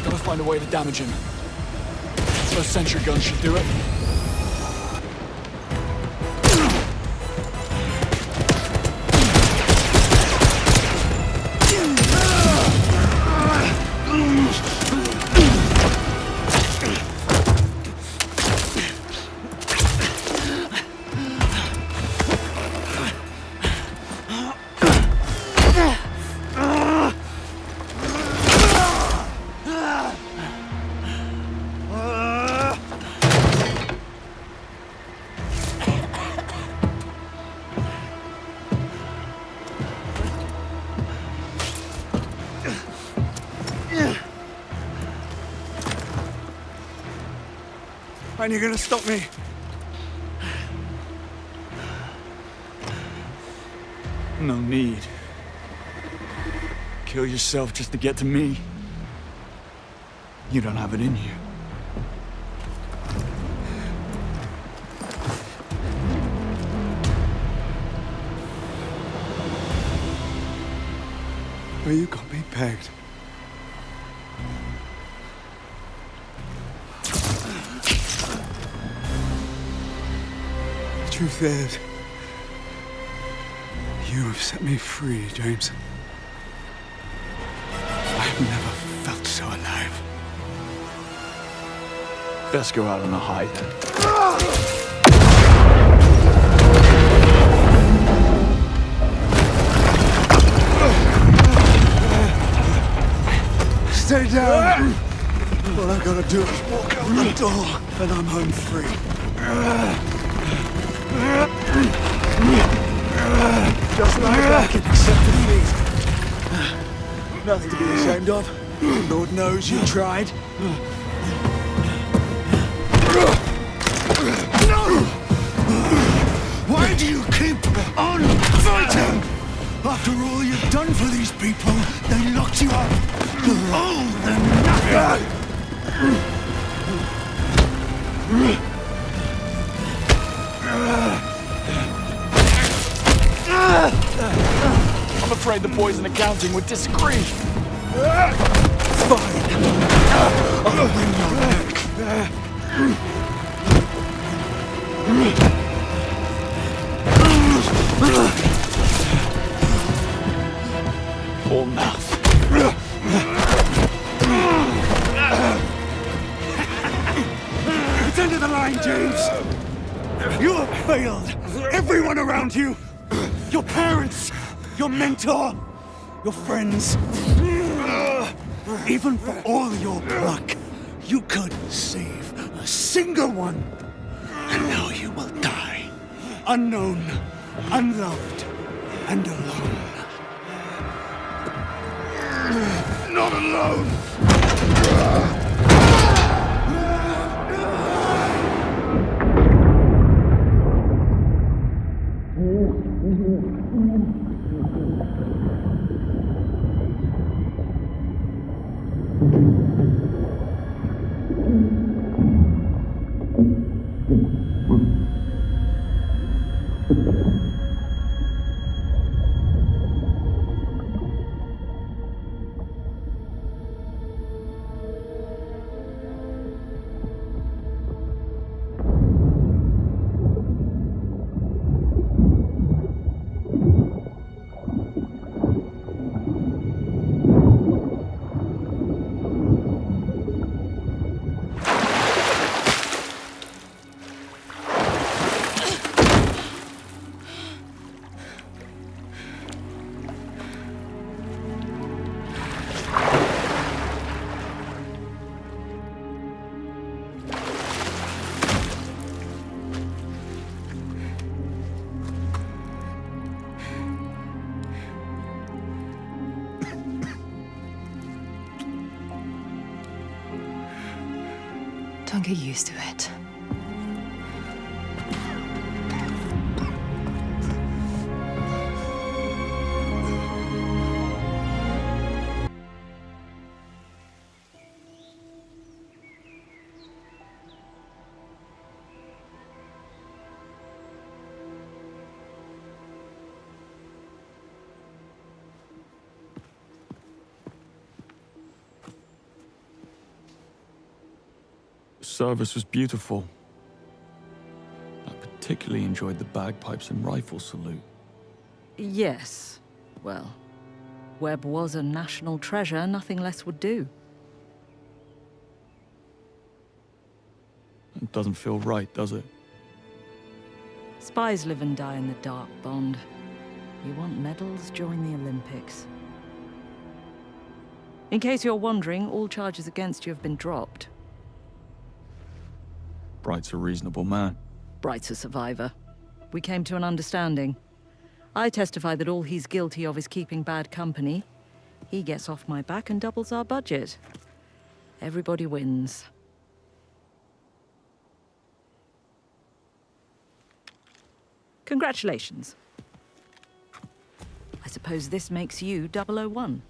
Gotta find a way to damage him. Those sentry guns should do it. And you're gonna stop me? No need. Kill yourself just to get to me. You don't have it in you. Well, you got me pegged. The truth is, you have set me free, James. I've never felt so alive. Best go out on a high then. Stay down! All I gotta do is walk out the door, and I'm home free. Just lie back and accept defeat. Nothing to be ashamed of. Lord knows you tried. Why do you keep on fighting? After all you've done for these people, they locked you up. All the nothing. I'm afraid the boys in accounting would disagree. Fine. I'll bring your neck. All mouth. James! You have failed! Everyone around you! Your parents! Your mentor! Your friends! Even for all your pluck, you could save a single one. And now you will die. Unknown, unloved, and alone. Not alone! Don't get used to it. Service was beautiful. I particularly enjoyed the bagpipes and rifle salute. Yes. Well, Webb was a national treasure. Nothing less would do. It doesn't feel right, does it? Spies live and die in the dark, Bond. You want medals? Join the Olympics. In case you're wondering, all charges against you have been dropped. Bright's a reasonable man. Bright's a survivor. We came to an understanding. I testify that all he's guilty of is keeping bad company. He gets off my back and doubles our budget. Everybody wins. Congratulations. I suppose this makes you 001.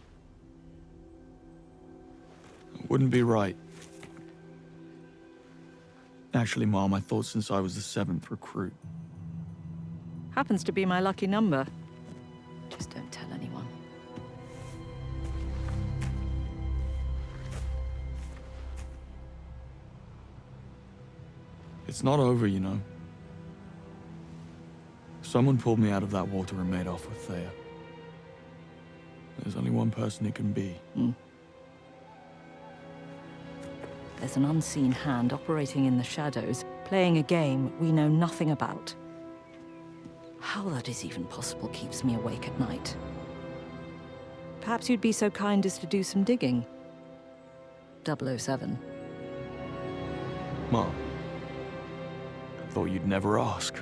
It wouldn't be right. Actually, Mom, I thought since I was the 7th recruit. Happens to be my lucky number. Just don't tell anyone. It's not over, you know. Someone pulled me out of that water and made off with Thea. There's only one person it can be. There's an unseen hand operating in the shadows, playing a game we know nothing about. How that is even possible keeps me awake at night. Perhaps you'd be so kind as to do some digging. 007. Mom, I thought you'd never ask.